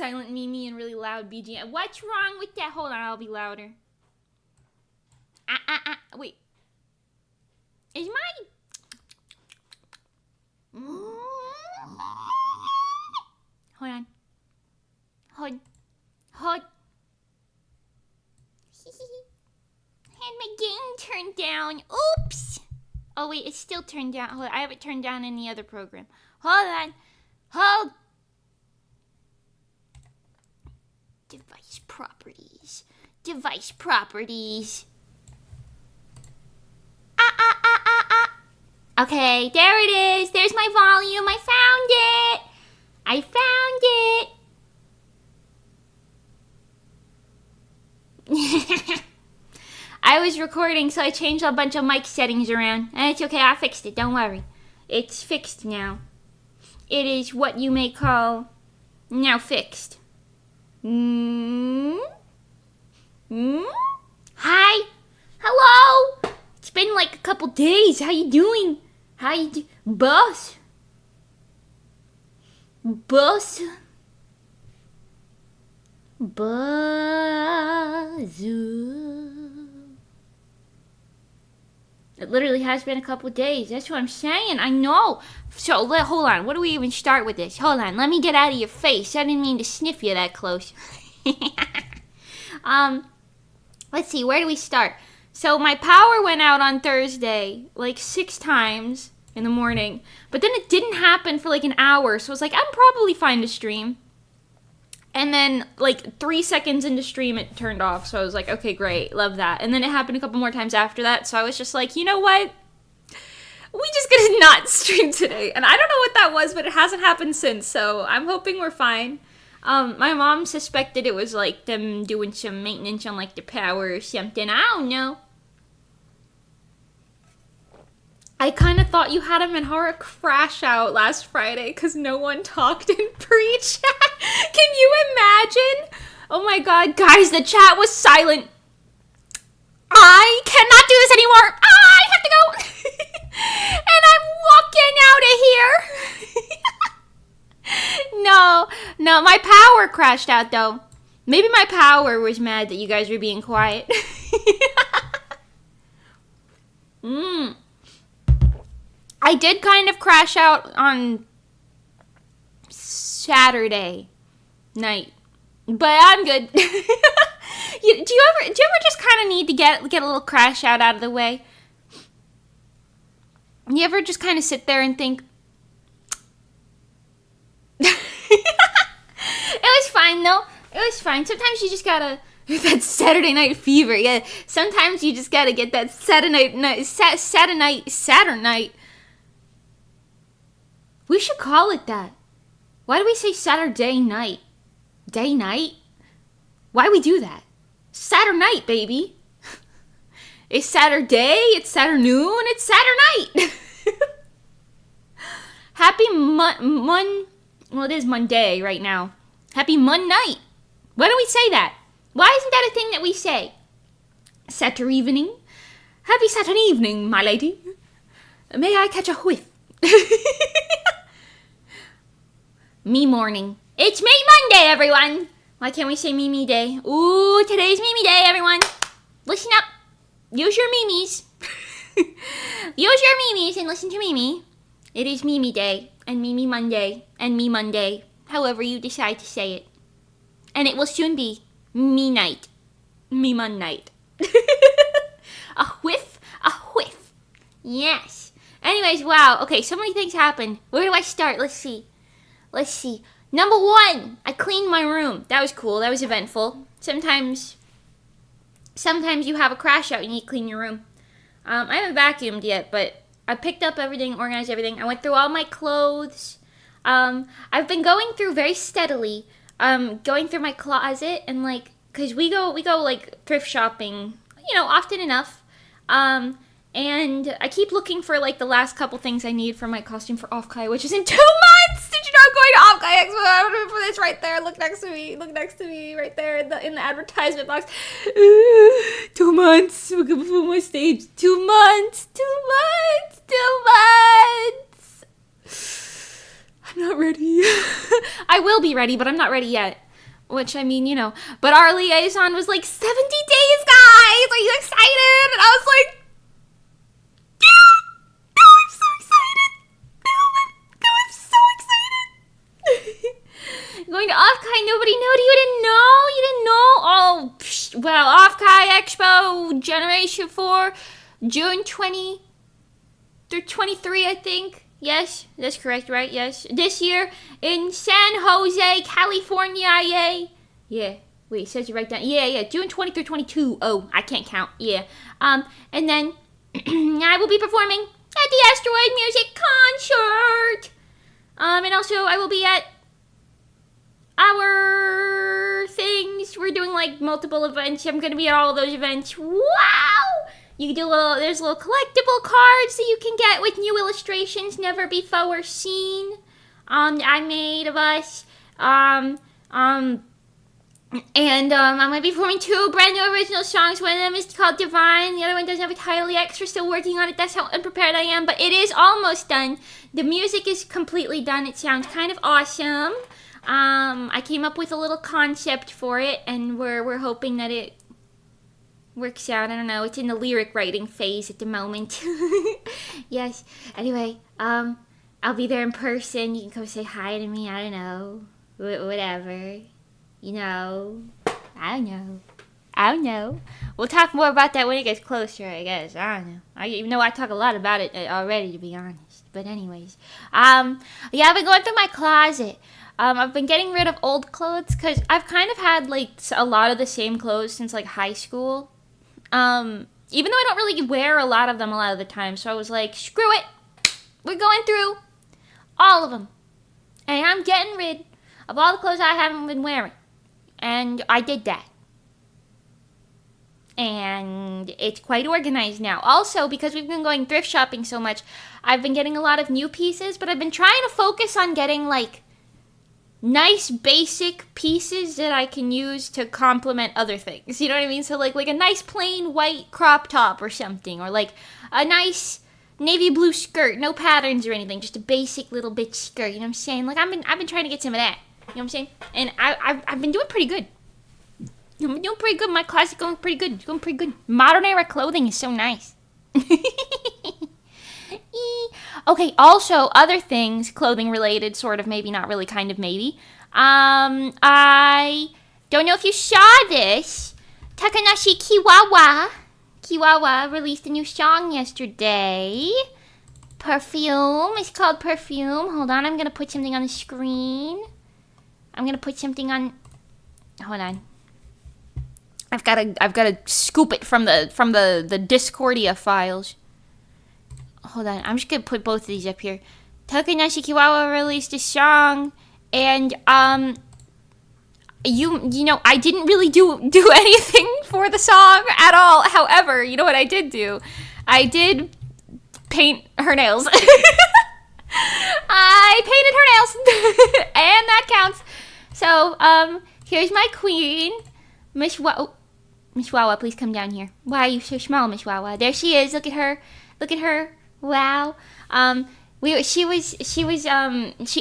silent Mimi and really loud BGM. What's wrong with that? Hold on, I'll be louder. Wait. Is my... Hold on. Hold. Had my gain turned down. Oops. Oh wait, it's still turned down. Hold on. I have it turned down in the other program. Hold on. Hold. Device properties. Device properties. Okay, there it is. There's my volume. I found it. I was recording, so I changed a bunch of mic settings around. And it's okay, I fixed it. Don't worry. It's fixed now. It is what you may call now fixed. Hi. Hello. It's been like a couple days. How you doing? How you do? Boss. Bozu. It literally has been a couple days. That's what I'm saying. I know. So, hold on. What do we even start with this? Hold on. Let me get out of your face. I didn't mean to sniff you that close. Let's see. Where do we start? So, my power went out on Thursday, like 6 times in the morning. But then it didn't happen for like an hour. So, I was like, I'm probably fine to stream. And then, like, 3 seconds into stream, it turned off. So I was like, okay, great. Love that. And then it happened a couple more times after that. So I was just like, you know what? We just gonna not stream today. And I don't know what that was, but it hasn't happened since. So I'm hoping we're fine. My mom suspected it was, like, them doing some maintenance on, like, the power or something. I don't know. I kind of thought you had a Minhara crash out last Friday because no one talked in pre-chat. Can you imagine? Oh my god, guys, the chat was silent. I cannot do this anymore. I have to go. And I'm walking out of here. No, my power crashed out though. Maybe my power was mad that you guys were being quiet. I did kind of crash out on Saturday night, but I'm good. Do you ever just kind of need to get a little crash out of the way? You ever just kind of sit there and think, it was fine though. It was fine. Sometimes you just gotta, that Saturday night fever. Yeah. Sometimes you just gotta get that Saturday night. We should call it that. Why do we say Saturday night? Day night? Why do we do that? Saturday night, baby. It's Saturday, it's Saturnoon, it's Saturday night. Happy well, it is Monday right now. Happy Mon night. Why do we say that? Why isn't that a thing that we say? Saturday evening. Happy Saturday evening, my lady. May I catch a whiff? Me morning. It's me Monday, everyone. Why can't we say Mimi Day? Ooh, today's Mimi Day, everyone. Listen up. Use your Mimis. Use your Mimis and listen to Mimi. It is Mimi Day and Mimi Monday and Me Monday, however you decide to say it. And it will soon be Me Night. Me Mon Night. A whiff. Yes. Anyways, wow. Okay, so many things happened. Where do I start? Let's see. Number 1, I cleaned my room. That was cool. That was eventful. Sometimes you have a crash out and you need to clean your room. I haven't vacuumed yet, but I picked up everything, organized everything. I went through all my clothes. I've been going through very steadily, going through my closet and like, cause we go like thrift shopping, often enough. And I keep looking for, like, the last couple things I need for my costume for Offkai, which is in 2 months! Did you know I'm going to Offkai Expo? I'm going to put this right there. Look next to me, right there in the advertisement box. 2 months. We're going to put my stage. 2 months. 2 months. 2 months. I'm not ready. I will be ready, but I'm not ready yet. which I mean, you know, but our liaison was like 70 days, guys. Are you excited? And I was like, yeah, no, I'm so excited. No, I'm so excited. Going to Offkai, nobody knew. You didn't know? You didn't know? Oh, well, Offkai Expo Generation 4, June 20 through 23, I think. Yes, that's correct, right? Yes. This year in San Jose, California, yay. Yeah. Wait, it says you right down. Yeah. June 20 through 22. Oh, I can't count. Yeah. And then I will be performing at the Asteroid Music Concert. And also I will be at our things. We're doing like multiple events. I'm going to be at all of those events. Wow! You can do there's little collectible cards that you can get with new illustrations never before seen. I made of us. And I'm going to be performing 2 brand new original songs. One of them is called Divine. The other one doesn't have a title yet because we're still working on it. That's how unprepared I am. But it is almost done. The music is completely done. It sounds kind of awesome. I came up with a little concept for it, and we're hoping that it works out. I don't know. It's in the lyric writing phase at the moment. Yes. Anyway, I'll be there in person. You can come say hi to me. I don't know. Whatever. You know. I don't know. We'll talk more about that when it gets closer, I guess. I don't know. Even though I talk a lot about it already, to be honest. But anyways. Yeah, I've been going through my closet. I've been getting rid of old clothes because I've kind of had like a lot of the same clothes since like high school. Even though I don't really wear a lot of them a lot of the time. So I was like, screw it. We're going through all of them. And I'm getting rid of all the clothes I haven't been wearing. And I did that. And it's quite organized now. Also, because we've been going thrift shopping so much, I've been getting a lot of new pieces. But I've been trying to focus on getting like nice basic pieces that I can use to complement other things. You know what I mean? So like a nice plain white crop top or something, or like a nice navy blue skirt, no patterns or anything, just a basic little bitch skirt. You know what I'm saying? Like I've been trying to get some of that. You know what I'm saying? And I've been doing pretty good. I'm doing pretty good. My closet's going pretty good. It's going pretty good. Modern era clothing is so nice. Okay, also, other things, clothing related, sort of, maybe, not really, kind of, maybe. I don't know if you saw this. Takanashi Kiwawa released a new song yesterday. Perfume. It's called Perfume. Hold on, I'm going to put something on the screen. I'm going to put something on... Hold on. I've got to scoop it from the Discordia files. Hold on, I'm just gonna put both of these up here. Takanashi Kiwawa released a song, and you know, I didn't really do anything for the song at all. However, you know what I did do? I did paint her nails. I painted her nails, and that counts. So here's my queen, Miss Wawa, please come down here. Why are you so small, Miss Wawa? There she is. Look at her. Look at her. Wow. She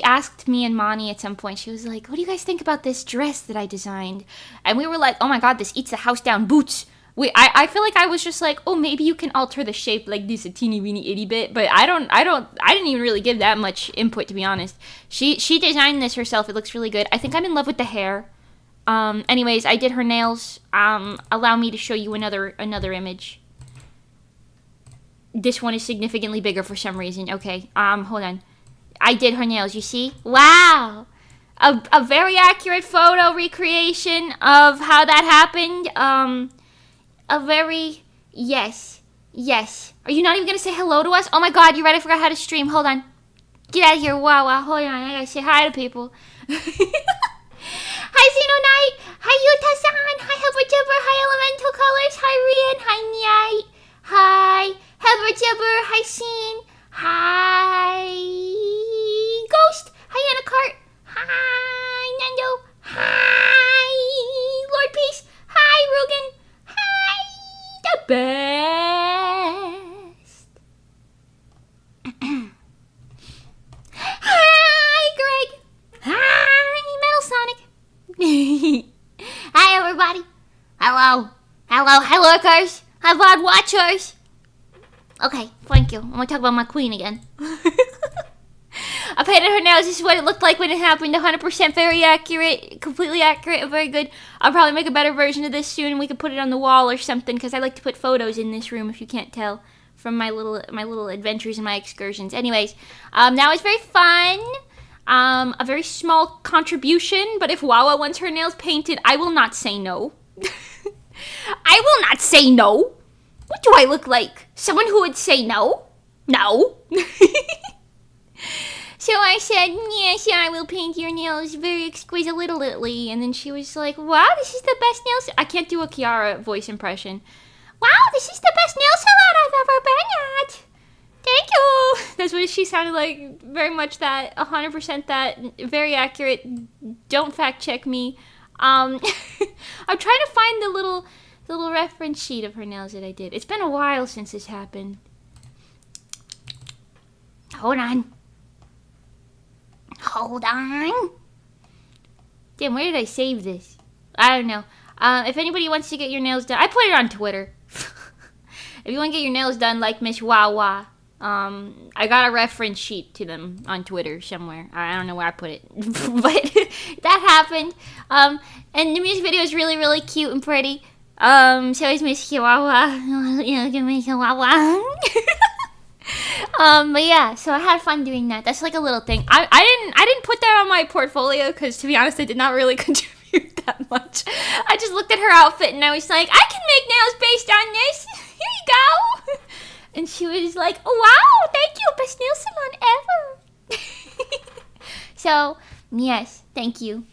asked me and Moni at some point. She was like, "What do you guys think about this dress that I designed?" And we were like, "Oh my god, this eats the house down boots." I feel like I was just like, "Oh, maybe you can alter the shape like this a teeny weeny itty bit," but I didn't even really give that much input, to be honest. She designed this herself. It looks really good. I think I'm in love with the hair. Anyways, I did her nails. Allow me to show you another image. This one is significantly bigger for some reason. Okay, hold on. I did her nails, you see? Wow! A very accurate photo recreation of how that happened. Yes. Are you not even gonna say hello to us? Oh my god, you're right, I forgot how to stream. Hold on. Get out of here, wow. Hold on, I gotta say hi to people. Hi, Xeno Knight. Hi, Yuta-san. Hi, Helberjubber. Hi, Elemental Colors. Hi, Rian. Hi, Nyai. Hi, Helberjubber. Hi, Scene. Hi, Ghost. Hi, Anacart. Hi, Nando. Hi, Lord Peace. Hi, Rugen. Hi, the best. Hi, Greg. Hi, Metal Sonic. watchers. Okay, thank you. I'm gonna talk about my queen again. I painted her nails. This is what it looked like when it happened. 100% very accurate, completely accurate, and very good. I'll probably make a better version of this soon, and we could put it on the wall or something, because I like to put photos in this room, if you can't tell, from my little adventures and my excursions. Anyways, that was very fun. A very small contribution, but if Wawa wants her nails painted, I will not say no. I will not say no. What do I look like? Someone who would say no? No. So I said, yes, I will paint your nails very exquisitely. And then she was like, wow, this is the best nails. I can't do a Kiara voice impression. Wow, this is the best nail salon I've ever been at. Thank you. That's what she sounded like. Very much that. 100% that. Very accurate. Don't fact check me. I'm trying to find the little reference sheet of her nails that I did. It's been a while since this happened. Hold on. Hold on. Damn, where did I save this? I don't know. If anybody wants to get your nails done, I put it on Twitter. If you want to get your nails done like Miss Wawa, I got a reference sheet to them on Twitter somewhere. I don't know where I put it, but that happened. And the music video is really, really cute and pretty. So is Miss Chihuahua. Miss Chihuahua. But yeah, so I had fun doing that. That's like a little thing. I didn't put that on my portfolio because, to be honest, I did not really contribute that much. I just looked at her outfit and I was like, I can make nails based on this. Here you go. And she was like, oh, wow, thank you, best nail salon ever. So yes, thank you.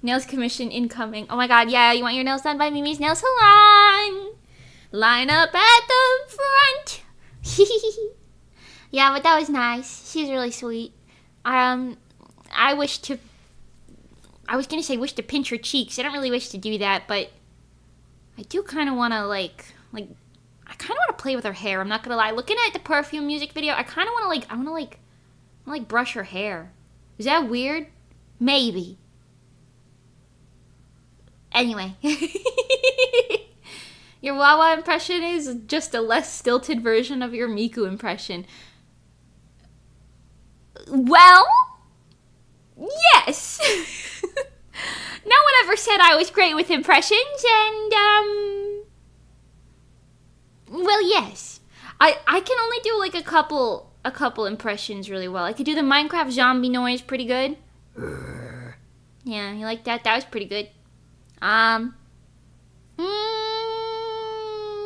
Nails commission incoming. Oh my god, yeah, you want your nails done by Mimi's Nail Salon? Line up at the front. Yeah, but that was nice. She's really sweet. I was gonna say wish to pinch her cheeks. I don't really wish to do that, but I do kind of want to I kind of want to play with her hair. I'm not gonna lie. Looking at the perfume music video, I kind of want to brush her hair. Is that weird? Maybe. Anyway. Your Wawa impression is just a less stilted version of your Miku impression. Well, yes. No one ever said I was great with impressions, and, well, yes. I can only do, like, a couple impressions really well. I could do the Minecraft zombie noise pretty good. Yeah, you like that? That was pretty good.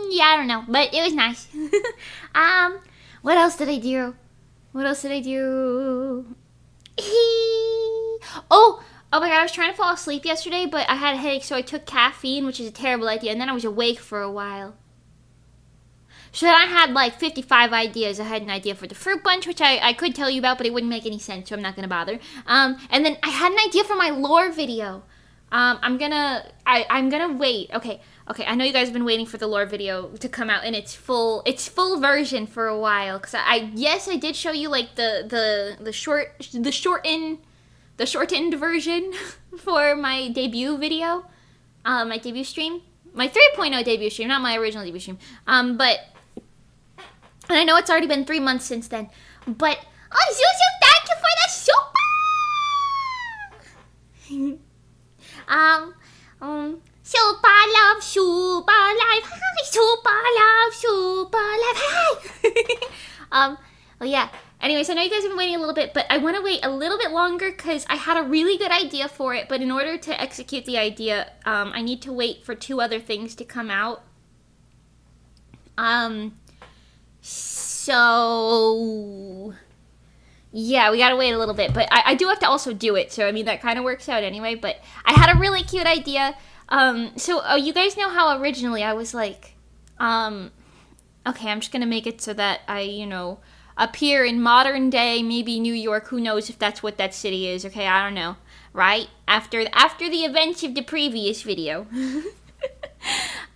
Yeah, I don't know, but it was nice. What else did I do? Oh my god, I was trying to fall asleep yesterday, but I had a headache, so I took caffeine, which is a terrible idea, and then I was awake for a while. So then I had like 55 ideas. I had an idea for the fruit bunch, which I could tell you about, but it wouldn't make any sense, so I'm not gonna bother. And then I had an idea for my lore video. I'm gonna wait. Okay, I know you guys have been waiting for the lore video to come out in its full version for a while, because I did show you like the shortened version for my debut video, my debut stream, my 3.0 debut stream, not my original debut stream. But and I know it's already been 3 months since then, but oh, Zuzu, thank you for the super. Super love, super life, hi, super love, hi. Well, yeah. Anyways, I know you guys have been waiting a little bit, but I want to wait a little bit longer because I had a really good idea for it, but in order to execute the idea, I need to wait for 2 other things to come out. So yeah, we gotta wait a little bit, but I do have to also do it, so I mean that kind of works out anyway. But I had a really cute idea. So you guys know how originally I was like, okay, I'm just gonna make it so that I, appear in modern day, maybe New York. Who knows if that's what that city is? Okay, I don't know. Right after the events of the previous video.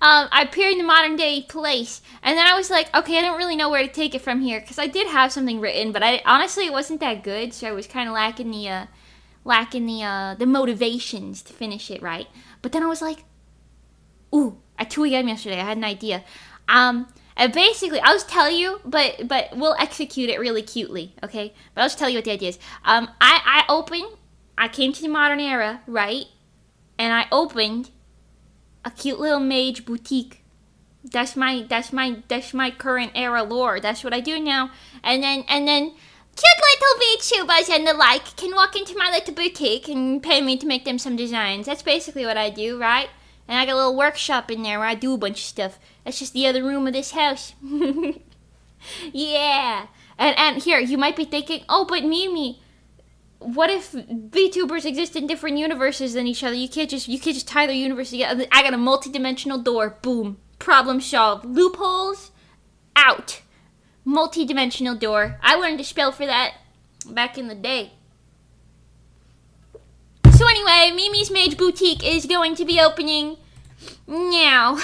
I appeared in the modern day place, and then I was like, okay, I don't really know where to take it from here, because I did have something written, but honestly it wasn't that good, so I was kind of lacking the motivations to finish it right. But then I was like, Ooh, at 2 a.m. yesterday, I had an idea. And basically, I'll just tell you, but we'll execute it really cutely, okay? But I'll just tell you what the idea is. I came to the modern era, right? And I opened a cute little mage boutique. That's my current era lore. That's what I do now. And then cute little VTubers and the like can walk into my little boutique and pay me to make them some designs. That's basically what I do, right? And I got a little workshop in there where I do a bunch of stuff. That's just the other room of this house. Yeah. And here, you might be thinking, oh, but Mimi, what if VTubers exist in different universes than each other? You can't just tie their universe together. I got a multi-dimensional door. Boom. Problem solved. Loopholes out. Multi-dimensional door. I learned to spell for that back in the day. So anyway, Mimi's Mage Boutique is going to be opening now.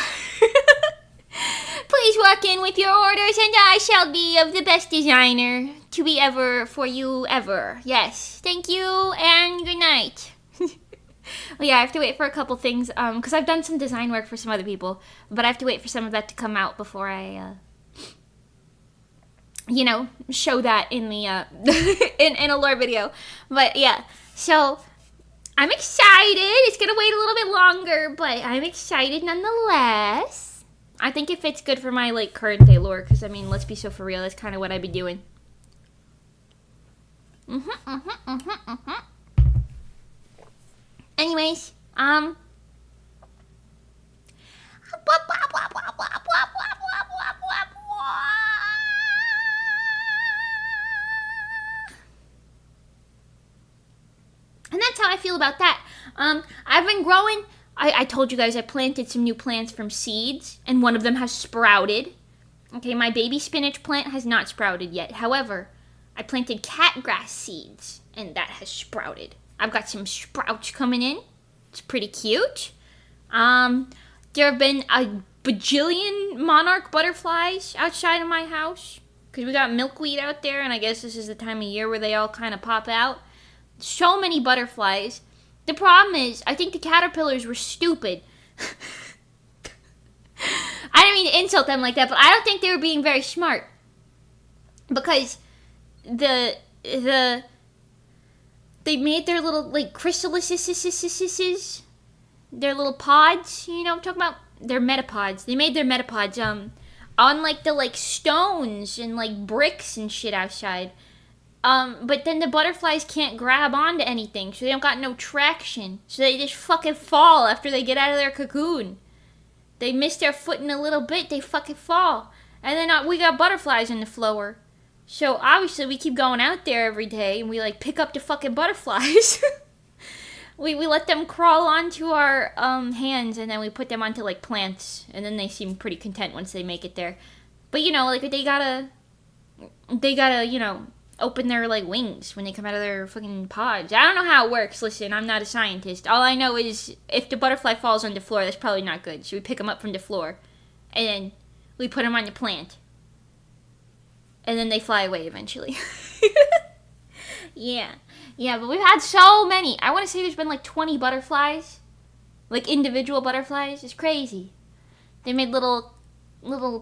Please walk in with your orders and I shall be of the best designer to be ever for you ever. Yes. Thank you and good night. Well, yeah, I have to wait for a couple things because I've done some design work for some other people, but I have to wait for some of that to come out before I show that in the in a lore video. But yeah, so I'm excited. It's gonna wait a little bit longer, but I'm excited nonetheless. I think it fits good for my like current day lore, because I mean, let's be so for real. That's kind of what I'd be doing. Anyways, and that's how I feel about that. I've been growing. I told you guys I planted some new plants from seeds, and one of them has sprouted. Okay, my baby spinach plant has not sprouted yet. However, I planted catgrass seeds, and that has sprouted. I've got some sprouts coming in. It's pretty cute. There have been a bajillion monarch butterflies outside of my house, because we got milkweed out there, and I guess this is the time of year where they all kind of pop out. So many butterflies. The problem is, I think the caterpillars were stupid. I didn't mean to insult them like that, but I don't think they were being very smart. Because they made their little, like, chrysalises, their little pods, you know what I'm talking about? Their metapods. They made their metapods, on, like, the, like, stones and, like, bricks and shit outside. But then the butterflies can't grab onto anything, so they don't got no traction. So they just fucking fall after they get out of their cocoon. They miss their footing a little bit, they fucking fall. And then we got butterflies in the floor. So obviously we keep going out there every day and we like pick up the fucking butterflies. we let them crawl onto our hands and then we put them onto like plants. And then they seem pretty content once they make it there. But you know, like they gotta, you know, open their like wings when they come out of their fucking pods. I don't know how it works. Listen, I'm not a scientist. All I know is if the butterfly falls on the floor, that's probably not good. So we pick them up from the floor and then we put them on the plant. And then they fly away eventually. Yeah, but we've had so many. I want to say there's been like 20 butterflies. Like individual butterflies. It's crazy. They made little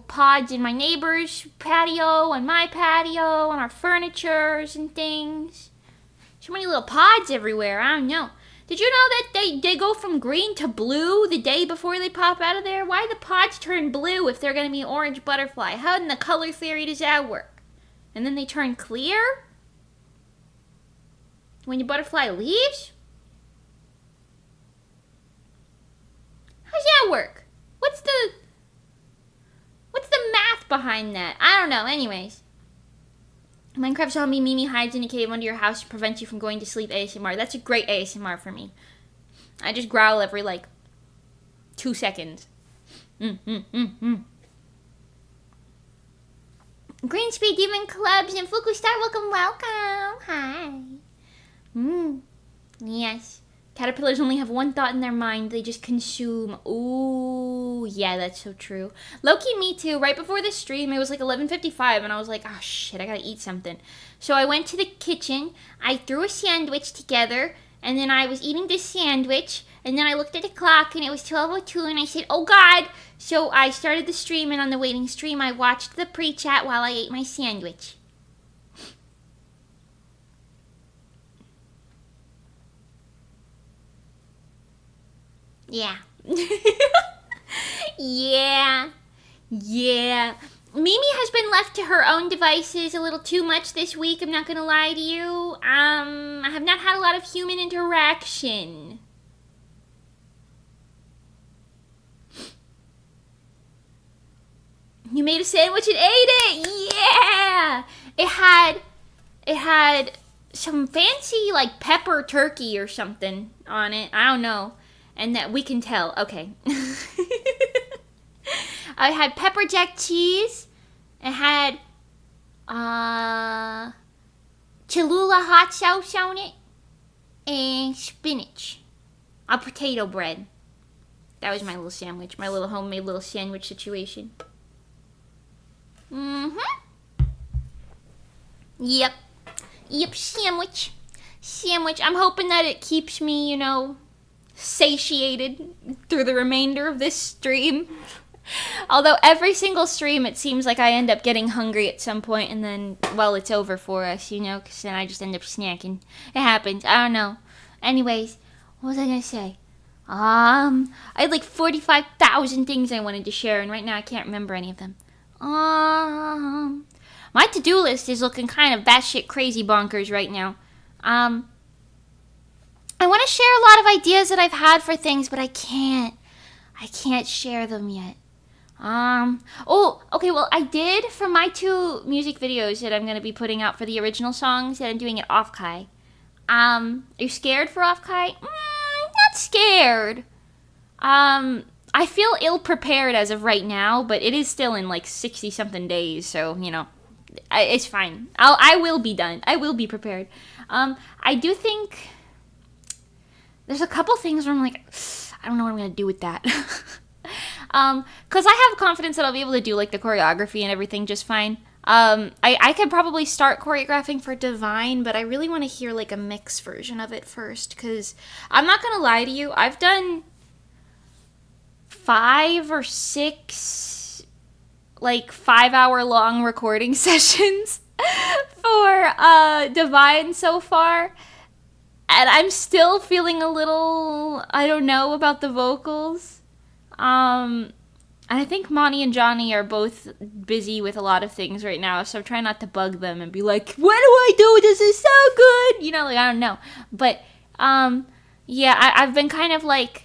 pods in my neighbor's patio, and my patio, and our furnitures and things. So many little pods everywhere. I don't know. Did you know that they go from green to blue the day before they pop out of there? Why do the pods turn blue if they're going to be orange butterfly? How in the color theory does that work? And then they turn clear? When your butterfly leaves? How's that work? What's the math behind that? I don't know. Anyways. Minecraft zombie Mimi hides in a cave under your house to prevent you from going to sleep ASMR. That's a great ASMR for me. I just growl every, like, 2 seconds. Green Speed Demon Clubs and Fuku Star, welcome. Hi. Yes. Caterpillars only have one thought in their mind. They just consume. Ooh, yeah, that's so true. Low-key, me too. Right before the stream, it was like 11:55, and I was like, oh, shit, I gotta eat something. So I went to the kitchen. I threw a sandwich together, and then I was eating this sandwich, And then I looked at the clock and it was 12:02 and I said, oh God. So I started the stream, and on the waiting stream I watched the pre-chat while I ate my sandwich. Yeah. Yeah. Mimi has been left to her own devices a little too much this week, I'm not gonna lie to you. I have not had a lot of human interaction. You made a sandwich and ate it! Yeah! It had some fancy, like, pepper turkey or something on it. I don't know. And that we can tell. Okay. I had pepper jack cheese. It had Cholula hot sauce on it. And spinach. A potato bread. That was my little sandwich. My little homemade little sandwich situation. Yep, sandwich. I'm hoping that it keeps me, you know, satiated through the remainder of this stream. Although every single stream, it seems like I end up getting hungry at some point, and then, well, it's over for us, you know, because then I just end up snacking. It happens. I don't know. Anyways, what was I gonna say? I had like 45,000 things I wanted to share, and right now I can't remember any of them. My to-do list is looking kind of batshit crazy bonkers right now. I want to share a lot of ideas that I've had for things, but I can't share them yet. Oh, okay, well, I did for my 2 music videos that I'm going to be putting out for the original songs that I'm doing at Offkai. Are you scared for Offkai? Not scared. I feel ill-prepared as of right now, but it is still in like 60-something days, so, you know, it's fine. I will be done. I will be prepared. I do think there's a couple things where I'm like, I don't know what I'm going to do with that. Because I have confidence that I'll be able to do like the choreography and everything just fine. I could probably start choreographing for Divine, but I really want to hear like a mix version of it first, because I'm not going to lie to you, I've done 5 or 6 like 5-hour long recording sessions for Divine so far, and I'm still feeling a little, I don't know, about the vocals. And I think Monty and Johnny are both busy with a lot of things right now, so I'm trying not to bug them and be like, what do I do? This is so good! You know, like, I don't know. But, yeah, I've been kind of like,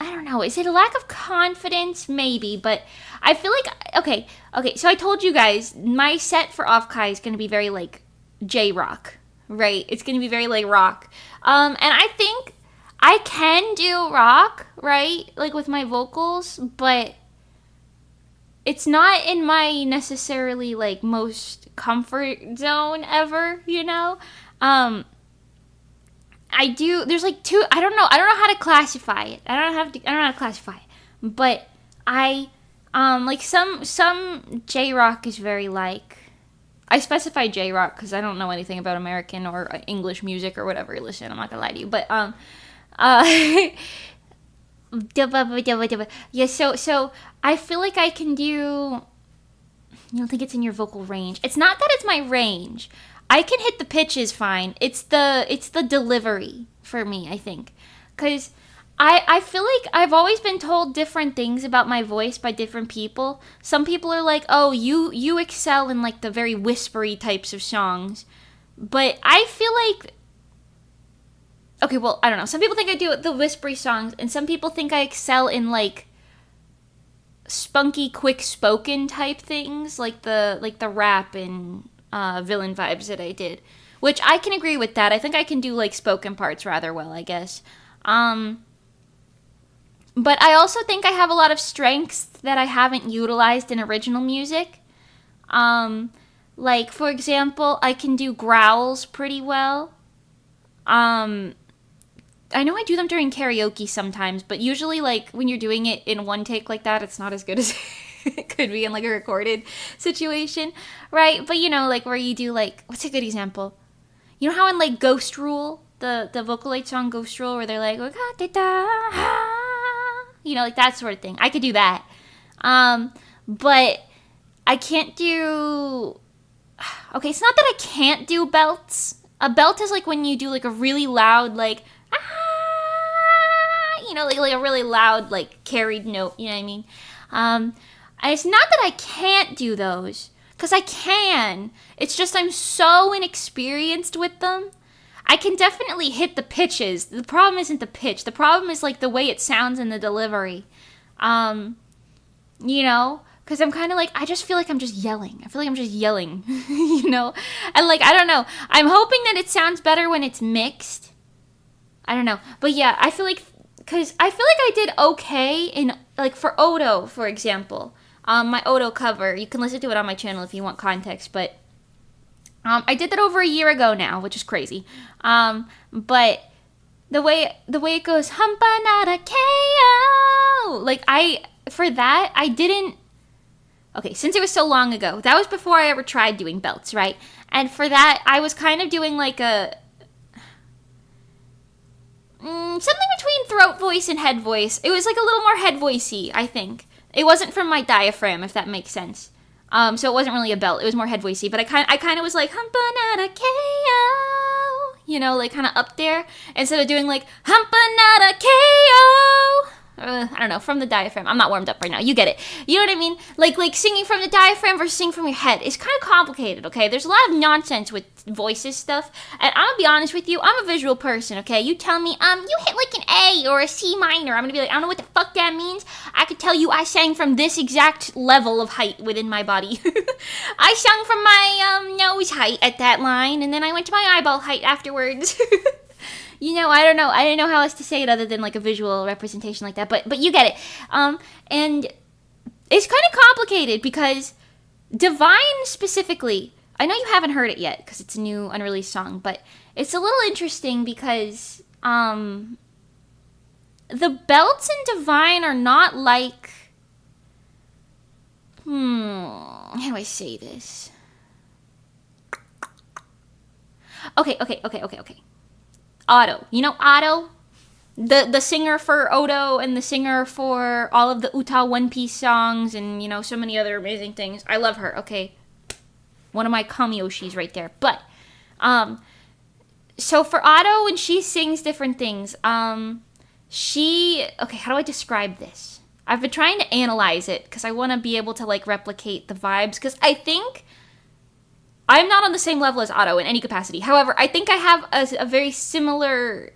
I don't know, is it a lack of confidence? Maybe, but I feel like, okay, so I told you guys, my set for Offkai is going to be very, like, J-rock, right? It's going to be very, like, rock. And I think I can do rock, right? Like, with my vocals, but it's not in my necessarily, like, most comfort zone ever, you know? There's like 2, I don't know how to classify it. I don't know how to classify it. But like some J-rock is very like, I specify J-rock because I don't know anything about American or English music or whatever. Listen, I'm not gonna lie to you. But, yeah, so I feel like I can do, you don't think it's in your vocal range. It's not that it's my range. I can hit the pitches fine. It's the delivery for me, I think. Because I feel like I've always been told different things about my voice by different people. Some people are like, oh, you excel in like the very whispery types of songs. But I feel like, okay, well, I don't know. Some people think I do the whispery songs, and some people think I excel in like spunky, quick spoken type things, like the rap and villain vibes that I did, which I can agree with that. I think I can do like spoken parts rather well, I guess. But I also think I have a lot of strengths that I haven't utilized in original music. Like, for example, I can do growls pretty well. I know I do them during karaoke sometimes, but usually, like, when you're doing it in one take like that, it's not as good as it could be in, like, a recorded situation, right? But, you know, like, where you do, like, what's a good example? You know how in like Ghost Rule, the Vocaloid song Ghost Rule, where they're like, you know, like that sort of thing. I could do that. But I can't do... Okay, it's not that I can't do belts. A belt is like when you do like a really loud, like, you know, like a really loud, like carried note, you know what I mean? And it's not that I can't do those, because I can. It's just I'm so inexperienced with them. I can definitely hit the pitches. The problem isn't the pitch. The problem is like the way it sounds in the delivery. You know? Because I'm kind of like, I just feel like I'm just yelling. I feel like I'm just yelling, you know? And like, I don't know. I'm hoping that it sounds better when it's mixed. I don't know. But yeah, I feel like, because I feel like I did okay in, like for Odo, for example. My Odo cover. You can listen to it on my channel if you want context. But I did that over a year ago now, which is crazy. But the way it goes, Hampanada KO! Like, for that, I didn't... Okay, since it was so long ago, that was before I ever tried doing belts, right? And for that, I was kind of doing like a... something between throat voice and head voice. It was like a little more head voicey, I think. It wasn't from my diaphragm, if that makes sense. So it wasn't really a belt. It was more head voicey. But I kind of was like, Hampanada KO! You know, like kind of up there. Instead of doing like, Hampanada KO! I don't know, from the diaphragm. I'm not warmed up right now. You get it. You know what I mean? Like singing from the diaphragm versus singing from your head. It's kind of complicated, okay? There's a lot of nonsense with voices stuff. And I'm gonna be honest with you, I'm a visual person, okay? You tell me, you hit like an A or a C minor. I'm gonna be like, I don't know what the fuck that means. I could tell you I sang from this exact level of height within my body. I sang from my nose height at that line, and then I went to my eyeball height afterwards. You know, I don't know. I didn't know how else to say it other than like a visual representation like that. But you get it. And it's kind of complicated because Divine specifically, I know you haven't heard it yet because it's a new unreleased song, but it's a little interesting because the belts in Divine are not like... how do I say this? Okay. Otto. You know Otto? The singer for Odo and the singer for all of the Uta One Piece songs and, you know, so many other amazing things. I love her, okay? One of my Kamioshis right there. But, so for Otto, when she sings different things, okay, how do I describe this? I've been trying to analyze it because I want to be able to, like, replicate the vibes because I think... I'm not on the same level as Otto in any capacity. However, I think I have a very similar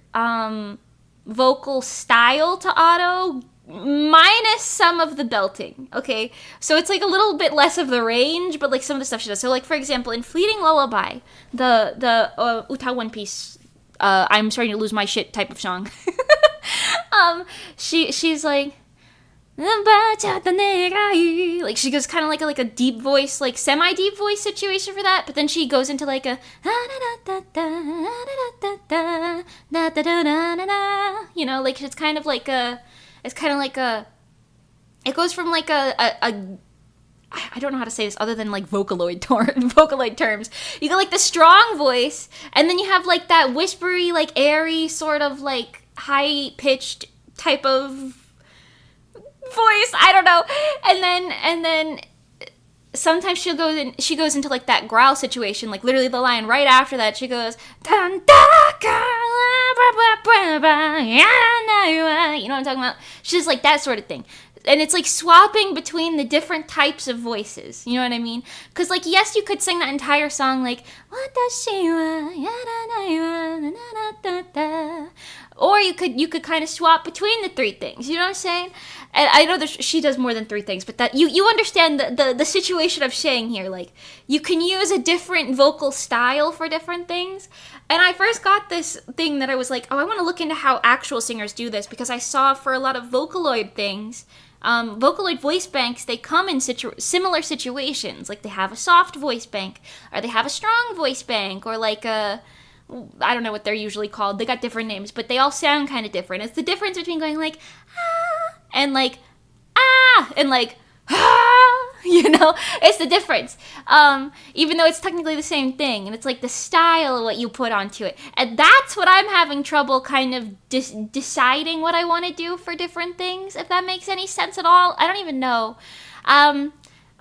vocal style to Otto, minus some of the belting, okay? So it's like a little bit less of the range, but like some of the stuff she does. So like, for example, in Fleeting Lullaby, the Uta One Piece, I'm starting to lose my shit type of song, she's like... Like she goes kind of like a deep voice, like semi-deep voice situation for that, but then she goes into like a you know, like it's kind of like a it goes from like a I don't know how to say this other than like Vocaloid terms. You got like the strong voice, and then you have like that whispery, like airy sort of like high pitched type of voice, I don't know, and then sometimes she goes into like that growl situation, like literally the line right after that she goes, you know what I'm talking about? She's like that sort of thing, and it's like swapping between the different types of voices, you know what I mean? Because like, yes, you could sing that entire song like or you could kind of swap between the three things, you know what I'm saying? And I know that she does more than three things, but that you understand the situation I'm saying here. Like, you can use a different vocal style for different things. And I first got this thing that I was like, oh, I want to look into how actual singers do this, because I saw for a lot of Vocaloid things, Vocaloid voice banks, they come in similar situations. Like, they have a soft voice bank, or they have a strong voice bank, or like a... I don't know what they're usually called. They got different names, but they all sound kind of different. It's the difference between going like, ah, and like, ah, and like, ah. You know, it's the difference. Even though it's technically the same thing, and it's like the style of what you put onto it, and that's what I'm having trouble kind of deciding what I want to do for different things. If that makes any sense at all, I don't even know. I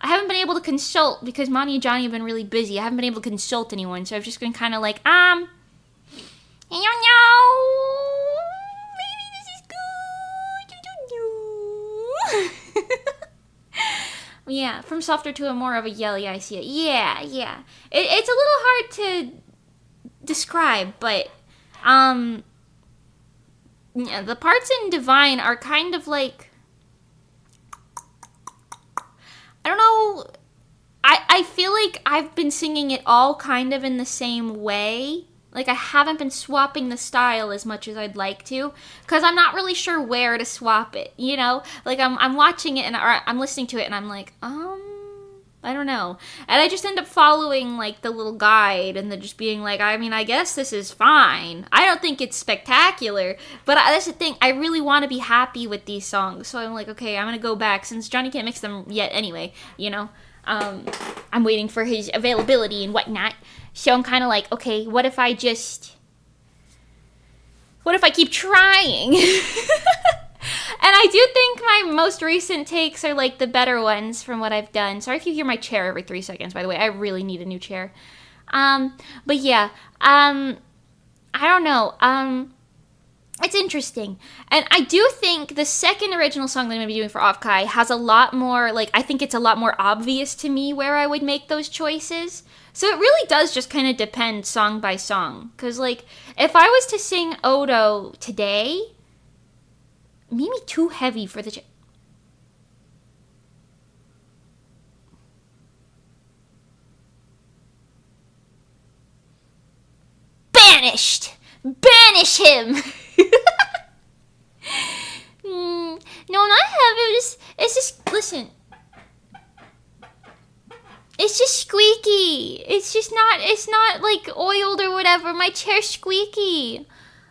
haven't been able to consult because Monty and Johnny have been really busy. I haven't been able to consult anyone, so I've just been kind of like, maybe this is good. Yeah, from softer to a more of a yelly, I see it. Yeah. It's a little hard to describe, but yeah, the parts in Divine are kind of like, I don't know, I feel like I've been singing it all kind of in the same way. Like, I haven't been swapping the style as much as I'd like to, because I'm not really sure where to swap it, you know? Like, I'm watching it, and or I'm listening to it, and I'm like, I don't know. And I just end up following, like, the little guide, and then just being like, I mean, I guess this is fine. I don't think it's spectacular, but that's the thing. I really want to be happy with these songs, so I'm like, okay, I'm going to go back, since Johnny can't mix them yet anyway, you know? I'm waiting for his availability and whatnot. So I'm kind of like, okay, what if I keep trying? And I do think my most recent takes are like the better ones from what I've done. Sorry if you hear my chair every 3 seconds, by the way. I really need a new chair. But yeah, I don't know. It's interesting. And I do think the second original song that I'm going to be doing for Offkai has a lot more, like, I think it's a lot more obvious to me where I would make those choices. So it really does just kind of depend song by song. Because, like, if I was to sing Odo today, maybe too heavy for the... Banished! Banish him! No, not heavy. It's just, listen. It's just squeaky. It's not like oiled or whatever. My chair's squeaky.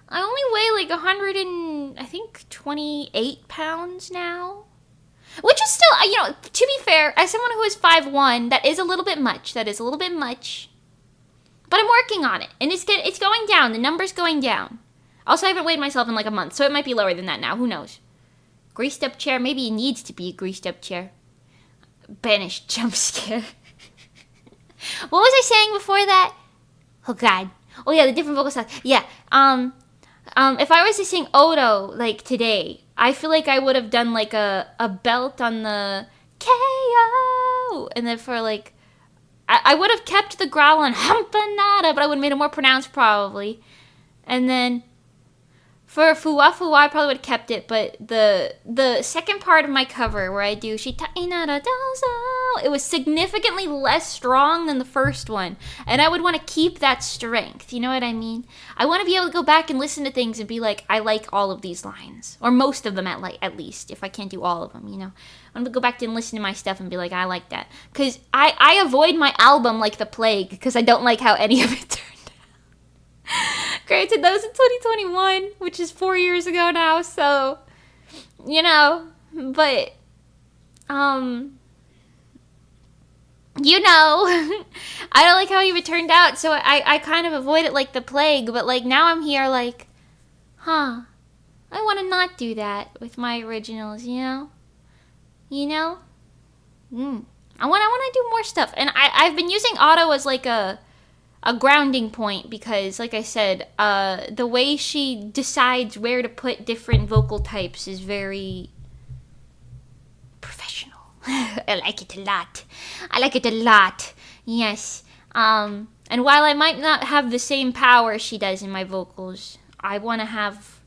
I only weigh like 128 pounds now. Which is still, you know, to be fair, as someone who is 5'1", that is a little bit much. But I'm working on it. And it's going down. The number's going down. Also, I haven't weighed myself in like a month, so it might be lower than that now. Who knows? Greased up chair. Maybe it needs to be a greased up chair. Banished jump scare. What was I saying before that? Oh God. Oh yeah, the different vocal styles. Yeah. If I was to sing Odo like today, I feel like I would have done like a belt on the KO, and then for like, I would have kept the growl on Hampanada, but I would have made it more pronounced probably, and then. For Fuwa Fuwa, I probably would have kept it, but the second part of my cover where I do Shita Inara Dozo, it was significantly less strong than the first one, and I would want to keep that strength, you know what I mean? I want to be able to go back and listen to things and be like, I like all of these lines, or most of them at least, if I can't do all of them, you know? I'm going to go back and listen to my stuff and be like, I like that. Because I avoid my album like the plague, because I don't like how any of it turned. Granted, that was in 2021, which is 4 years ago now, so, you know, but, you know, I don't like how it turned out, so I kind of avoid it like the plague, but, like, now I'm here, like, I want to not do that with my originals, you know? I want to do more stuff, and I've been using Otto as, like, a grounding point because, like I said, the way she decides where to put different vocal types is very professional. I like it a lot. Yes. And while I might not have the same power she does in my vocals, I want to have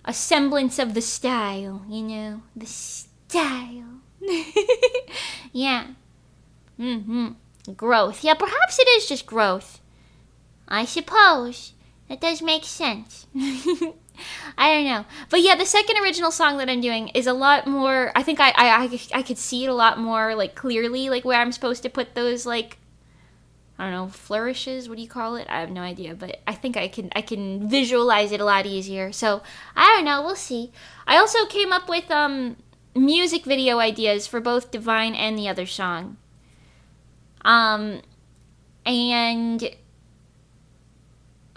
a semblance of the style, you know? The style. Yeah. Growth. Yeah, perhaps it is just growth. I suppose. That does make sense. I don't know. But yeah, the second original song that I'm doing is a lot more, I think I could see it a lot more, like, clearly, like, where I'm supposed to put those, like, I don't know, flourishes, what do you call it? I have no idea, but I think I can visualize it a lot easier. So, I don't know, we'll see. I also came up with, music video ideas for both Divine and the other song. And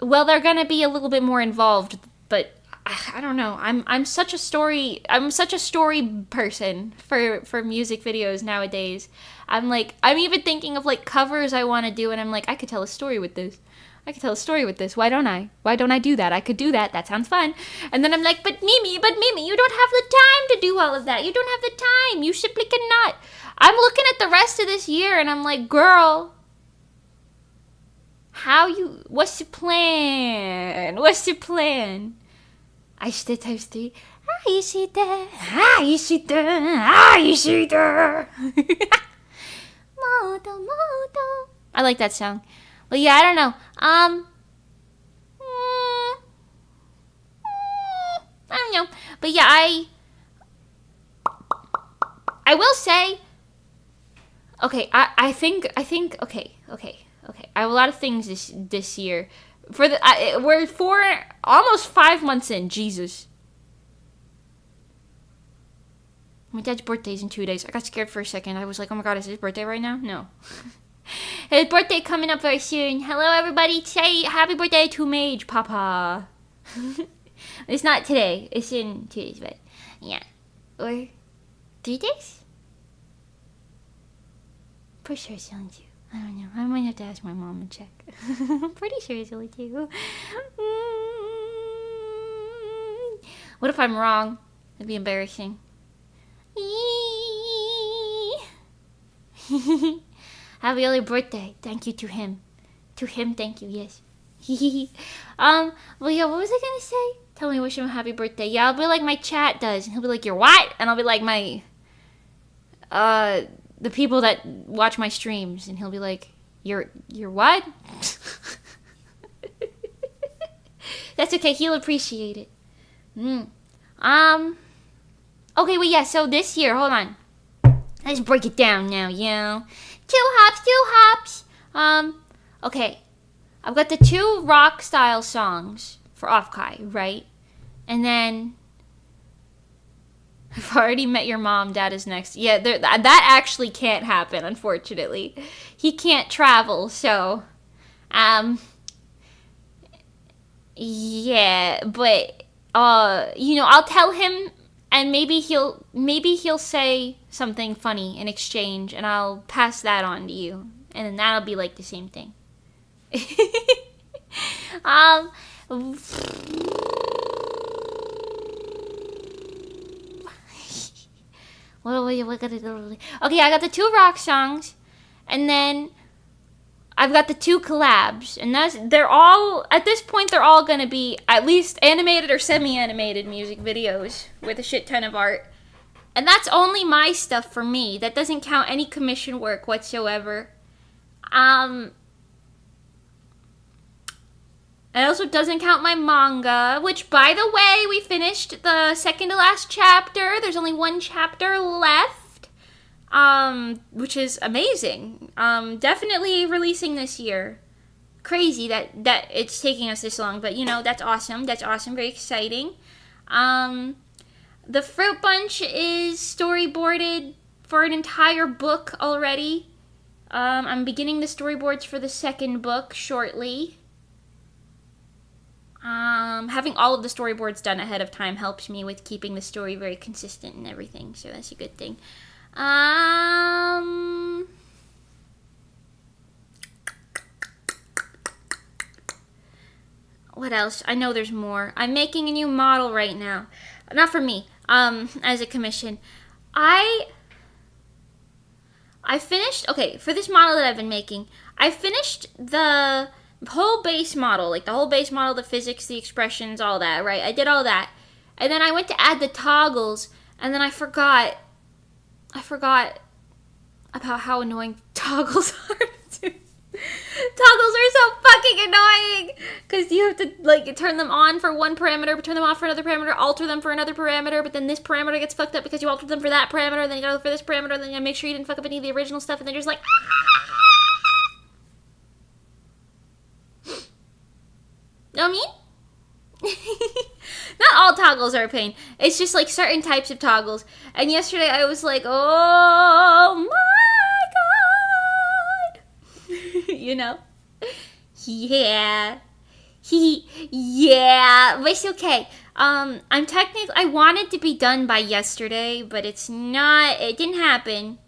well, they're gonna be a little bit more involved, but I don't know. I'm such a story person for music videos nowadays. I'm even thinking of like covers I want to do, and I'm like, I could tell a story with this. Why don't I? Do that? I could do that. That sounds fun. And then I'm like, but Mimi, you don't have the time to do all of that. You don't have the time. You simply cannot. I'm looking at the rest of this year, and I'm like, girl, what's the plan? I stay times 3. I see there. Moto. I like that song. But yeah, I don't know. I don't know. But yeah, I will say, okay, I think, okay. I have a lot of things this year. We're almost 5 months in. Jesus. My dad's birthday's in 2 days. I got scared for a second. I was like, oh my god, is his birthday right now? No. His birthday coming up very soon. Hello, everybody. Say happy birthday to Mage, Papa. It's not today. It's in 2 days, but yeah. Or 3 days? Pretty sure it's only 2. I don't know. I might have to ask my mom and check. I'm pretty sure it's only 2. What if I'm wrong? That'd be embarrassing. Happy early birthday. Thank you to him. Thank you, yes. Well, yeah, what was I gonna say? Tell me, wish him a happy birthday. Yeah, I'll be like my chat does. And he'll be like, you're what? And I'll be like the people that watch my streams. And he'll be like, you're what? That's okay. He'll appreciate it. Okay, well, yeah, so this year, hold on. Let's break it down now, yo. 2 hops. Okay. I've got the 2 rock style songs for Offkai, right? And then I've already met your mom. Dad is next. Yeah, that actually can't happen, unfortunately. He can't travel, so yeah, but I'll tell him, and maybe he'll say something funny in exchange, and I'll pass that on to you, and then that'll be like the same thing. What gotta do? Okay, I got the 2 rock songs, and then I've got the 2 collabs, and they're all at this point. They're all gonna be at least animated or semi-animated music videos with a shit ton of art, and that's only my stuff for me. That doesn't count any commission work whatsoever. It also doesn't count my manga, which, by the way, we finished the second to last chapter. There's only 1 chapter left, which is amazing. Definitely releasing this year. Crazy that it's taking us this long, but, that's awesome. Very exciting. The Fruit Bunch is storyboarded for an entire book already. I'm beginning the storyboards for the 2nd book shortly. Having all of the storyboards done ahead of time helps me with keeping the story very consistent and everything, so that's a good thing. What else? I know there's more. I'm making a new model right now. Not for me, as a commission. I finished, okay, for this model that I've been making, I finished the whole base model, the physics, the expressions, all that, right? I did all that. And then I went to add the toggles, and then I forgot about how annoying toggles are. Toggles are so fucking annoying, because you have to, turn them on for one parameter, turn them off for another parameter, alter them for another parameter, but then this parameter gets fucked up because you altered them for that parameter, then you gotta for this parameter, then you gotta make sure you didn't fuck up any of the original stuff, and then you're just like, know what I mean? No, not all toggles are a pain. It's just like certain types of toggles. And yesterday I was like, oh my god. You know? Yeah. Yeah. But it's okay. I wanted to be done by yesterday, but it didn't happen.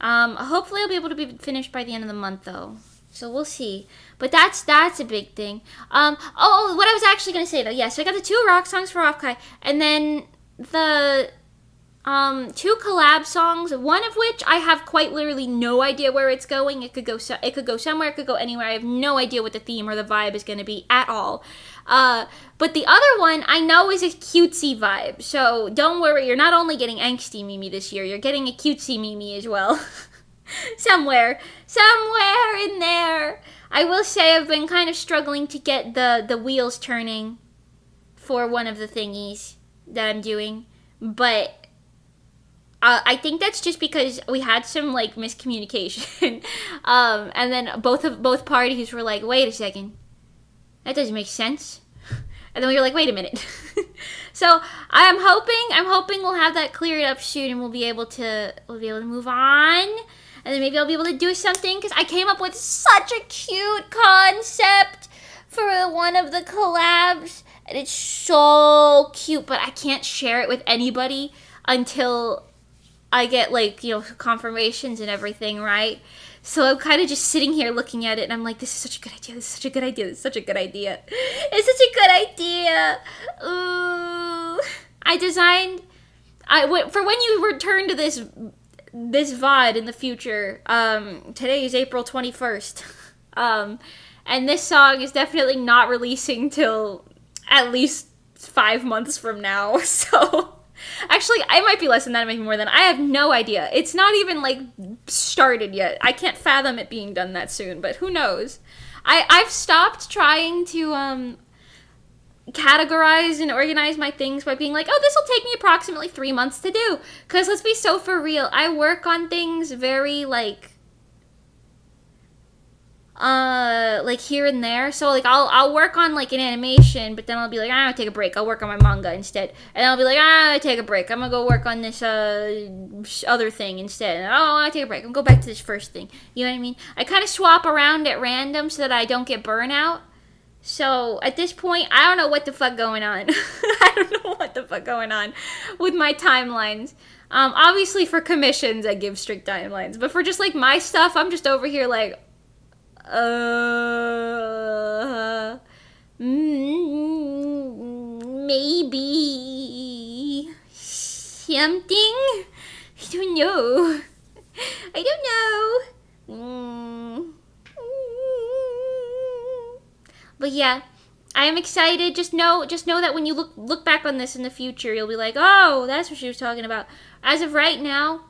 Hopefully I'll be able to be finished by the end of the month though. So we'll see. But that's a big thing. What I was actually gonna say though, yeah, so I got the 2 rock songs for Offkai, and then the 2 collab songs, one of which I have quite literally no idea where it's going. It could go somewhere, it could go anywhere. I have no idea what the theme or the vibe is gonna be at all. But the other one I know is a cutesy vibe. So don't worry, you're not only getting angsty Mimi this year, you're getting a cutesy Mimi as well. Somewhere in there. I will say I've been kind of struggling to get the wheels turning for one of the thingies that I'm doing, but I think that's just because we had some like miscommunication, and then both parties were like, "Wait a second, that doesn't make sense," and then we were like, "Wait a minute." So I'm hoping we'll have that cleared up soon, and we'll be able to move on. And then maybe I'll be able to do something, because I came up with such a cute concept for one of the collabs. And it's so cute, but I can't share it with anybody until I get, like, you know, confirmations and everything, right? So I'm kind of just sitting here looking at it, and I'm like, this is such a good idea, this is such a good idea, this is such a good idea. It's such a good idea. Ooh. For when you return to this VOD in the future, today is April 21st, and this song is definitely not releasing till at least 5 months from now, so, actually, I might be less than that, maybe more than, I have no idea. It's not even, like, started yet. I can't fathom it being done that soon, but who knows? I've stopped trying to, categorize and organize my things by being like, oh, this will take me approximately 3 months to do. Because let's be so for real, I work on things very, like here and there. So, like, I'll work on, like, an animation, but then I'll be like, I'm gonna take a break. I'll work on my manga instead. And I'll be like, I'm gonna take a break. I'm gonna go work on this, other thing instead. And, oh, I take a break. I'm gonna go back to this first thing. You know what I mean? I kind of swap around at random so that I don't get burnout. So, at this point, I don't know what the fuck going on. I don't know what the fuck going on with my timelines. Obviously, for commissions, I give strict timelines. But for just, like, my stuff, I'm just over here, like, maybe something? I don't know. But yeah, I am excited. Just know that when you look back on this in the future, you'll be like, oh, that's what she was talking about. As of right now,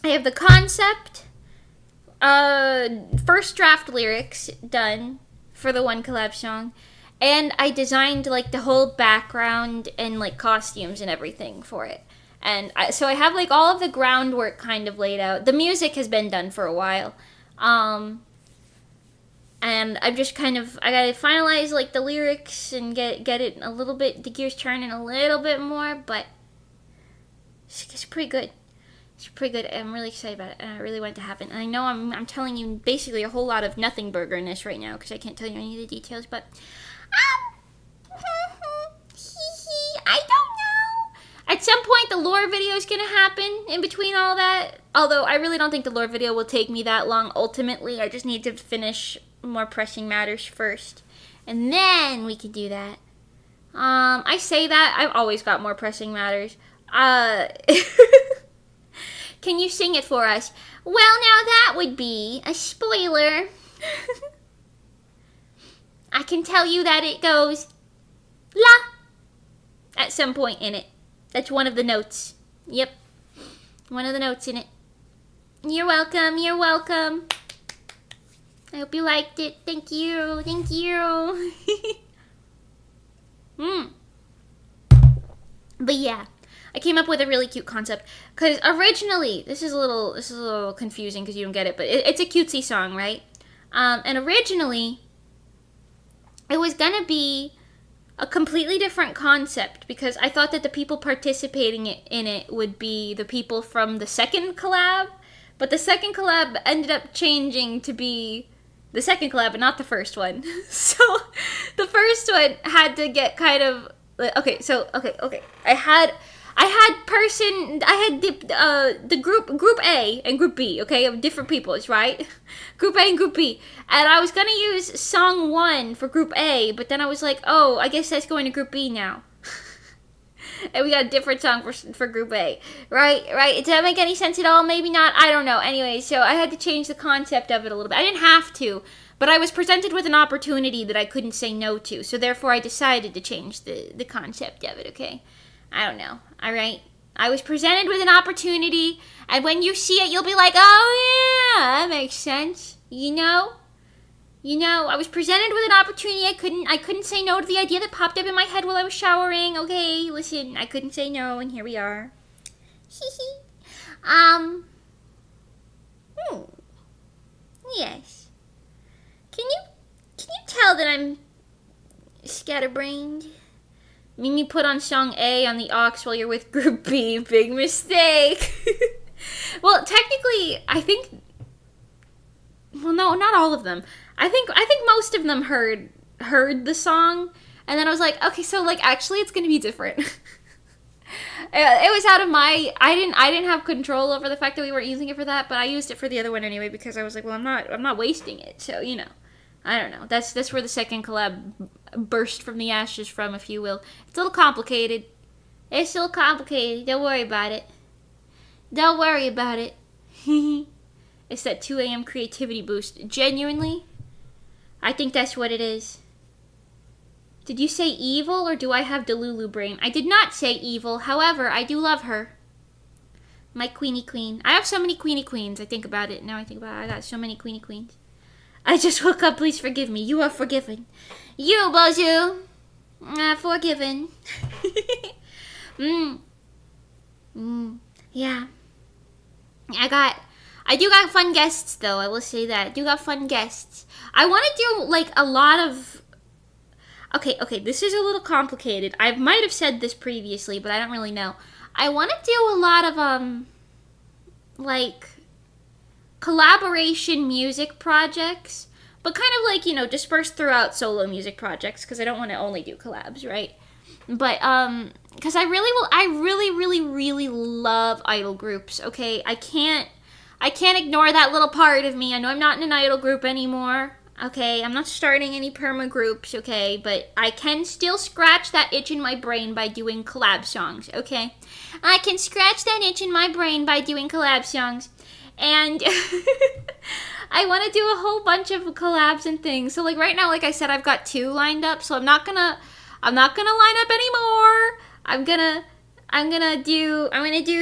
I have the concept, first draft lyrics done for the one collab song, and I designed, like, the whole background and, like, costumes and everything for it. And so I have, like, all of the groundwork kind of laid out. The music has been done for a while. And I'm just I gotta finalize, like, the lyrics and get it a little bit, the gears turning a little bit more, but it's pretty good. It's pretty good. I'm really excited about it, and I really want it to happen. And I know I'm telling you basically a whole lot of nothing burgerness right now, because I can't tell you any of the details, but I don't know. At some point, the lore video is going to happen in between all that. Although, I really don't think the lore video will take me that long, ultimately. I just need to finish more pressing matters first. And then we can do that. I say that. I've always got more pressing matters. Can you sing it for us? Well, now that would be a spoiler. I can tell you that it goes la at some point in it. That's one of the notes. Yep. One of the notes in it. You're welcome. You're welcome. I hope you liked it. Thank you. Thank you. But yeah, I came up with a really cute concept. Because originally, this is a little confusing because you don't get it, but it's a cutesy song, right? And originally, it was gonna be a completely different concept because I thought that the people participating in it would be the people from the second collab, but the second collab ended up changing to be the second collab but not the first one. So the first one had to get kind of okay. I had the group A and group B, okay, of different peoples, right? Group A and group B. And I was gonna use song 1 for group A, but then I was like, oh, I guess that's going to group B now. And we got a different song for group A. Right? Does that make any sense at all? Maybe not. I don't know. Anyway, so I had to change the concept of it a little bit. I didn't have to, but I was presented with an opportunity that I couldn't say no to. So therefore I decided to change the concept of it, okay? I don't know. All right? I was presented with an opportunity, and when you see it, you'll be like, oh, yeah, that makes sense. You know, I was presented with an opportunity. I couldn't say no to the idea that popped up in my head while I was showering. Okay, listen, I couldn't say no, and here we are. Yes. Can you tell that I'm scatterbrained? Mimi put on song A on the aux while you're with group B. Big mistake. Well, technically, I think. Well, no, not all of them. I think most of them heard the song, and then I was like, okay, so like actually, it's gonna be different. It was out of my. I didn't have control over the fact that we weren't using it for that, but I used it for the other one anyway because I was like, well, I'm not wasting it, so you know. I don't know. That's where the second collab burst from the ashes from, if you will. It's a little complicated. It's a little complicated. Don't worry about it. Don't worry about it. It's that 2 a.m. creativity boost. Genuinely, I think that's what it is. Did you say evil or do I have Delulu brain? I did not say evil. However, I do love her. My Queenie Queen. I have so many Queenie Queens. I think about it. Now I think about it. I got so many Queenie Queens. I just woke up. Please forgive me. You are forgiven. You, Bozu. Forgiven. Yeah. I do got fun guests, though. I will say that. I do got fun guests. I want to do, like, a lot of... Okay, this is a little complicated. I might have said this previously, but I don't really know. I want to do a lot of, like... collaboration music projects, but kind of like, you know, dispersed throughout solo music projects because I don't want to only do collabs, right? But because I really love idol groups. Okay, I can't ignore that little part of me. I know I'm not in an idol group anymore. Okay, I'm not starting any perma groups. Okay, but I can still scratch that itch in my brain by doing collab songs. Okay, I can scratch that itch in my brain by doing collab songs. And I want to do a whole bunch of collabs and things. So like right now, like I said, I've got 2 lined up. So I'm not gonna line up anymore. I'm gonna do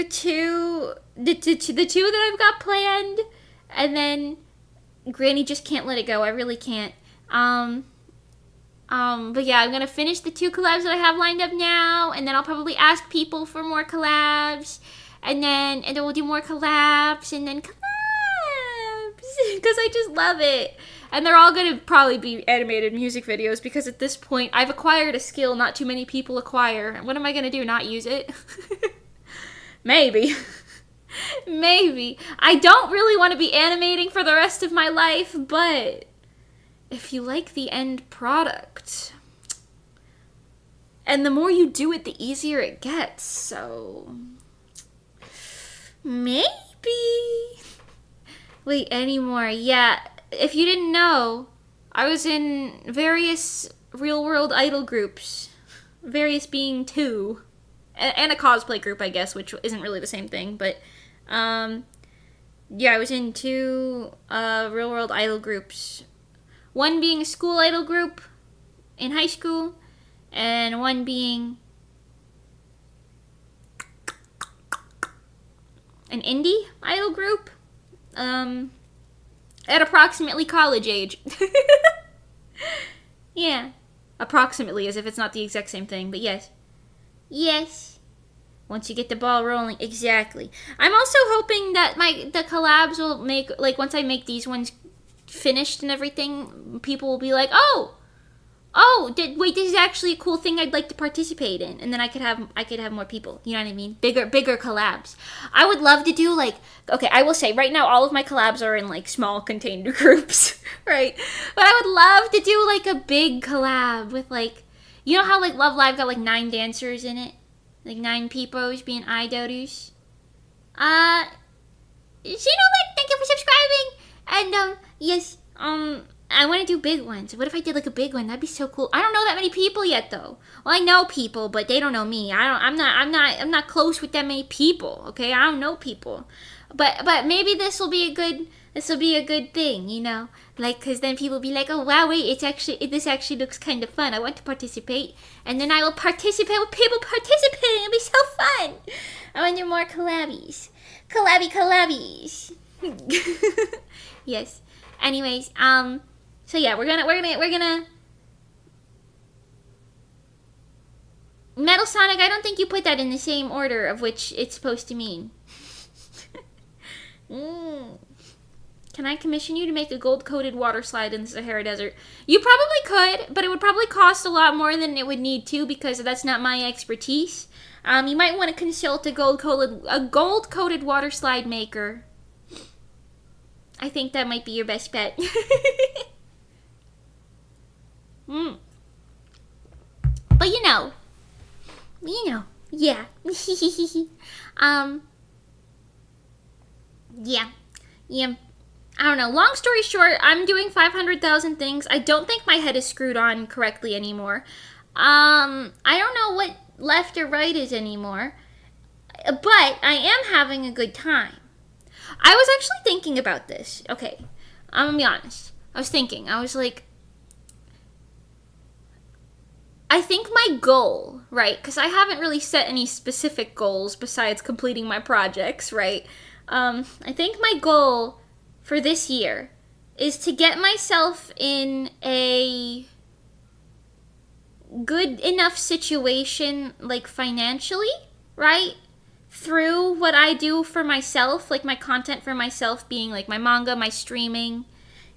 2, the 2 that I've got planned, and then Granny just can't let it go. I really can't. But yeah, I'm gonna finish the 2 collabs that I have lined up now, and then I'll probably ask people for more collabs. And then we'll do more collabs, and then collabs, because I just love it. And they're all going to probably be animated music videos, because at this point, I've acquired a skill not too many people acquire. What am I going to do, not use it? Maybe. Maybe. I don't really want to be animating for the rest of my life, but if you like the end product, and the more you do it, the easier it gets, so... Maybe. Wait, anymore. Yeah, if you didn't know, I was in various real-world idol groups. Various being 2. And a cosplay group, I guess, which isn't really the same thing. But, yeah, I was in 2 real-world idol groups. One being a school idol group in high school, and one being... an indie idol group, at approximately college age. Yeah, approximately, as if it's not the exact same thing, but yes. Yes. Once you get the ball rolling, exactly. I'm also hoping that the collabs will make, like, once I make these ones finished and everything, people will be like, oh, oh, wait, this is actually a cool thing I'd like to participate in, and then I could have more people. You know what I mean? Bigger collabs. I would love to do like, okay, I will say right now all of my collabs are in like small contained groups, right? But I would love to do like a big collab with like, you know how like Love Live got like 9 dancers in it, like 9 peoples being idols. Like, thank you for subscribing, and yes, I want to do big ones. What if I did like a big one? That'd be so cool. I don't know that many people yet, though. Well, I know people, but they don't know me. I'm not close with that many people. Okay, I don't know people, but maybe this will be a good thing, you know, like, cause then people will be like, oh wow, wait, this actually looks kind of fun. I want to participate, and then I will participate with people participating. It'll be so fun. I want to do more collabbies. Yes. Anyways, so yeah, we're gonna Metal Sonic, I don't think you put that in the same order of which it's supposed to mean. Can I commission you to make a gold-coated water slide in the Sahara Desert? You probably could, but it would probably cost a lot more than it would need to, because that's not my expertise. You might want to consult a gold-coated water slide maker. I think that might be your best bet. But you know, yeah. Yeah. I don't know. Long story short, I'm doing 500,000 things. I don't think my head is screwed on correctly anymore. I don't know what left or right is anymore. But I am having a good time. I was actually thinking about this. Okay, I'm gonna be honest. I was like, I think my goal, right? Because I haven't really set any specific goals besides completing my projects, right? I think my goal for this year is to get myself in a good enough situation, like financially, right? Through what I do for myself, like my content for myself being like my manga, my streaming,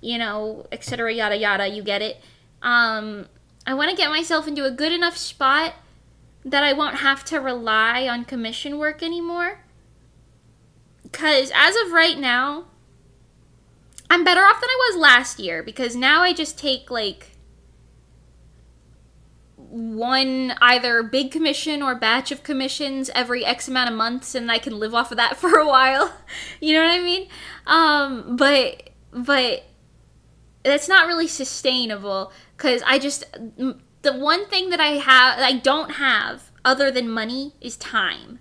you know, etc., yada yada, you get it. I want to get myself into a good enough spot that I won't have to rely on commission work anymore. Because as of right now, I'm better off than I was last year, because now I just take like one either big commission or batch of commissions every X amount of months, and I can live off of that for a while. You know what I mean? But that's not really sustainable, because the one thing that I don't have other than money is time.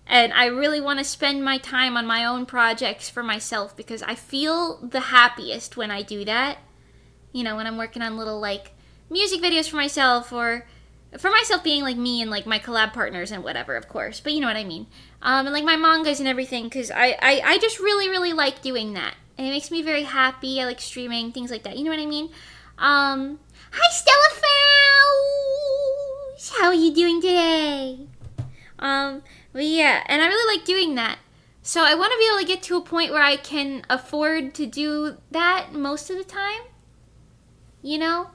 And I really want to spend my time on my own projects for myself, because I feel the happiest when I do that. You know, when I'm working on little like music videos for myself, or for myself being like me and like my collab partners and whatever, of course, but you know what I mean. And like my mangas and everything, because I just really like doing that, and it makes me very happy. I like streaming, things like that, you know what I mean. Hi Stella Fowles, how are you doing today? But yeah, and I really like doing that, so I want to be able to get to a point where I can afford to do that most of the time, you know.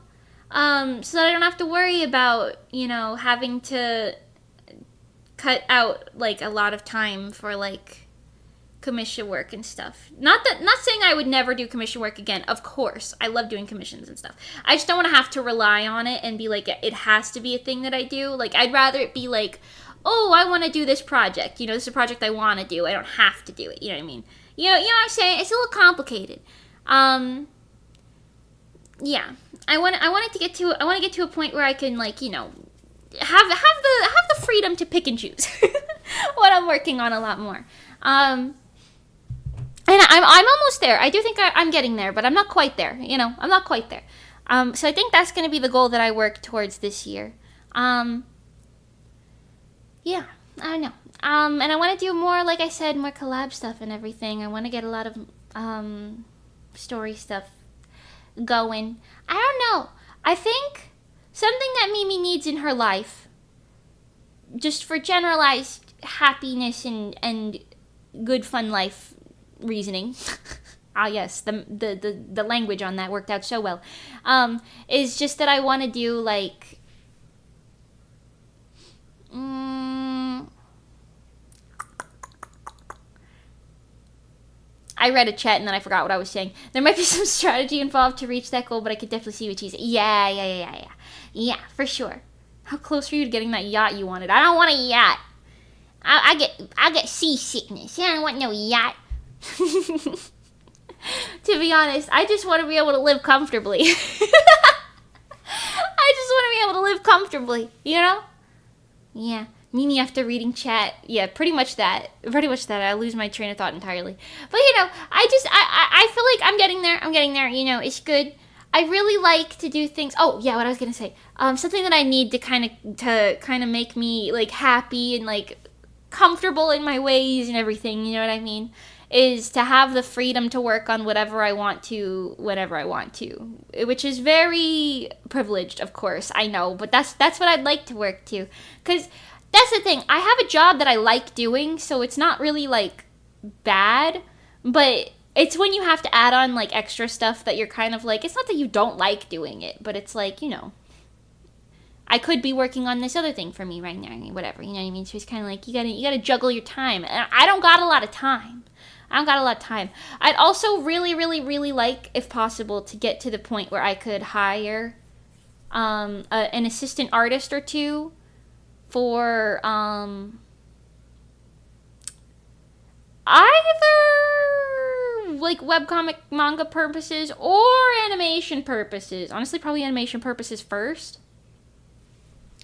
So that I don't have to worry about, you know, having to cut out like a lot of time for like commission work and stuff. Not saying I would never do commission work again. Of course, I love doing commissions and stuff. I just don't want to have to rely on it and be like, it has to be a thing that I do. Like, I'd rather it be like, oh, I want to do this project. You know, this is a project I want to do. I don't have to do it. You know what I mean? You know what I'm saying? It's a little complicated. Yeah. I want to get to a point where I can, like, you know, have the freedom to pick and choose what I'm working on a lot more. And I'm almost there. I do think I'm getting there, but I'm not quite there. You know, I'm not quite there. So I think that's going to be the goal that I work towards this year. Yeah, I don't know. And I want to do more, like I said, more collab stuff and everything. I want to get a lot of story stuff going. I don't know. I think something that Mimi needs in her life, just for generalized happiness and good fun life reasoning, yes, the language on that worked out so well. Is just that I want to do like, I read a chat and then I forgot what I was saying. There might be some strategy involved to reach that goal, but I could definitely see what she's saying. Yeah, for sure. How close are you to getting that yacht you wanted? I don't want a yacht. I get seasickness. I don't want no yacht. To be honest, I just want to be able to live comfortably. I just want to be able to live comfortably, you know? Yeah. Mimi after reading chat. Yeah, pretty much that. I lose my train of thought entirely. But, you know, I feel like I'm getting there, you know, it's good. I really like to do things. Oh, yeah, what I was going to say. Something that I need to kind of make me, like, happy and, like, comfortable in my ways and everything, you know what I mean? Is to have the freedom to work on whatever I want to, whenever I want to. Which is very privileged, of course, I know. But that's what I'd like to work to. Because that's the thing. I have a job that I like doing, so it's not really, like, bad. But it's when you have to add on, like, extra stuff that you're kind of like, it's not that you don't like doing it, but it's like, you know, I could be working on this other thing for me right now, whatever, you know what I mean? So it's kind of like, you gotta juggle your time. And I don't got a lot of time. I'd also really, really, really like, if possible, to get to the point where I could hire an assistant artist or two for either like webcomic manga purposes or animation purposes. Honestly, probably animation purposes first.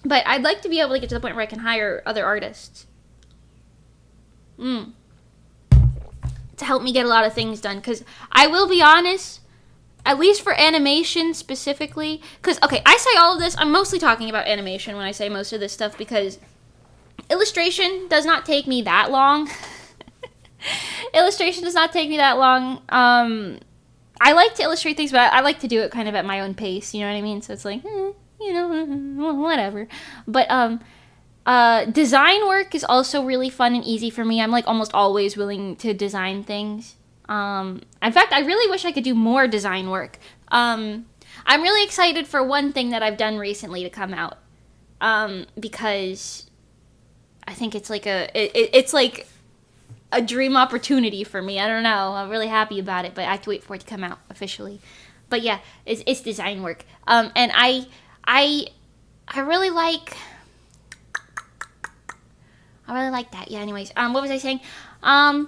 But I'd like to be able to get to the point where I can hire other artists. To help me get a lot of things done. Because I will be honest, at least for animation specifically, because, okay, I say all of this, I'm mostly talking about animation when I say most of this stuff, because illustration does not take me that long. I like to illustrate things, but I like to do it kind of at my own pace, you know what I mean? So it's like, you know, whatever. But, design work is also really fun and easy for me. I'm, like, almost always willing to design things. In fact, I really wish I could do more design work. I'm really excited for one thing that I've done recently to come out. Because I think it's like it's like a dream opportunity for me. I don't know. I'm really happy about it, but I have to wait for it to come out officially. But yeah, it's design work. And I really like that. Yeah, anyways. What was I saying? I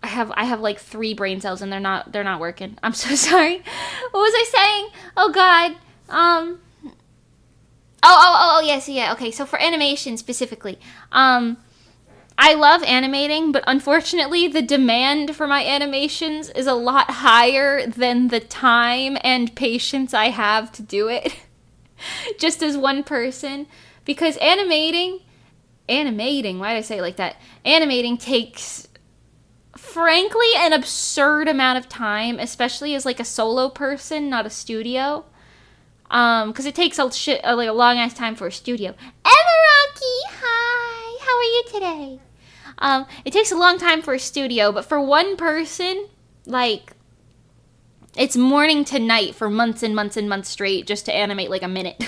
have like 3 brain cells and they're not working. I'm so sorry. What was I saying? Oh god. Yes, yeah. Okay, so for animation specifically, I love animating, but unfortunately the demand for my animations is a lot higher than the time and patience I have to do it. Just as one person. Because animating, why did I say it like that? Animating takes, frankly, an absurd amount of time, especially as like a solo person, not a studio. Because it takes like a long ass time for a studio. Emeraki, hi, how are you today? It takes a long time for a studio, but for one person, like, it's morning to night for months and months and months straight just to animate like a minute.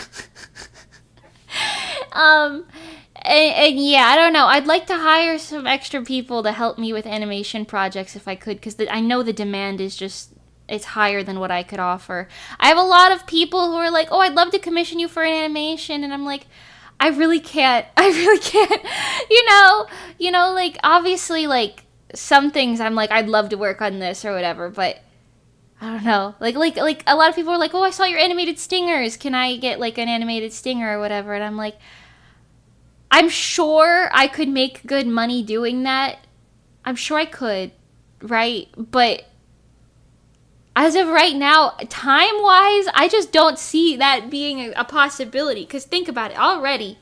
And yeah, I don't know. I'd like to hire some extra people to help me with animation projects if I could, because I know the demand is just, it's higher than what I could offer. I have a lot of people who are like, oh, I'd love to commission you for an animation, and I'm like, I really can't. You know, like, obviously, like, some things I'm like, I'd love to work on this or whatever, but I don't know. Like a lot of people are like, oh, I saw your animated stingers. Can I get, like, an animated stinger or whatever? And I'm like, I'm sure I could make good money doing that. I'm sure I could, right? But as of right now, time-wise, I just don't see that being a possibility. Because think about it already.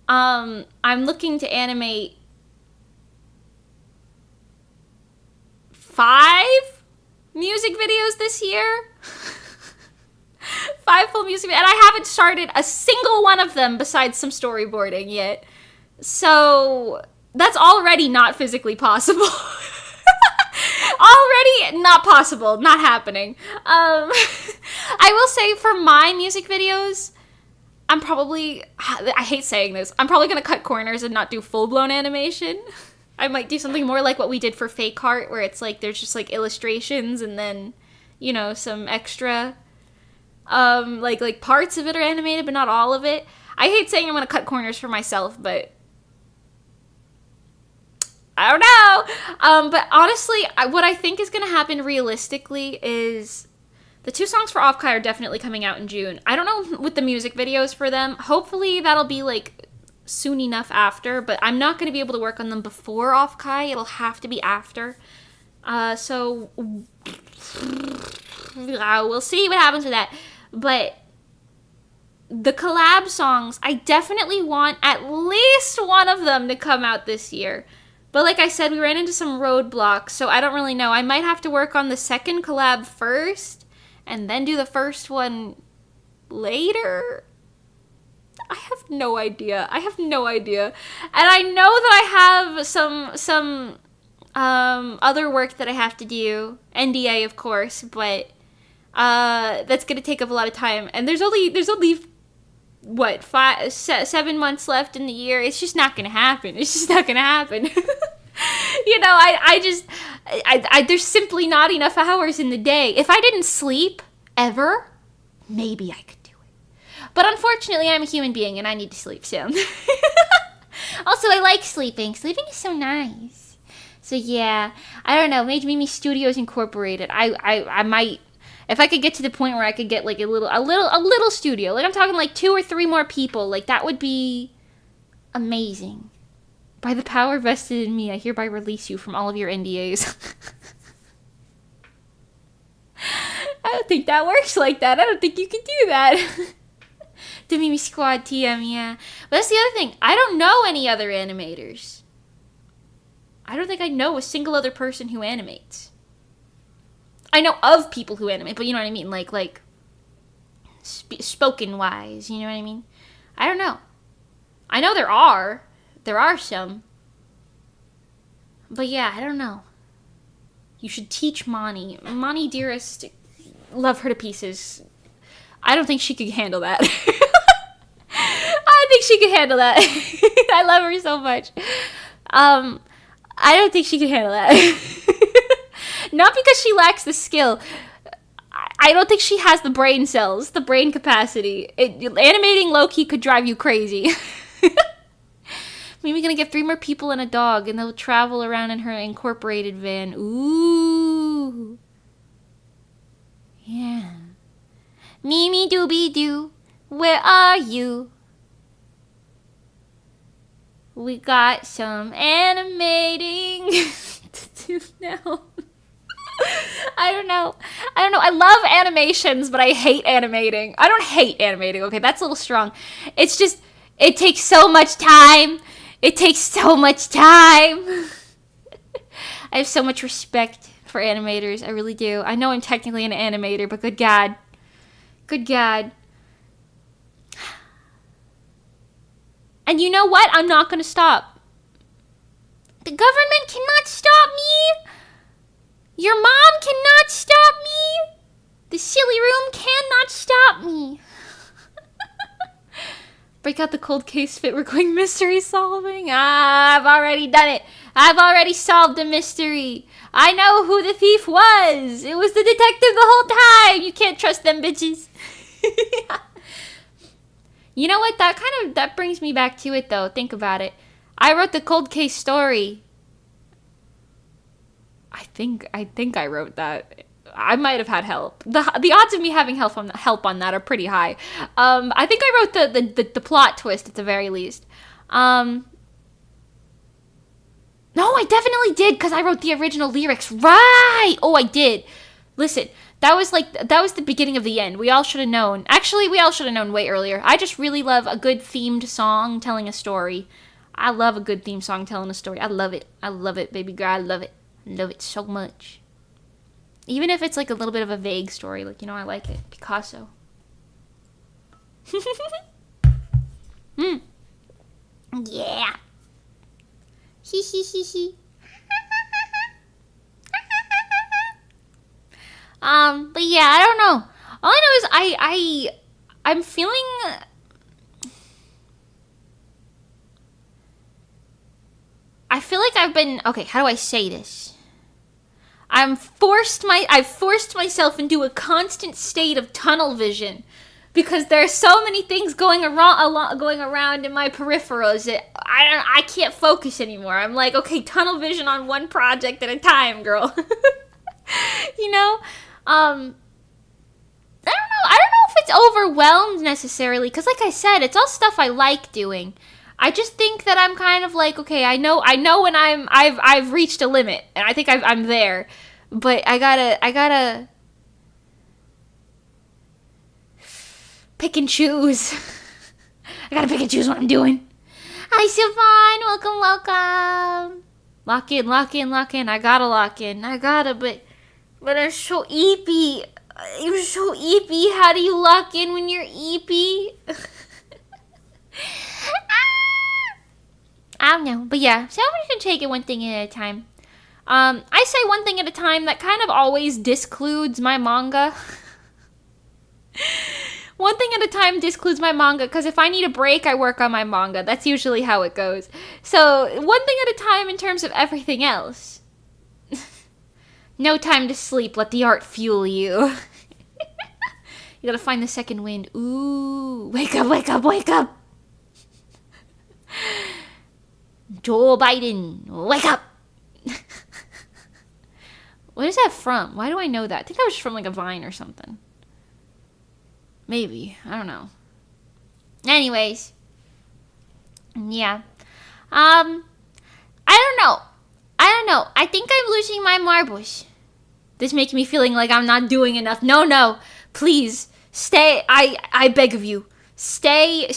I'm looking to animate 5 music videos this year. 5 full music videos. And I haven't started a single one of them besides some storyboarding yet. So that's already not physically possible. Already not possible, not happening. I will say for my music videos, I'm probably, I hate saying this, I'm probably going to cut corners and not do full-blown animation. I might do something more like what we did for Fake Heart, where it's like, there's just like illustrations and then, you know, some extra, like parts of it are animated, but not all of it. I hate saying I'm going to cut corners for myself, but I don't know. But honestly, what I think is going to happen realistically is the 2 songs for Offkai are definitely coming out in June. I don't know with the music videos for them. Hopefully that'll be like soon enough after, but I'm not going to be able to work on them before Offkai. It'll have to be after. So we'll see what happens with that. But the collab songs, I definitely want at least one of them to come out this year. But like I said, we ran into some roadblocks, so I don't really know. I might have to work on the second collab first, and then do the first one later. I have no idea. And I know that I have some other work that I have to do. NDA, of course, but that's gonna take up a lot of time. And there's only what, 7 months left in the year. It's just not gonna happen. You know, I there's simply not enough hours in the day. If I didn't sleep ever, maybe I could do it. But unfortunately, I'm a human being and I need to sleep soon. Also, I like sleeping. Sleeping is so nice. So yeah, I don't know. Mage Studios Incorporated. I might, if I could get to the point where I could get like a little studio. Like I'm talking like 2 or 3 more people. Like that would be amazing. By the power vested in me, I hereby release you from all of your NDAs. I don't think that works like that. I don't think you can do that. The Mimi Squad TM, yeah. But that's the other thing. I don't know any other animators. I don't think I know a single other person who animates. I know of people who animate, but you know what I mean? Like spoken-wise, you know what I mean? I don't know. I know there are. There are some. But yeah, I don't know. You should teach Mani. Mani, dearest, love her to pieces. I don't think she could handle that. I think she could handle that. I love her so much. I don't think she could handle that. Not because she lacks the skill. I don't think she has the brain cells, the brain capacity. Animating low-key could drive you crazy. Maybe we're gonna get 3 more people and a dog, and they'll travel around in her incorporated van. Ooh. Yeah. Mimi dooby doo, where are you? We got some animating to do now. I don't know. I love animations, but I hate animating. I don't hate animating. Okay, that's a little strong. It's just, it takes so much time. I have so much respect for animators. I really do. I know I'm technically an animator, but good God. And you know what? I'm not going to stop. The government cannot stop me. Your mom cannot stop me. The silly room cannot stop me. Break out the cold case fit. We're going mystery solving. I've already done it. I've already solved the mystery. I know who the thief was. It was the detective the whole time. You can't trust them bitches. You know what? That brings me back to it though. Think about it. I wrote the cold case story. I think I wrote that. I might have had help. The odds of me having help on that are pretty high. I think I wrote the plot twist at the very least. No, I definitely did because I wrote the original lyrics. Right. Oh, I did. Listen, that was the beginning of the end. We all should have known. Actually, we all should have known way earlier. I just really love a good themed song telling a story. I love a good theme song telling a story. I love it. I love it, baby girl. I love it. I love it so much. Even if it's like a little bit of a vague story, like, you know, I like it. Picasso. Yeah. He. But yeah, I don't know. All I know is I'm feeling. I feel like I've been okay. How do I say this? I've forced myself into a constant state of tunnel vision because there are so many things going around in my peripherals that I can't focus anymore. I'm like, okay, tunnel vision on one project at a time, girl. You know, I don't know. I don't know if it's overwhelmed necessarily because, like I said, it's all stuff I like doing. I just think that I'm kind of like, okay, I know when I've reached a limit, and I think I'm there, but I gotta pick and choose. I gotta pick and choose what I'm doing. Hi, Sylvan, welcome. Lock in. I gotta lock in. But I'm so eepy. You're so eepy. How do you lock in when you're eepy? I don't know, but yeah, so we can take it one thing at a time. I say one thing at a time that kind of always discludes my manga. One thing at a time discludes my manga, because if I need a break, I work on my manga. That's usually how it goes. So, one thing at a time in terms of everything else. No time to sleep, let the art fuel you. You gotta find the second wind. Ooh, wake up. Joe Biden, wake up! What is that from? Why do I know that? I think that was from like a Vine or something. Maybe. I don't know. Anyways. Yeah. I don't know. I think I'm losing my marbles. This makes me feeling like I'm not doing enough. No. Please. Stay. I beg of you. Stay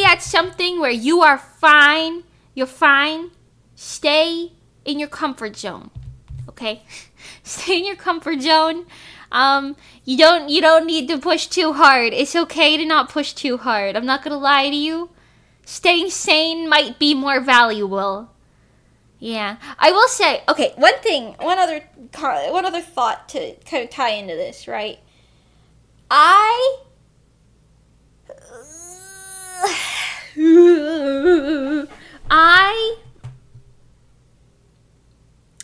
at something where you are fine. You're fine. Stay in your comfort zone. Okay? Stay in your comfort zone. You don't need to push too hard. It's okay to not push too hard. I'm not gonna lie to you. Staying sane might be more valuable. Yeah. I will say, okay, one other thought to kind of tie into this, right?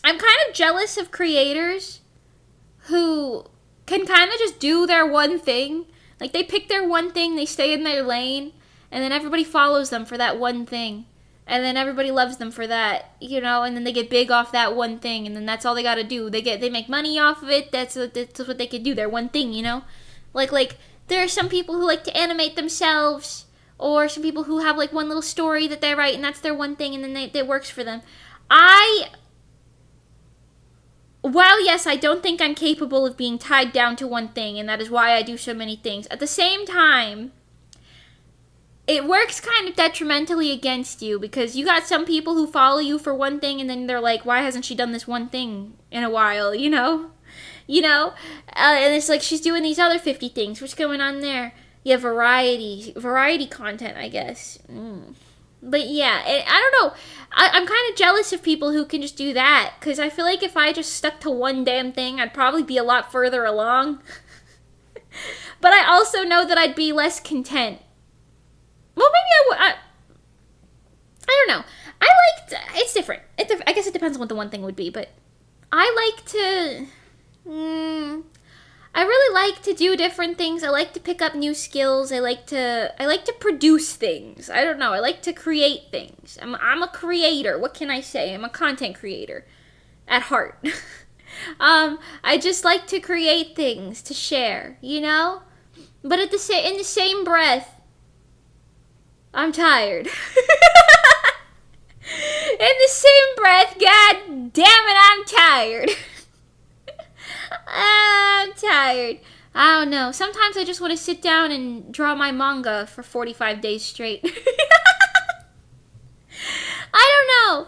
I'm kind of jealous of creators who can kind of just do their one thing. Like, they pick their one thing, they stay in their lane, and then everybody follows them for that one thing. And then everybody loves them for that, you know, and then they get big off that one thing, and then that's all they gotta do. They make money off of it, that's what they can do, their one thing, you know? Like, there are some people who like to animate themselves, or some people who have, like, one little story that they write, and that's their one thing, and then it works for them. While, yes, I don't think I'm capable of being tied down to one thing, and that is why I do so many things, at the same time, it works kind of detrimentally against you, because you got some people who follow you for one thing, and then they're like, why hasn't she done this one thing in a while, you know? And it's like, she's doing these other 50 things, what's going on there? Yeah, variety content, I guess. But yeah, I don't know. I'm kind of jealous of people who can just do that, because I feel like if I just stuck to one damn thing, I'd probably be a lot further along. But I also know that I'd be less content. Well, maybe I don't know. It's different. I guess it depends on what the one thing would be, but I like to... I really like to do different things. I like to pick up new skills. I like to produce things. I don't know. I like to create things. I'm a creator. What can I say? I'm a content creator at heart. I just like to create things to share, you know? But in the same breath, I'm tired. In the same breath, god damn it, I'm tired. I'm tired. I don't know. Sometimes I just want to sit down and draw my manga for 45 days straight. I don't know.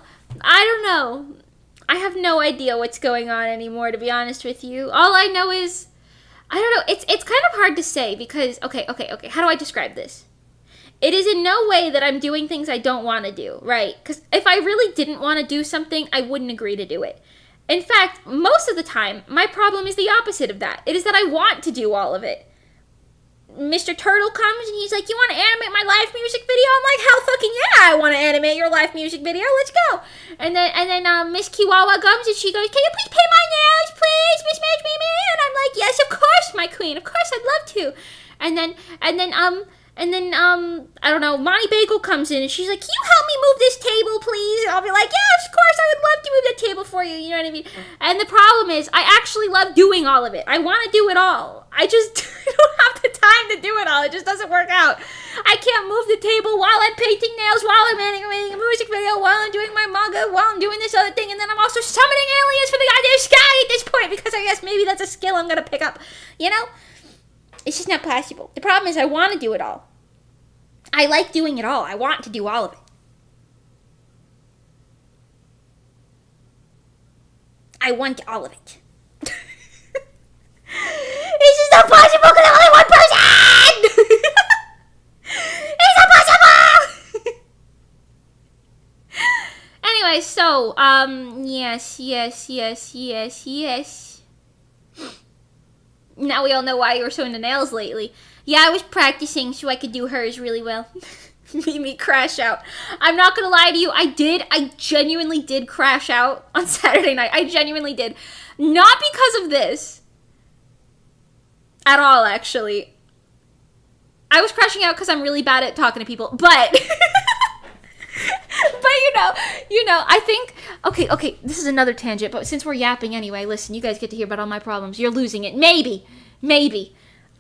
I have no idea what's going on anymore, to be honest with you. All I know is, I don't know. It's kind of hard to say because, okay. How do I describe this? It is in no way that I'm doing things I don't want to do, right? Because if I really didn't want to do something, I wouldn't agree to do it. In fact, most of the time, my problem is the opposite of that. It is that I want to do all of it. Mr. Turtle comes and he's like, you want to animate my live music video? I'm like, hell fucking yeah, I want to animate your live music video. Let's go. And then Miss Kiwawa comes and she goes, can you please paint my nails, please, Miss Mage VTuber? And I'm like, yes, of course, my queen. Of course, I'd love to. And then I don't know, Monty Bagel comes in and she's like, can you help me move this table, please? And I'll be like, yeah, of course, I would love to move that table for you. You know what I mean? And the problem is, I actually love doing all of it. I want to do it all. I just don't have the time to do it all. It just doesn't work out. I can't move the table while I'm painting nails, while I'm animating a music video, while I'm doing my manga, while I'm doing this other thing, and then I'm also summoning aliens for the goddamn sky at this point, because I guess maybe that's a skill I'm going to pick up. You know? It's just not possible. The problem is I want to do it all. I like doing it all. I want to do all of it. I want all of it. It's just not possible because I'm only one person! It's not possible! Anyway, so, yes. Now we all know why you were so into nails lately. Yeah, I was practicing so I could do hers really well. Me crash out. I'm not gonna lie to you, I genuinely did crash out on Saturday night. I genuinely did. Not because of this. At all, actually. I was crashing out because I'm really bad at talking to people, but... But you know, I think, okay, this is another tangent, but since we're yapping anyway, listen, you guys get to hear about all my problems. You're losing it. Maybe.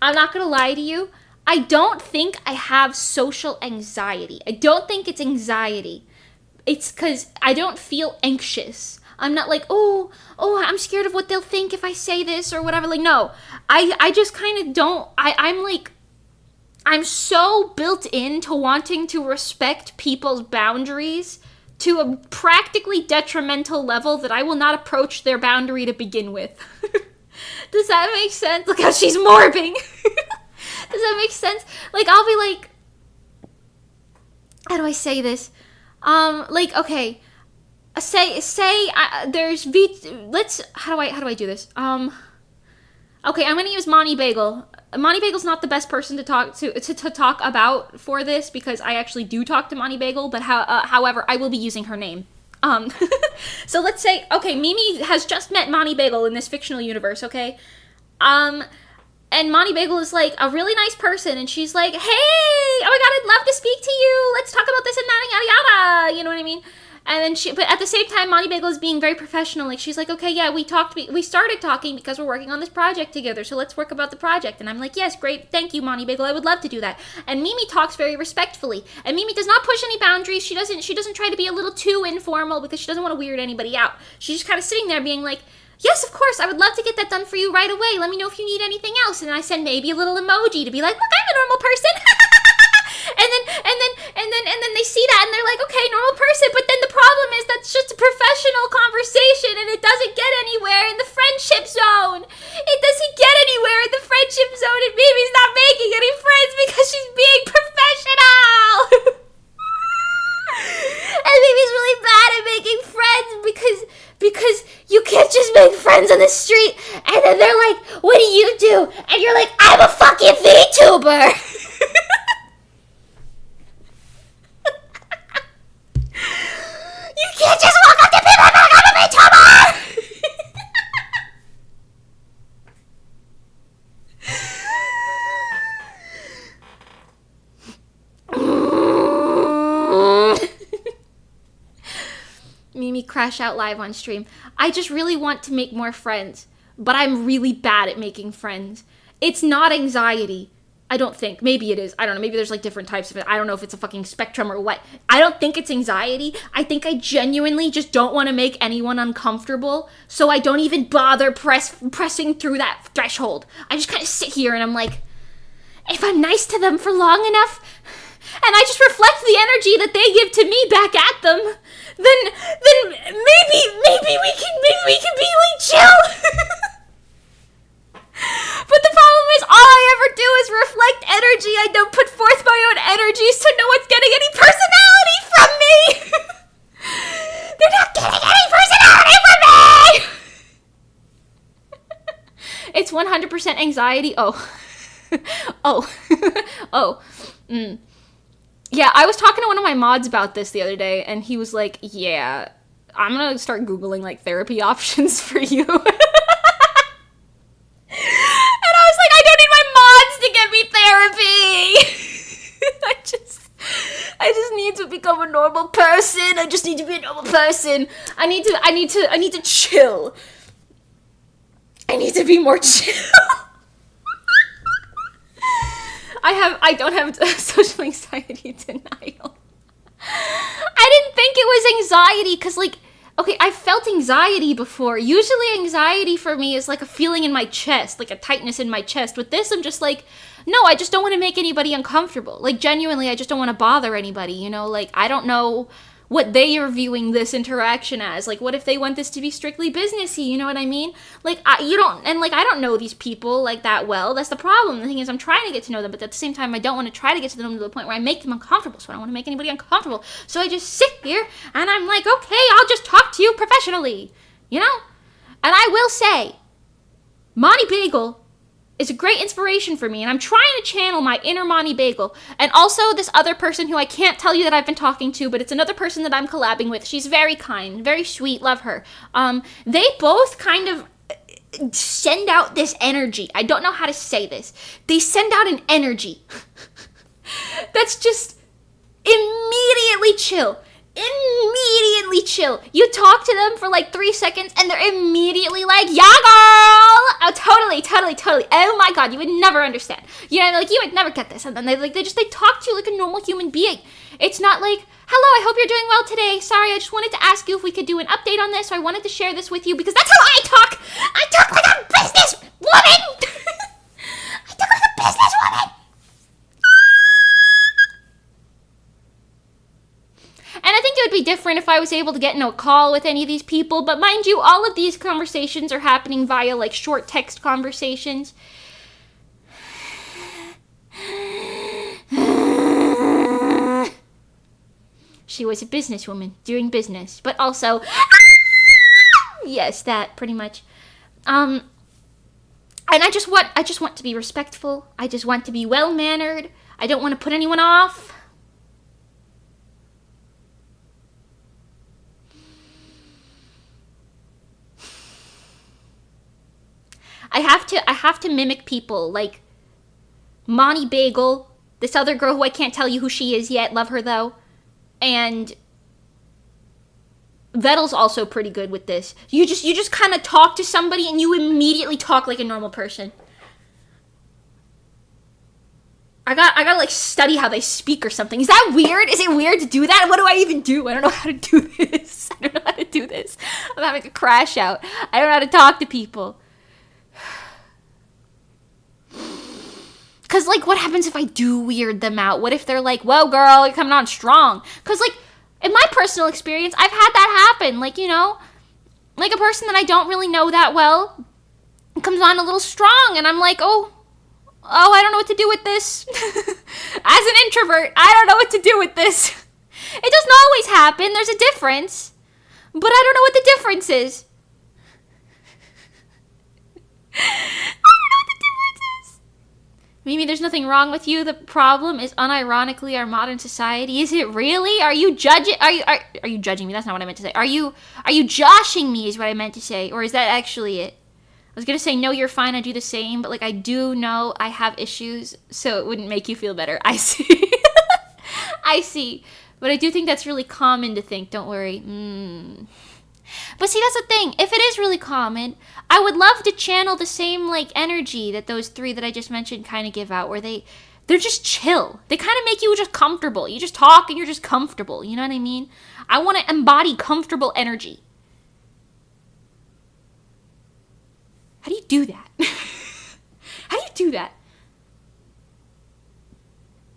I'm not gonna lie to you. I don't think I have social anxiety. I don't think it's anxiety. It's because I don't feel anxious. I'm not like, oh, I'm scared of what they'll think if I say this or whatever. Like, no. I just kind of don't, I'm so built into wanting to respect people's boundaries to a practically detrimental level that I will not approach their boundary to begin with. Does that make sense? Look how she's morbing. Does that make sense? Like, I'll be like, how do I say this? Like, okay, there's how do I do this? Okay, I'm gonna use Monty Bagel. Monty Bagel's not the best person to talk about for this because I actually do talk to Monty Bagel, but however, I will be using her name. So let's say, okay, Mimi has just met Monty Bagel in this fictional universe, okay? And Monty Bagel is like a really nice person, and she's like, hey, oh my god, I'd love to speak to you. Let's talk about this and that and yada yada. You know what I mean? And then but at the same time, Monty Bagel is being very professional. Like, she's like, okay, yeah, we started talking because we're working on this project together, so let's work about the project. And I'm like, yes, great, thank you, Monty Bagel, I would love to do that. And Mimi talks very respectfully. And Mimi does not push any boundaries. She doesn't try to be a little too informal because she doesn't want to weird anybody out. She's just kind of sitting there being like, yes, of course, I would love to get that done for you right away. Let me know if you need anything else. And then I send maybe a little emoji to be like, look, I'm a normal person. and then they see that and they're like, okay, normal person. But then the problem is that's just a professional conversation and it doesn't get anywhere in the friendship zone. It doesn't get anywhere in the friendship zone, and Mimi's not making any friends because she's being professional. And Mimi's really bad at making friends because you can't just make friends on the street and then they're like, what do you do? And you're like, I'm a fucking VTuber. You can't just walk up to people and be like, I'm a VTuber! Mimi crash out live on stream. I just really want to make more friends, but I'm really bad at making friends. It's not anxiety. I don't think. Maybe it is. I don't know. Maybe there's like different types of it. I don't know if it's a fucking spectrum or what. I don't think it's anxiety. I think I genuinely just don't want to make anyone uncomfortable, so I don't even bother pressing through that threshold. I just kind of sit here and I'm like, if I'm nice to them for long enough, and I just reflect the energy that they give to me back at them, then maybe we can be like chill. But the problem is, all I ever do is reflect energy. I don't put forth my own energy, so no one's getting any personality from me. They're not getting any personality from me. 100% anxiety. Oh. Oh. Oh. Yeah, I was talking to one of my mods about this the other day, and he was like, yeah, I'm gonna start Googling, like, therapy options for you. And I was like, I don't need my mods to give me therapy! I just need to become a normal person. I just need to be a normal person. I need to chill. I need to be more chill. I don't have social anxiety denial. I didn't think it was anxiety, because, like, okay, I felt anxiety before. Usually anxiety for me is like a feeling in my chest, like a tightness in my chest. With this, I'm just like, no, I just don't want to make anybody uncomfortable. Like, genuinely, I just don't want to bother anybody, you know? Like, I don't know what they are viewing this interaction as. Like, what if they want this to be strictly businessy, you know what I mean? Like, I don't know these people, like, that well. That's the problem. The thing is, I'm trying to get to know them, but at the same time, I don't want to try to get to them to the point where I make them uncomfortable, so I don't want to make anybody uncomfortable. So I just sit here, and I'm like, okay, I'll just talk to you professionally, you know? And I will say, Monty Bagel is a great inspiration for me, and I'm trying to channel my inner Monty Bagel. And also this other person who I can't tell you that I've been talking to, but it's another person that I'm collabing with. She's very kind, very sweet, love her. They both kind of send out this energy. I don't know how to say this. They send out an energy that's just immediately chill. Immediately chill. You talk to them for like 3 seconds and they're immediately like, yeah, girl! Oh, totally. Oh my god, you would never understand. You know, like, you would never get this. And then they talk to you like a normal human being. It's not like, hello, I hope you're doing well today. Sorry, I just wanted to ask you if we could do an update on this, so I wanted to share this with you, because that's how I talk! I talk like a business woman! I talk like a business woman! And I think it would be different if I was able to get in a call with any of these people, but mind you, all of these conversations are happening via, like, short text conversations. She was a businesswoman doing business, but also, yes, that, pretty much. And I just want to be respectful. I just want to be well-mannered. I don't want to put anyone off. I have to mimic people like Monty Bagel, this other girl who I can't tell you who she is yet, love her though, and Vettel's also pretty good with this. You just kind of talk to somebody and you immediately talk like a normal person. I gotta like study how they speak or something. Is that weird? Is it weird to do that? What do I even do? I don't know how to do this. I don't know how to do this. I'm having a crash out. I don't know how to talk to people. Because, like, what happens if I do weird them out? What if they're like, whoa, girl, you're coming on strong? Because, like, in my personal experience, I've had that happen. Like, you know, like a person that I don't really know that well comes on a little strong, and I'm like, oh, I don't know what to do with this. As an introvert, I don't know what to do with this. It doesn't always happen. There's a difference. But I don't know what the difference is. Mimi, there's nothing wrong with you. The problem is unironically our modern society. Is it really? Are you judging? Are you judging me? That's not what I meant to say. Are you joshing me is what I meant to say. Or is that actually it? I was gonna say, no, you're fine. I do the same. But, like, I do know I have issues, so it wouldn't make you feel better. I see. I see. But I do think that's really common to think. Don't worry. But see, that's the thing. If it is really common, I would love to channel the same, like, energy that those three that I just mentioned kind of give out, where they're just chill. They kind of make you just comfortable. You just talk and you're just comfortable. You know what I mean? I want to embody comfortable energy. How do you do that? How do you do that?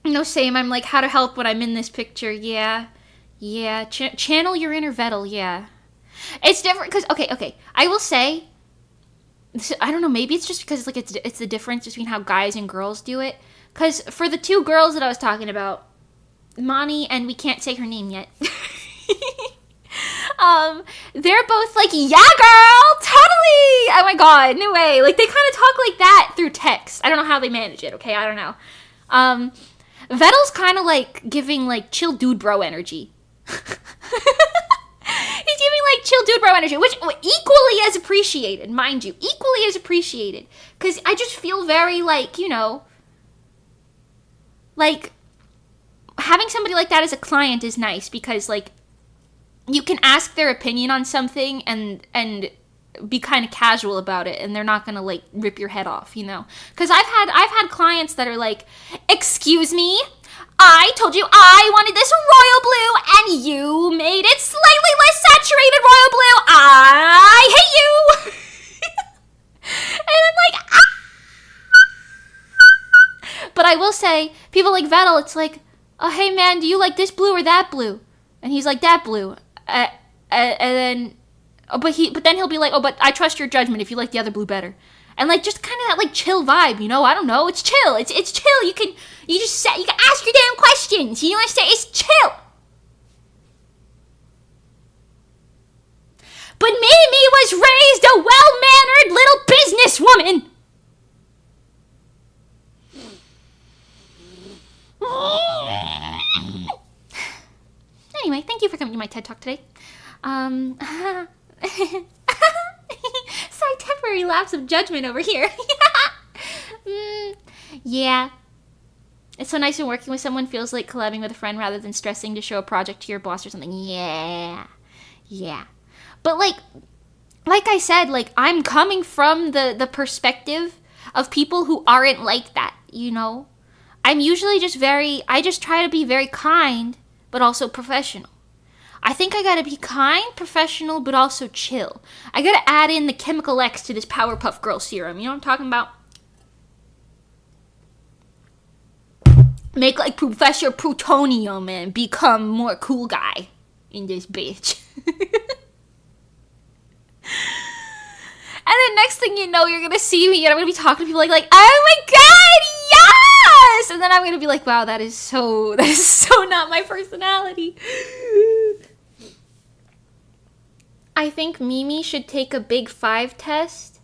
No, same. I'm like, how to help when I'm in this picture. Yeah. Channel your inner Vettel. Yeah. It's different because, okay, I will say, I don't know, maybe it's just because, like, it's the difference between how guys and girls do it. Because for the two girls that I was talking about, Mani and we can't say her name yet, they're both like, yeah, girl, totally, Oh my god, no way. Like, they kind of talk like that through text. I don't know how they manage it, okay? I don't know. Vettel's kind of like giving like chill dude bro energy. He's giving like chill dude bro energy, which equally as appreciated, mind you. Equally as appreciated. Because I just feel very like, you know, like having somebody like that as a client is nice because like you can ask their opinion on something and be kind of casual about it, and they're not gonna like rip your head off, you know. Because I've had clients that are like, "Excuse me, I told you I wanted this royal blue, and you made it slightly less saturated royal blue. I hate you." And I'm like, ah! But I will say, people like Vettel, it's like, "Oh, hey man, do you like this blue or that blue?" And he's like, "That blue." And then. But then he'll be like, "Oh, but I trust your judgment if you like the other blue better." And like just kind of that like chill vibe, you know? I don't know. It's chill. It's chill. You can ask your damn questions. You understand? It's chill. But Mimi was raised a well-mannered little businesswoman. Anyway, thank you for coming to my TED Talk today. Sorry, temporary lapse of judgment over here. Yeah. It's so nice when working with someone feels like collabing with a friend rather than stressing to show a project to your boss or something. Yeah. But like I said, like I'm coming from the perspective of people who aren't like that, you know? I'm usually I just try to be very kind, but also professional. I think I gotta be kind, professional, but also chill. I gotta add in the chemical X to this Powerpuff Girl serum. You know what I'm talking about? Make like Professor Plutonium and become more cool guy in this bitch. And then next thing you know, you're gonna see me and I'm gonna be talking to people like, "Oh my god, yes!" And then I'm gonna be like, "Wow, that is so not my personality." I think Mimi should take a Big 5 test.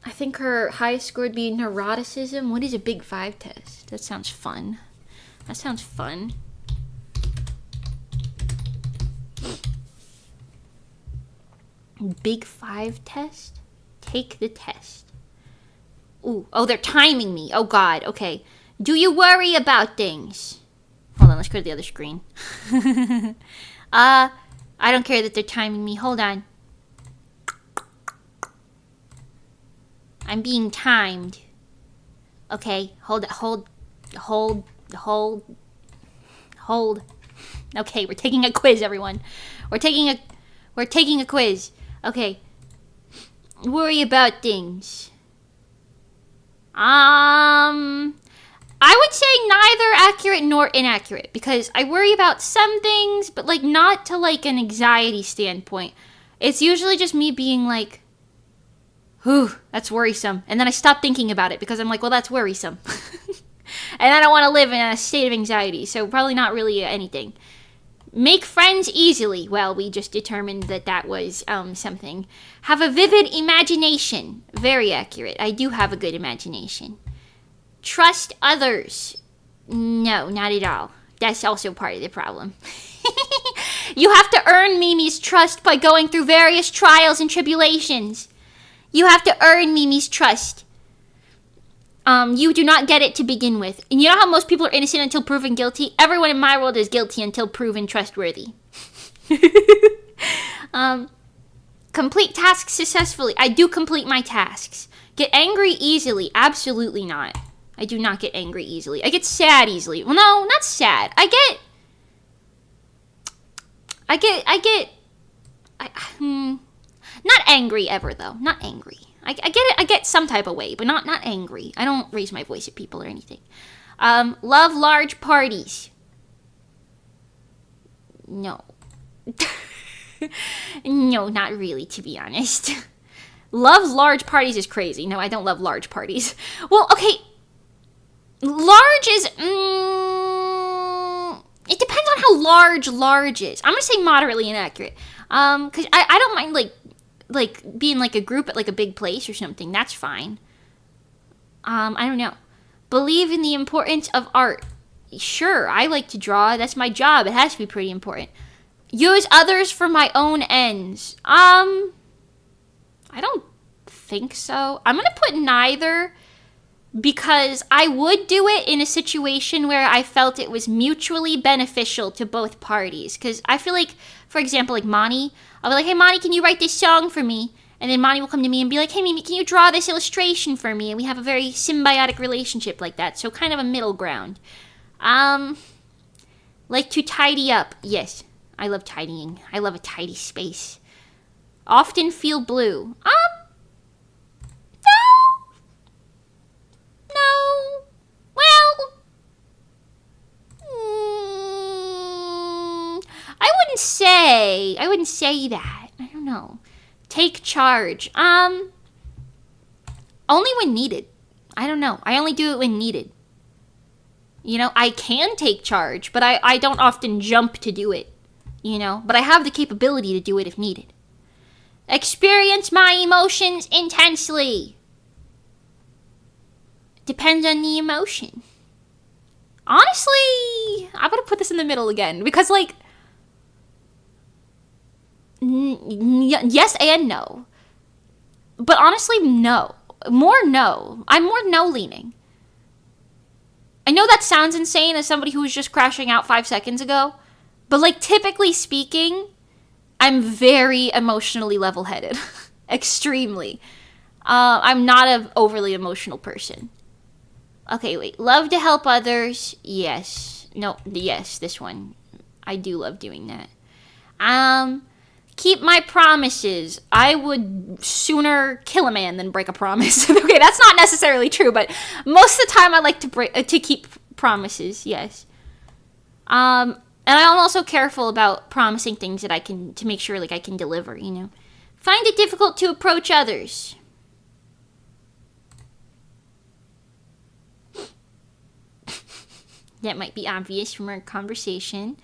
I think her highest score would be neuroticism. What is a Big 5 test? That sounds fun. Big 5 test? Take the test. Ooh, oh, they're timing me. Oh, God. Okay. Do you worry about things? Hold on, let's go to the other screen. I don't care that they're timing me. Hold on. I'm being timed. Okay, hold. Okay, we're taking a quiz, everyone. We're taking a quiz. Okay. Worry about things. I would say neither accurate nor inaccurate because I worry about some things, but like not to like an anxiety standpoint. It's usually just me being like, "Whew, that's worrisome." And then I stop thinking about it because I'm like, "Well, that's worrisome." And I don't want to live in a state of anxiety, so probably not really anything. Make friends easily. Well, we just determined that was something. Have a vivid imagination. Very accurate. I do have a good imagination. Trust others. No, not at all. That's also part of the problem. You have to earn Mimi's trust by going through various trials and tribulations. You have to earn Mimi's trust. You do not get it to begin with. And you know how most people are innocent until proven guilty? Everyone in my world is guilty until proven trustworthy. Complete tasks successfully. I do complete my tasks. Get angry easily. Absolutely not. I do not get angry easily. I get sad easily. Well, no, not sad. Not angry ever, though. Not angry. I get it. I get some type of way, but not angry. I don't raise my voice at people or anything. Love large parties. No. No, not really, to be honest. Love large parties is crazy. No, I don't love large parties. Well, okay. Large is... it depends on how large is. I'm going to say moderately inaccurate. Because I don't mind, like, like, be in, like, a group at, like, a big place or something. That's fine. I don't know. Believe in the importance of art. Sure, I like to draw. That's my job. It has to be pretty important. Use others for my own ends. I don't think so. I'm gonna put neither, because I would do it in a situation where I felt it was mutually beneficial to both parties. Because I feel like, for example, like Mani, I'll be like, hey Mani, can you write this song for me? And then Mani will come to me and be like, hey Mimi, can you draw this illustration for me? And we have a very symbiotic relationship like that. So kind of a middle ground. Like to tidy up. Yes, I love tidying. I love a tidy space. Often feel blue. No. Well, I wouldn't say that. I don't know. Take charge. Only when needed. I don't know. I only do it when needed. You know, I can take charge, but I don't often jump to do it. You know, but I have the capability to do it if needed. Experience my emotions intensely. Depends on the emotion. Honestly, I'm gonna put this in the middle again, because, like, yes and no. But honestly, no. More no. I'm more no leaning. I know that sounds insane as somebody who was just crashing out 5 seconds ago, but, like, typically speaking, I'm very emotionally level-headed. Extremely. I'm not an overly emotional person. Okay, wait. Love to help others. Yes. No, yes, this one. I do love doing that. Keep my promises. I would sooner kill a man than break a promise. Okay, that's not necessarily true, but most of the time I like to keep promises, yes. And I'm also careful about promising things that to make sure, like, I can deliver, you know. Find it difficult to approach others. That might be obvious from our conversation.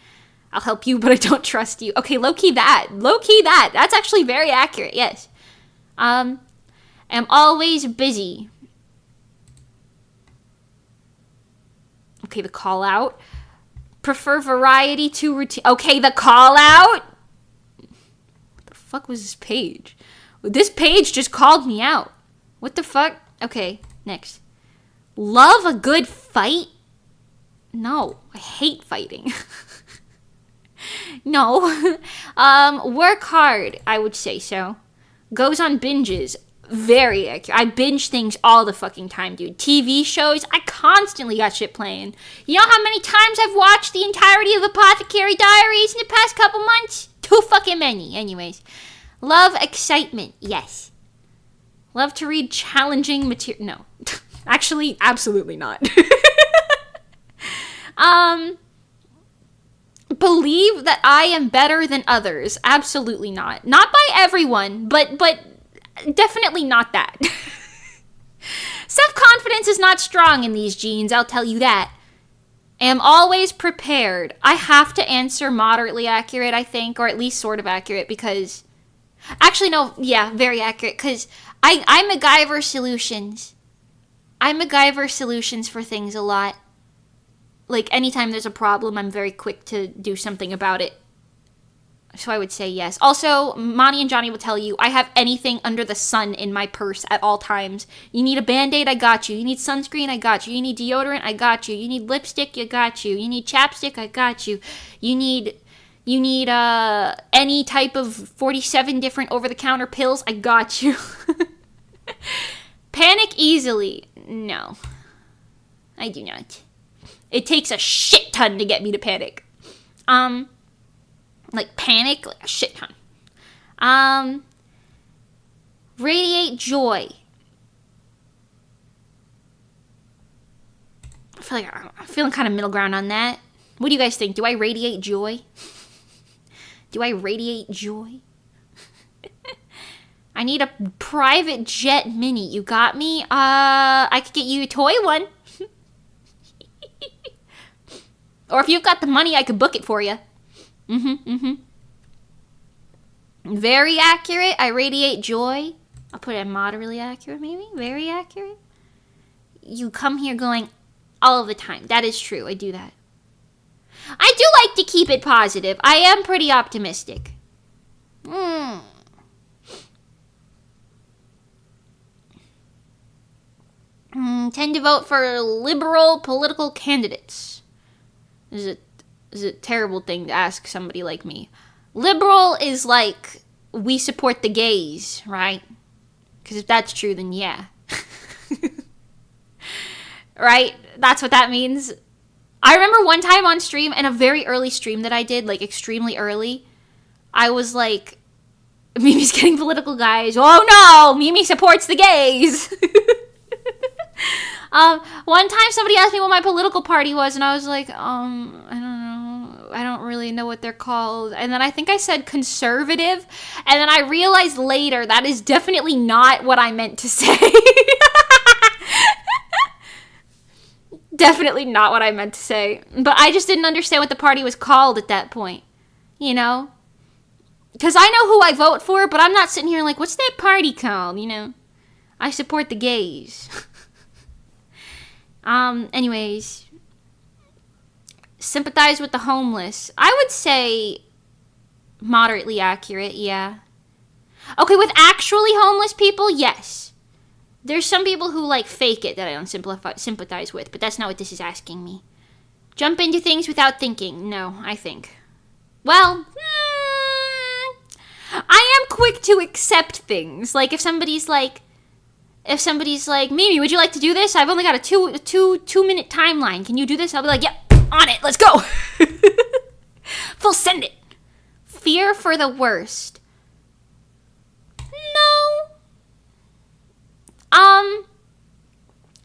I'll help you, but I don't trust you. Okay, low-key that. Low-key that. That's actually very accurate, yes. Am always busy. Okay, the call-out. Prefer variety to routine. Okay, the call-out. What the fuck was this page? This page just called me out. What the fuck? Okay, next. Love a good fight? No, I hate fighting. No. Work hard, I would say so. Goes on binges. Very accurate. I binge things all the fucking time, dude. TV shows, I constantly got shit playing. You know how many times I've watched the entirety of Apothecary Diaries in the past couple months? Too fucking many. Anyways. Love excitement. Yes. Love to read challenging material. No. Actually, absolutely not. Believe that I am better than others. Absolutely not. Not by everyone, but definitely not that. Self-confidence is not strong in these genes, I'll tell you that. Am always prepared. I have to answer moderately accurate, I think, or at least sort of accurate, because... Actually, no, yeah, very accurate, because I MacGyver solutions. I MacGyver solutions for things a lot. Like, anytime there's a problem, I'm very quick to do something about it. So I would say yes. Also, Monty and Johnny will tell you, I have anything under the sun in my purse at all times. You need a Band-Aid, I got you. You need sunscreen, I got you. You need deodorant, I got you. You need lipstick, I got you. You need chapstick, I got you. You need any type of 47 different over-the-counter pills, I got you. Panic easily. No. I do not. It takes a shit ton to get me to panic. Like panic, like a shit ton. Radiate joy. I feel like I'm feeling kind of middle ground on that. What do you guys think? Do I radiate joy? Do I radiate joy? I need a private jet mini. You got me? I could get you a toy one. Or if you've got the money, I could book it for you. Very accurate. I radiate joy. I'll put it moderately accurate, maybe. Very accurate. You come here going all of the time. That is true. I do that. I do like to keep it positive. I am pretty optimistic. Tend to vote for liberal political candidates. This is a terrible thing to ask somebody like me. Liberal is like, we support the gays, right? Because if that's true, then yeah. Right? That's what that means. I remember one time on stream, in a very early stream that I did, like extremely early, I was like, Mimi's getting political, guys. Oh no, Mimi supports the gays. One time somebody asked me what my political party was, and I was like, I don't know. I don't really know what they're called. And then I think I said conservative, and then I realized later that is definitely not what I meant to say. Definitely not what I meant to say. But I just didn't understand what the party was called at that point. You know? Because I know who I vote for, but I'm not sitting here like, what's that party called? You know? I support the gays. Anyways. Sympathize with the homeless. I would say moderately accurate, yeah. Okay, with actually homeless people, yes. There's some people who, like, fake it that I don't sympathize with, but that's not what this is asking me. Jump into things without thinking. No, I think. Well, I am quick to accept things. Like, if somebody's like, Mimi, would you like to do this? I've only got a two-minute timeline. Can you do this? I'll be like, yep, on it. Let's go. Full send it. Fear for the worst. No.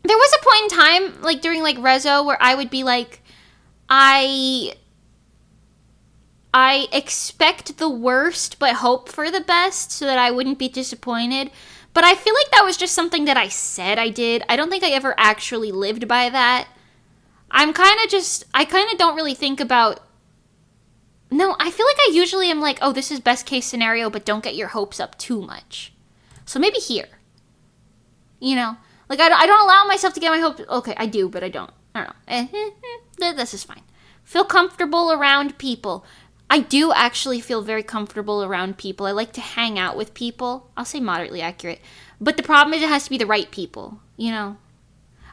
There was a point in time, like, during, like, Rezo, where I would be like, I expect the worst, but hope for the best, so that I wouldn't be disappointed. But I feel like that was just something that I said I did. I don't think I ever actually lived by that. I kind of don't really think about... No, I feel like I usually am like, oh, this is best case scenario, but don't get your hopes up too much. So maybe here. You know? Like, I don't allow myself to get my hopes... Okay, I do, but I don't. I don't know. This is fine. Feel comfortable around people. I do actually feel very comfortable around people. I like to hang out with people. I'll say moderately accurate. But the problem is it has to be the right people, you know?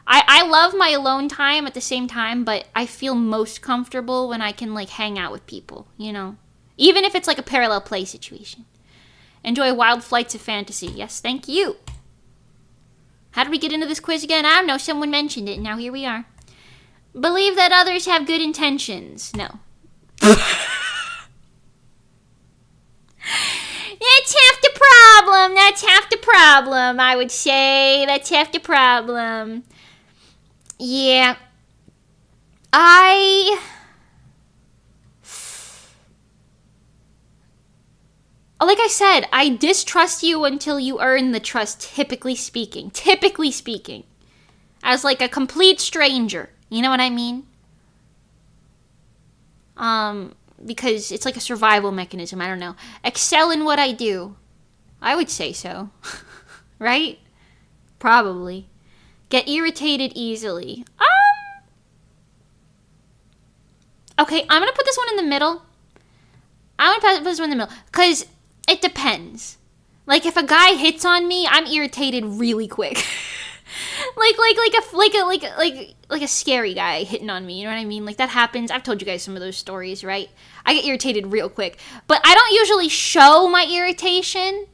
I love my alone time at the same time, but I feel most comfortable when I can, like, hang out with people, you know? Even if it's, like, a parallel play situation. Enjoy wild flights of fantasy. Yes, thank you. How did we get into this quiz again? I don't know. Someone mentioned it. Now here we are. Believe that others have good intentions. No. That's half the problem. That's half the problem, I would say. That's half the problem. Yeah. Like I said, I distrust you until you earn the trust, typically speaking. Typically speaking. As like a complete stranger. You know what I mean? Because it's like a survival mechanism. I don't know. Excel in what I do. I would say so. Right? Probably. Get irritated easily. Okay, I'm gonna put this one in the middle. I'm gonna put this one in the middle. Because it depends. Like, if a guy hits on me, I'm irritated really quick. like a scary guy hitting on me, you know what I mean? Like, that happens. I've told you guys some of those stories, right? I get irritated real quick. But I don't usually show my irritation.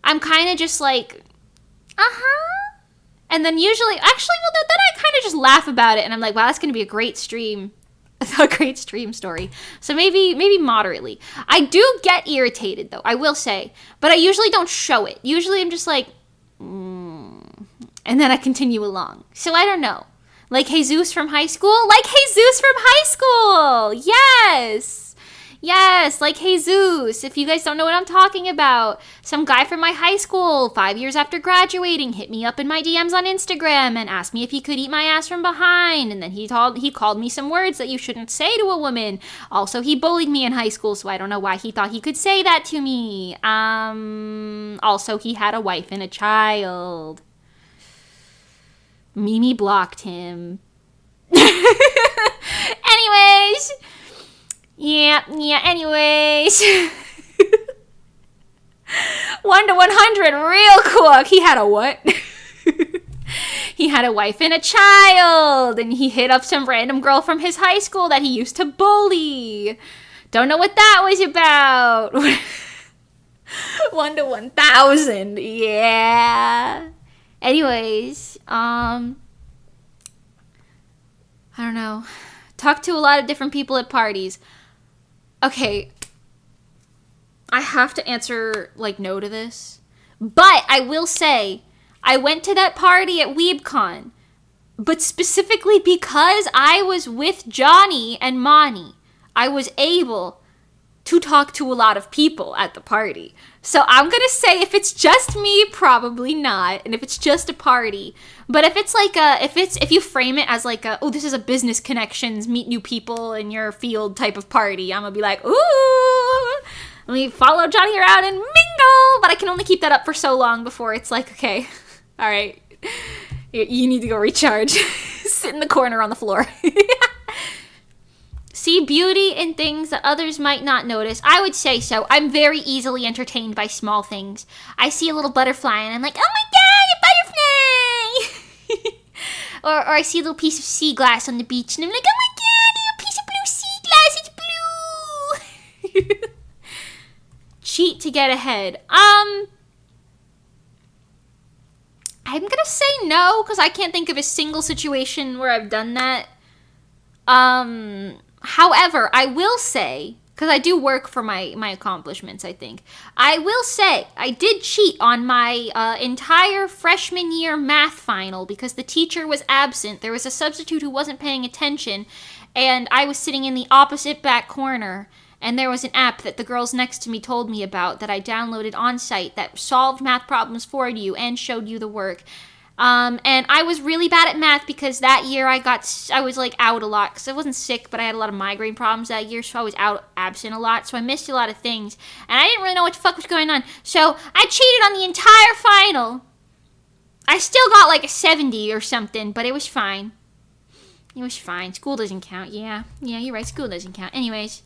I'm kind of just like, and then usually, then I kind of just laugh about it, and I'm like, wow, that's going to be a great stream. A great stream story. So maybe moderately. I do get irritated, though, I will say. But I usually don't show it. Usually I'm just like, and then I continue along. So I don't know. Like Jesus from high school? Like Jesus from high school! Yes! Yes, like Jesus. If you guys don't know what I'm talking about, some guy from my high school, 5 years after graduating, hit me up in my DMs on Instagram and asked me if he could eat my ass from behind. And then he called me some words that you shouldn't say to a woman. Also, he bullied me in high school, so I don't know why he thought he could say that to me. Also, he had a wife and a child. Mimi blocked him. Anyways. Yeah, anyways. 1 to 100 real quick. He had a what? He had a wife and a child, and he hit up some random girl from his high school that he used to bully. Don't know what that was about. 1 to 1,000. Yeah. Anyways, I don't know. Talk to a lot of different people at parties. Okay, I have to answer, like, no to this. But I will say, I went to that party at WeebCon, but specifically because I was with Johnny and Moni, I was able to talk to a lot of people at the party. So I'm gonna say if it's just me, probably not. And if it's just a party. But if it's like if you frame it as like oh, this is a business connections, meet new people in your field type of party, I'm gonna be like, ooh, let me follow Johnny around and mingle. But I can only keep that up for so long before it's like, okay, all right, you need to go recharge. Sit in the corner on the floor. See beauty in things that others might not notice. I would say so. I'm very easily entertained by small things. I see a little butterfly and I'm like, oh my god, a butterfly! or I see a little piece of sea glass on the beach and I'm like, oh my god, a little piece of blue sea glass, it's blue! Cheat to get ahead. I'm gonna say no, because I can't think of a single situation where I've done that. However, I will say, because I do work for my accomplishments, I think. I will say, I did cheat on my entire freshman year math final because the teacher was absent. There was a substitute who wasn't paying attention, and I was sitting in the opposite back corner, and there was an app that the girls next to me told me about that I downloaded on site that solved math problems for you and showed you the work. And I was really bad at math because that year I was like out a lot because I wasn't sick, but I had a lot of migraine problems that year, so I was absent a lot, so I missed a lot of things, and I didn't really know what the fuck was going on, so I cheated on the entire final. I still got like a 70 or something, but it was fine. It was fine. School doesn't count. Yeah, you're right, school doesn't count. Anyways,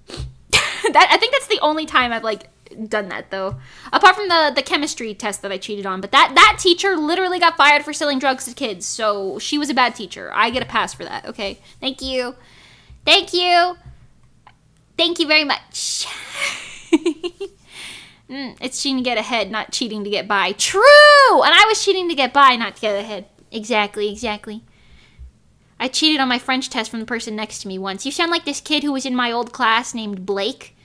I think that's the only time I've like done that though, apart from the chemistry test that I cheated on. But that teacher literally got fired for selling drugs to kids, so she was a bad teacher. I get a pass for that. Okay, thank you very much. It's cheating to get ahead, not cheating to get by. True. And I was cheating to get by, not to get ahead. Exactly. I cheated on my French test from the person next to me once. You sound like this kid who was in my old class named Blake.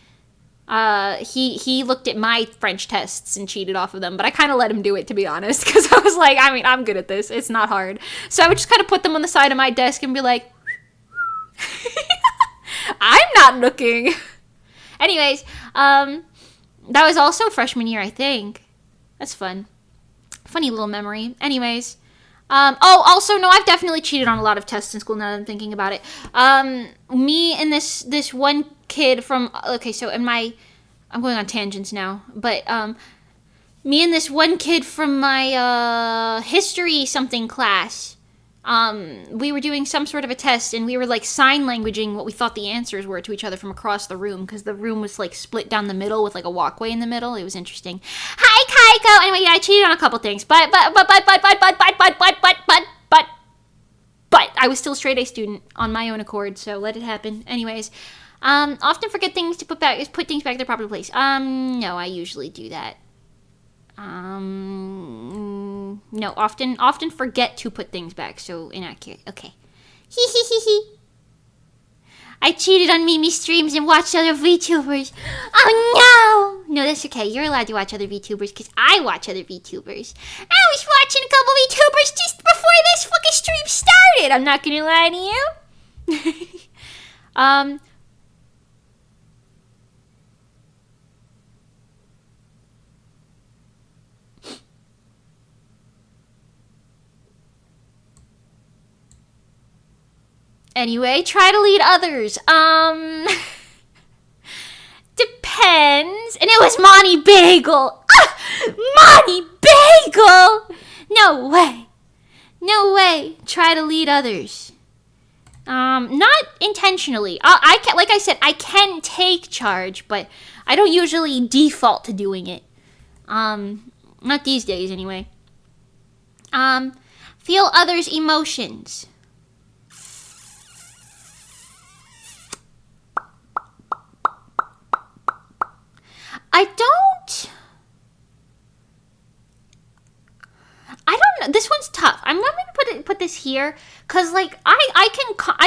He looked at my French tests and cheated off of them, but I kind of let him do it, to be honest, because I was like, I mean, I'm good at this. It's not hard. So I would just kind of put them on the side of my desk and be like, I'm not looking. Anyways, that was also freshman year, I think. That's fun. Funny little memory. Anyways, also, no, I've definitely cheated on a lot of tests in school now that I'm thinking about it. Me and this one kid from, okay, so I'm going on tangents now, but, me and this one kid from my, history something class, we were doing some sort of a test, and we were, like, sign languaging what we thought the answers were to each other from across the room, because the room was, like, split down the middle with, like, a walkway in the middle. It was interesting. Hi, Kaiko! Anyway, yeah, I cheated on a couple things, but I was still a straight A student on my own accord, so let it happen. Anyways, often forget things to put things back in their proper place. No, I usually do that. No, often forget to put things back, so inaccurate. Okay. Hee. I cheated on Mimi's streams and watched other VTubers. Oh no! No, that's okay. You're allowed to watch other VTubers because I watch other VTubers. I was watching a couple VTubers just before this fucking stream started. I'm not gonna lie to you. Anyway, try to lead others. Depends. And it was Monty Bagel. Monty Bagel! No way. No way. Try to lead others. Not intentionally. I can, like I said, I can take charge, but I don't usually default to doing it. Not these days anyway. Feel others' emotions. I don't know. This one's tough. I'm going to put this here because, like, I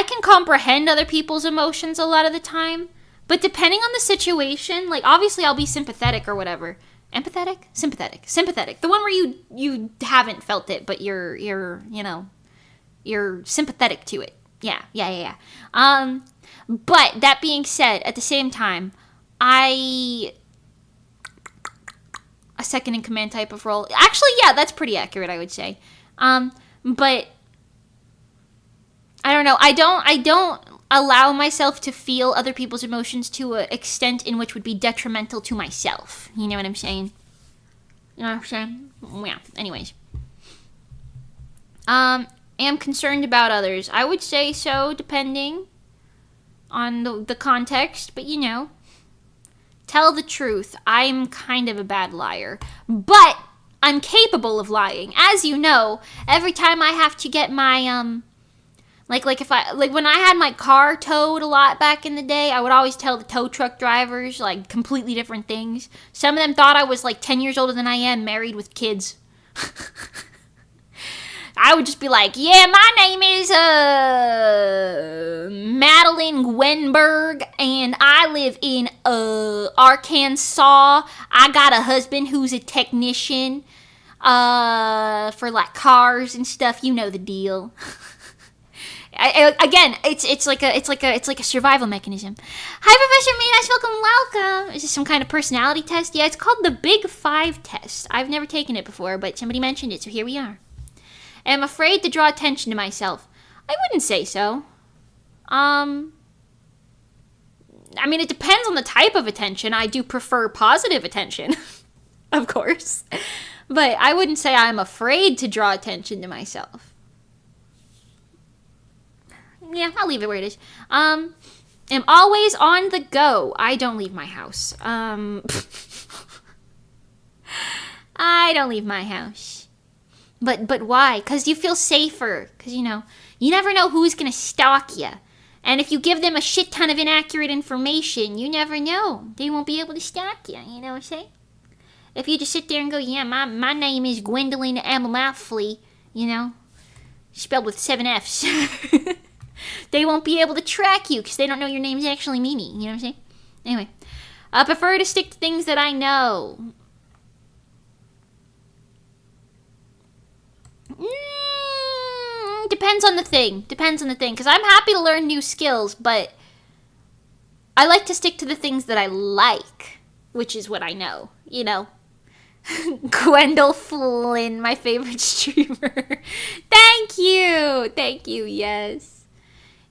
can comprehend other people's emotions a lot of the time, but depending on the situation, like, obviously I'll be sympathetic or whatever. Empathetic? Sympathetic. The one where you haven't felt it, but you're sympathetic to it. Yeah. But that being said, at the same time, a second in command type of role. Actually, yeah, that's pretty accurate, I would say. But I don't know. I don't allow myself to feel other people's emotions to an extent in which would be detrimental to myself. You know what I'm saying? Yeah. Anyways. Am concerned about others. I would say so, depending on the context, but tell the truth. I'm kind of a bad liar, but I'm capable of lying. As you know, every time I have to get my like when I had my car towed a lot back in the day, I would always tell the tow truck drivers like completely different things. Some of them thought I was like 10 years older than I am, married with kids. I would just be like, yeah, my name is Madeline Gwenberg, and I live in Arkansas. I got a husband who's a technician for like cars and stuff. You know the deal. Again, it's like a survival mechanism. Hi, Professor Minas, welcome. Is this some kind of personality test? Yeah, it's called the Big 5 test. I've never taken it before, but somebody mentioned it, so here we are. I'm afraid to draw attention to myself. I wouldn't say so. I mean, it depends on the type of attention. I do prefer positive attention, of course. But I wouldn't say I'm afraid to draw attention to myself. Yeah, I'll leave it where it is. Am always on the go. I don't leave my house. I don't leave my house. But why? Because you feel safer. Because, you never know who's going to stalk you. And if you give them a shit ton of inaccurate information, you never know. They won't be able to stalk you. You know what I'm saying? If you just sit there and go, yeah, my name is Gwendolyn Amalafley, spelled with 7 F's. They won't be able to track you because they don't know your name's actually Mimi. You know what I'm saying? Anyway. I prefer to stick to things that I know. Depends on the thing. Because I'm happy to learn new skills, but I like to stick to the things that I like, which is what I know, Gwendol Flynn, my favorite streamer. Thank you, yes.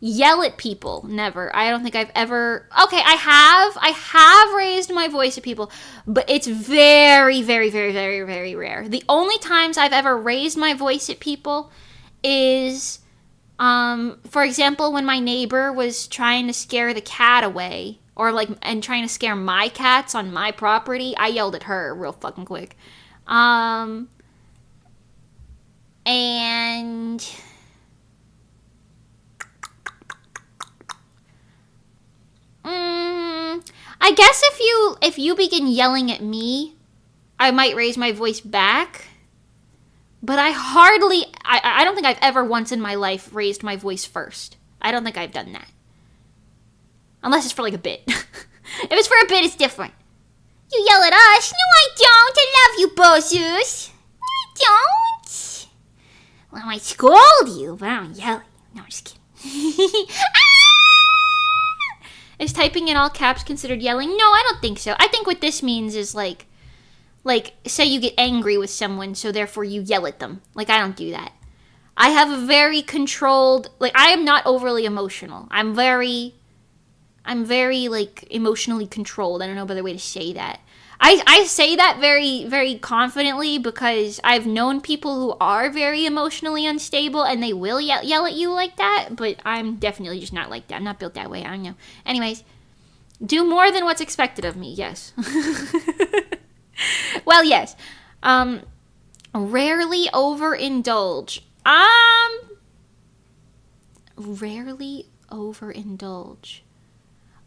Yell at people, never. I don't think I've ever... Okay, I have raised my voice at people, but it's very, very, very, very, very rare. The only times I've ever raised my voice at people is, for example, when my neighbor was trying to scare the cat away, and trying to scare my cats on my property. I yelled at her real fucking quick. And... I guess if you begin yelling at me, I might raise my voice back. But I don't think I've ever once in my life raised my voice first. I don't think I've done that. Unless it's for like a bit. If it's for a bit, it's different. You yell at us. No, I don't. I love you, Bozus. No, I don't. Well, I might scold you, but I don't yell at you. No, I'm just kidding. Is typing in all caps considered yelling? No, I don't think so. I think what this means is like, say you get angry with someone, so therefore you yell at them. Like, I don't do that. I have a very controlled, like, I am not overly emotional. I'm very, like, emotionally controlled. I don't know a better way to say that. I say that very, very confidently because I've known people who are very emotionally unstable and they will yell at you like that, but I'm definitely just not like that. I'm not built that way. I don't know. Anyways, do more than what's expected of me, yes. Well, yes. Rarely overindulge. Rarely overindulge.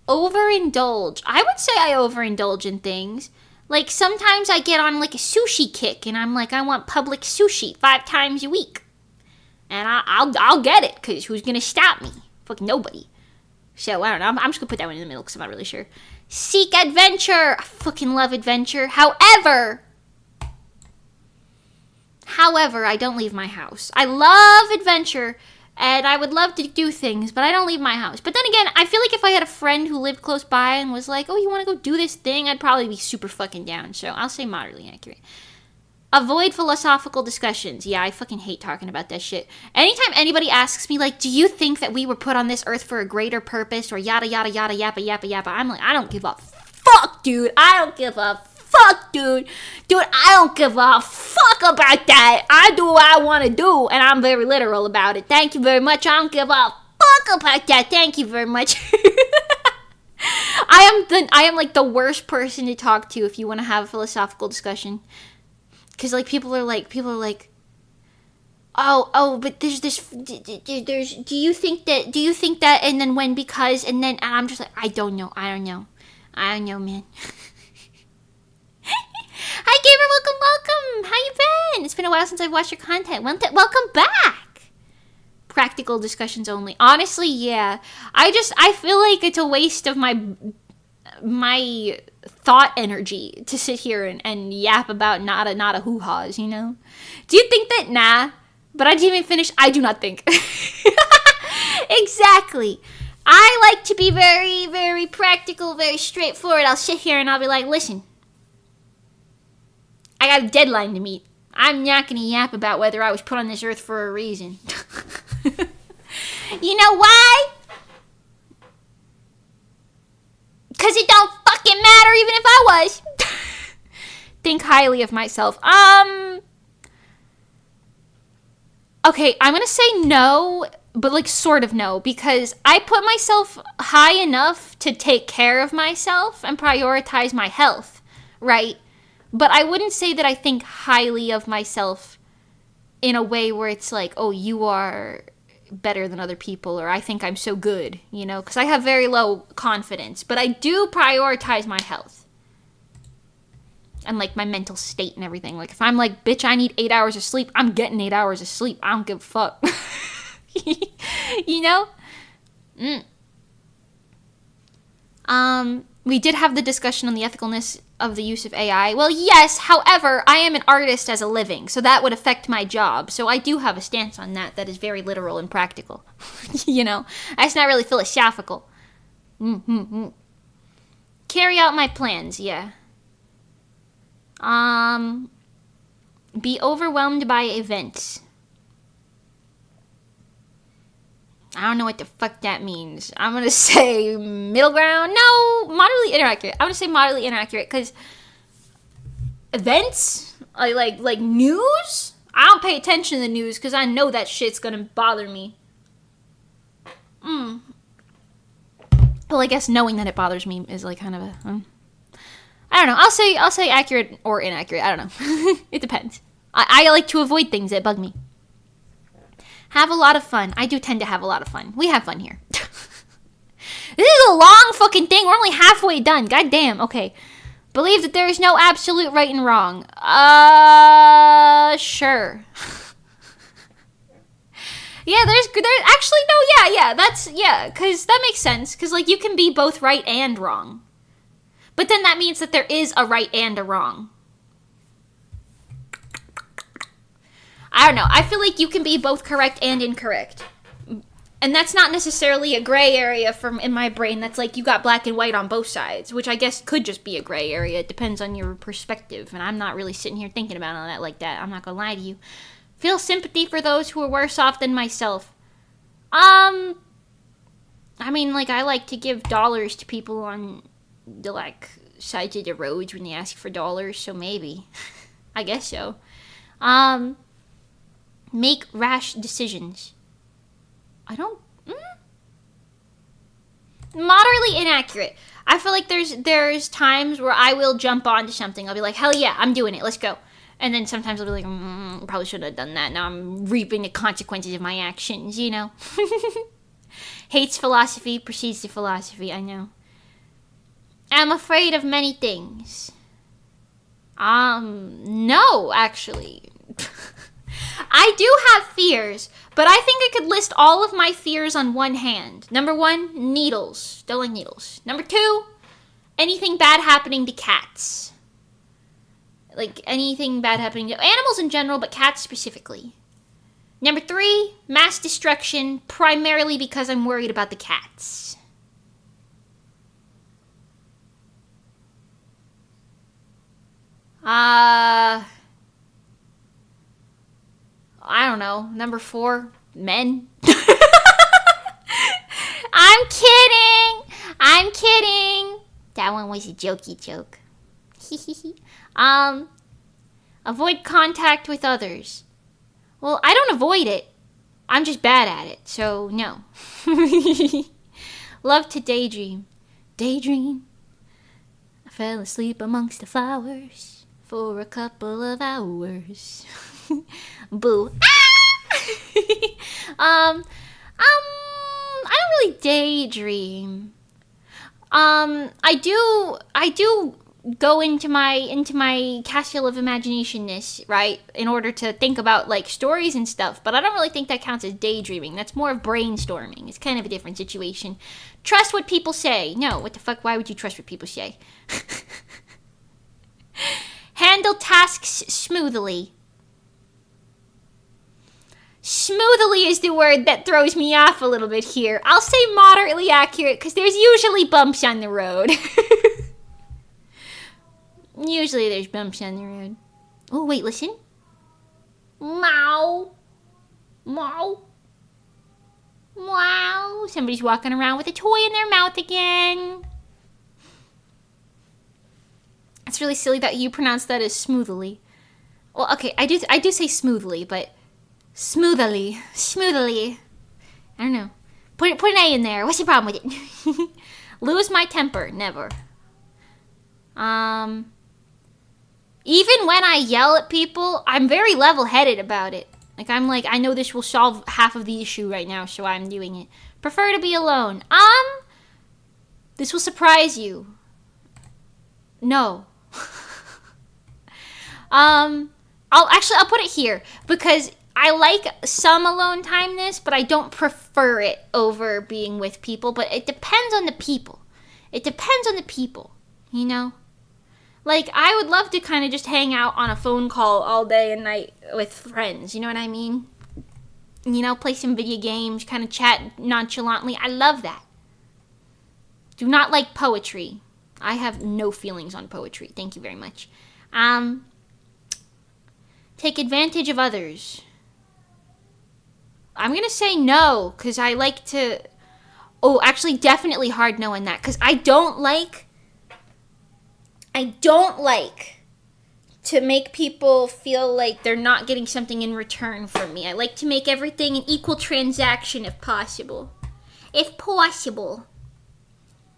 Overindulge. I would say I overindulge in things. Like, sometimes I get on, like, a sushi kick, and I'm like, I want public sushi 5 times a week. And I'll get it, because who's going to stop me? Fuck nobody. So, I don't know. I'm just going to put that one in the middle, because I'm not really sure. Seek adventure. I fucking love adventure. However, I don't leave my house. I love adventure, and I would love to do things, but I don't leave my house. But then again, I feel like if I had a friend who lived close by and was like, oh, you want to go do this thing? I'd probably be super fucking down. So I'll say moderately accurate. Avoid philosophical discussions. Yeah, I fucking hate talking about that shit. Anytime anybody asks me, like, do you think that we were put on this earth for a greater purpose? Or yada, yada, yada, yappa, yappa, yappa. I'm like, I don't give a fuck, dude. I don't give a fuck, dude. Dude, I don't give a fuck about that. I do what I want to do, and I'm very literal about it. Thank you very much. I don't give a fuck about that. Thank you very much. I am like the worst person to talk to if you want to have a philosophical discussion. Because, like, people are like, oh, but do you think that, and then when, because, and I'm just like, I don't know, man. Hi, gamer, welcome. How you been? It's been a while since I've watched your content. Welcome back. Practical discussions only. Honestly, yeah. I feel like it's a waste of my thought energy to sit here and yap about nada hoo-haws, you know? Do you think that? Nah. But I didn't even finish. I do not think. Exactly. I like to be very, very practical, very straightforward. I'll sit here and I'll be like, listen, I got a deadline to meet. I'm not going to yap about whether I was put on this earth for a reason. You know why? Because it don't fucking matter even if I was. Think highly of myself. Okay, I'm going to say no, but like sort of no, because I put myself high enough to take care of myself and prioritize my health, right? But I wouldn't say that I think highly of myself in a way where it's like, oh, you are better than other people, or I think I'm so good, you know? Because I have very low confidence. But I do prioritize my health. And, like, my mental state and everything. Like, if I'm like, bitch, I need 8 hours of sleep, I'm getting 8 hours of sleep. I don't give a fuck. You know? We did have the discussion on the ethicalness of the use of AI. Well, yes, however, I am an artist as a living, so that would affect my job. So I do have a stance on that is very literal and practical. You know? That's not really philosophical. Carry out my plans, yeah. Be overwhelmed by events. I don't know what the fuck that means. I'm gonna say middle ground. No, moderately inaccurate. I'm gonna say moderately inaccurate because events, like news. I don't pay attention to the news because I know that shit's gonna bother me. Well, I guess knowing that it bothers me is like kind of a. I don't know. I'll say accurate or inaccurate. I don't know. It depends. I like to avoid things that bug me. Have a lot of fun. I do tend to have a lot of fun. We have fun here. This is a long fucking thing. We're only halfway done. God damn. Okay. Believe that there is no absolute right and wrong. Sure. Yeah, there's actually no, yeah, because that makes sense. Because, like, you can be both right and wrong. But then that means that there is a right and a wrong. I don't know. I feel like you can be both correct and incorrect. And that's not necessarily a gray area in my brain. That's like you got black and white on both sides, which I guess could just be a gray area. It depends on your perspective. And I'm not really sitting here thinking about all that like that. I'm not going to lie to you. Feel sympathy for those who are worse off than myself. I mean, like, I like to give dollars to people on the, like, sides of the roads when they ask for dollars, so maybe. I guess so. Make rash decisions. I don't... Moderately inaccurate. I feel like there's times where I will jump onto something. I'll be like, hell yeah, I'm doing it. Let's go. And then sometimes I'll be like, probably shouldn't have done that. Now I'm reaping the consequences of my actions, you know? Hates philosophy, proceeds to philosophy, I know. I'm afraid of many things. No, actually. I do have fears, but I think I could list all of my fears on one hand. Number 1, needles. Don't like needles. Number 2, anything bad happening to cats. Like, anything bad happening to animals in general, but cats specifically. Number 3, mass destruction, primarily because I'm worried about the cats. I don't know. Number 4, men. I'm kidding. I'm kidding. That one was a jokey joke. Avoid contact with others. Well, I don't avoid it. I'm just bad at it, so no. Love to daydream. Daydream. I fell asleep amongst the flowers for a couple of hours. Boo. I don't really daydream. I do go into my castle of imaginationness, right, in order to think about, like, stories and stuff, but I don't really think that counts as daydreaming. That's more of brainstorming. It's kind of a different situation. Trust what people say. No, what the fuck, why would you trust what people say? Handle tasks smoothly. Smoothly is the word that throws me off a little bit here. I'll say moderately accurate, because there's usually bumps on the road. Usually there's bumps on the road. Oh, wait, listen. Meow. Meow. Meow. Somebody's walking around with a toy in their mouth again. It's really silly that you pronounce that as smoothly. Well, okay, I do say smoothly, but smoothly. Smoothly. I don't know. Put an A in there. What's the problem with it? Lose my temper. Never. Even when I yell at people, I'm very level-headed about it. Like, I'm like, I know this will solve half of the issue right now, so I'm doing it. Prefer to be alone. This will surprise you. No. I'll put it here, because I like some alone timeness, but I don't prefer it over being with people, but it depends on the people. It depends on the people, you know? Like, I would love to kind of just hang out on a phone call all day and night with friends, you know what I mean? You know, play some video games, kind of chat nonchalantly. I love that. Do not like poetry. I have no feelings on poetry. Thank you very much. Take advantage of others. I'm going to say no, because I like to... Oh, actually, definitely hard no in that, because I don't like to make people feel like they're not getting something in return from me. I like to make everything an equal transaction if possible. If possible.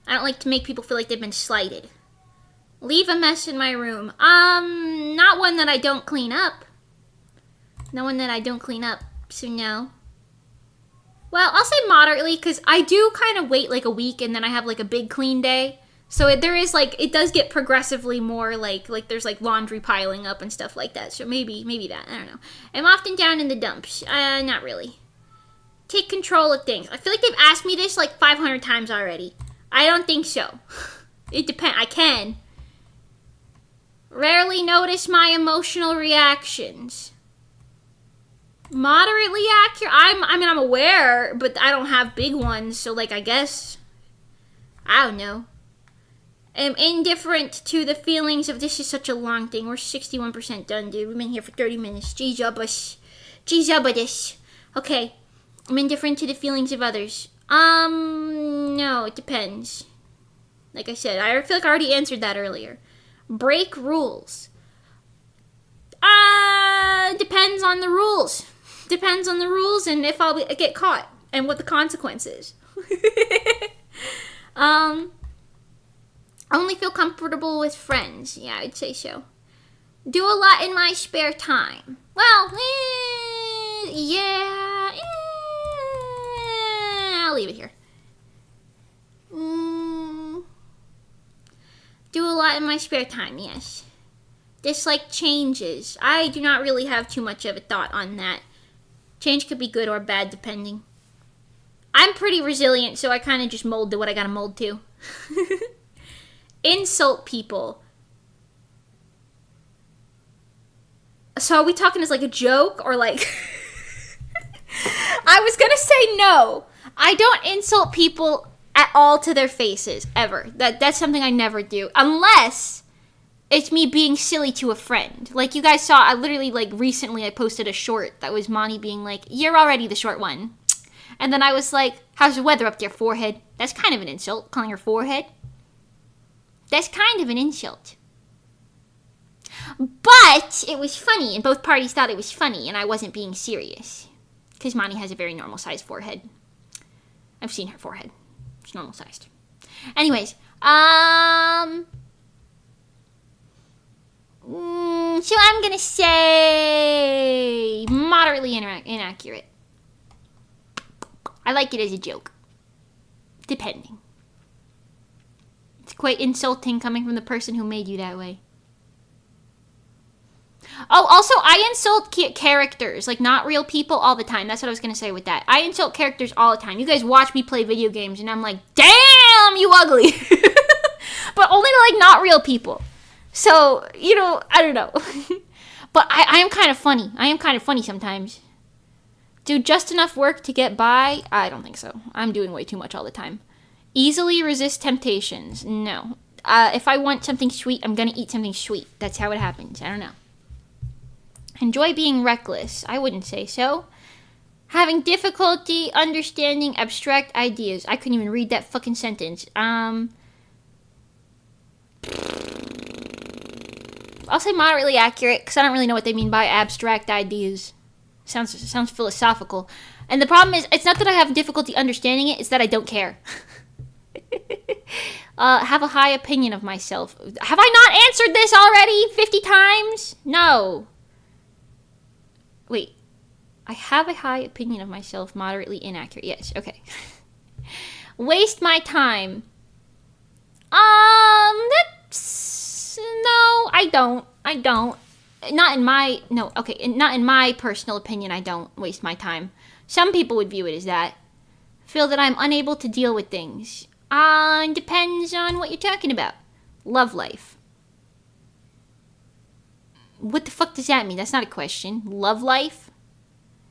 I don't like to make people feel like they've been slighted. Leave a mess in my room. Not one that I don't clean up. Not one that I don't clean up, so no. Well, I'll say moderately, because I do kind of wait like a week and then I have like a big clean day. So it does get progressively more like there's like laundry piling up and stuff like that. So maybe that, I don't know. I'm often down in the dumps. Not really. Take control of things. I feel like they've asked me this like 500 times already. I don't think so. It depends. I can. Rarely notice my emotional reactions. Moderately accurate. I'm aware, but I don't have big ones. So like, I guess, I don't know. Am indifferent to the feelings of... This is such a long thing. We're 61% done, dude. We've been here for 30 minutes. Jeez, Gee, Zubadis. Okay. I'm indifferent to the feelings of others. No, it depends. Like I said, I feel like I already answered that earlier. Break rules. Depends on the rules. Depends on the rules and if I'll get caught and what the consequence is. Only feel comfortable with friends. Yeah, I'd say so. Do a lot in my spare time. Well, yeah. I'll leave it here. Do a lot in my spare time, yes. Dislike changes. I do not really have too much of a thought on that. Change could be good or bad, depending. I'm pretty resilient, so I kind of just mold to what I gotta mold to. Insult people. So are we talking as like a joke or like... I was gonna say no. I don't insult people at all to their faces, ever. That's something I never do. Unless it's me being silly to a friend. Like you guys saw, I literally like recently I posted a short that was Monty being like, you're already the short one. And then I was like, how's the weather up there, forehead? That's kind of an insult, calling her forehead. That's kind of an insult. But it was funny, and both parties thought it was funny, and I wasn't being serious. Because Monty has a very normal-sized forehead. I've seen her forehead. It's normal-sized. Anyways, so I'm gonna say moderately inaccurate. I like it as a joke. Depending. It's quite insulting coming from the person who made you that way. Oh, also, I insult characters, like not real people, all the time. That's what I was going to say with that. I insult characters all the time. You guys watch me play video games, and I'm like, damn, you ugly. But only to, like, not real people. So, you know, I don't know. But I am kind of funny. I am kind of funny sometimes. Do just enough work to get by? I don't think so. I'm doing way too much all the time. Easily resist temptations? No. If I want something sweet, I'm going to eat something sweet. That's how it happens. I don't know. Enjoy being reckless? I wouldn't say so. Having difficulty understanding abstract ideas. I couldn't even read that fucking sentence. I'll say moderately accurate, because I don't really know what they mean by abstract ideas. Sounds philosophical. And the problem is, it's not that I have difficulty understanding it, it's that I don't care. Have a high opinion of myself. Have I not answered this already 50 times? No. Wait. I have a high opinion of myself, moderately inaccurate. Yes, okay. Waste my time. That's... No, I don't. Not in my personal opinion, I don't waste my time. Some people would view it as that. Feel that I'm unable to deal with things. Depends on what you're talking about. Love life. What the fuck does that mean? That's not a question. Love life?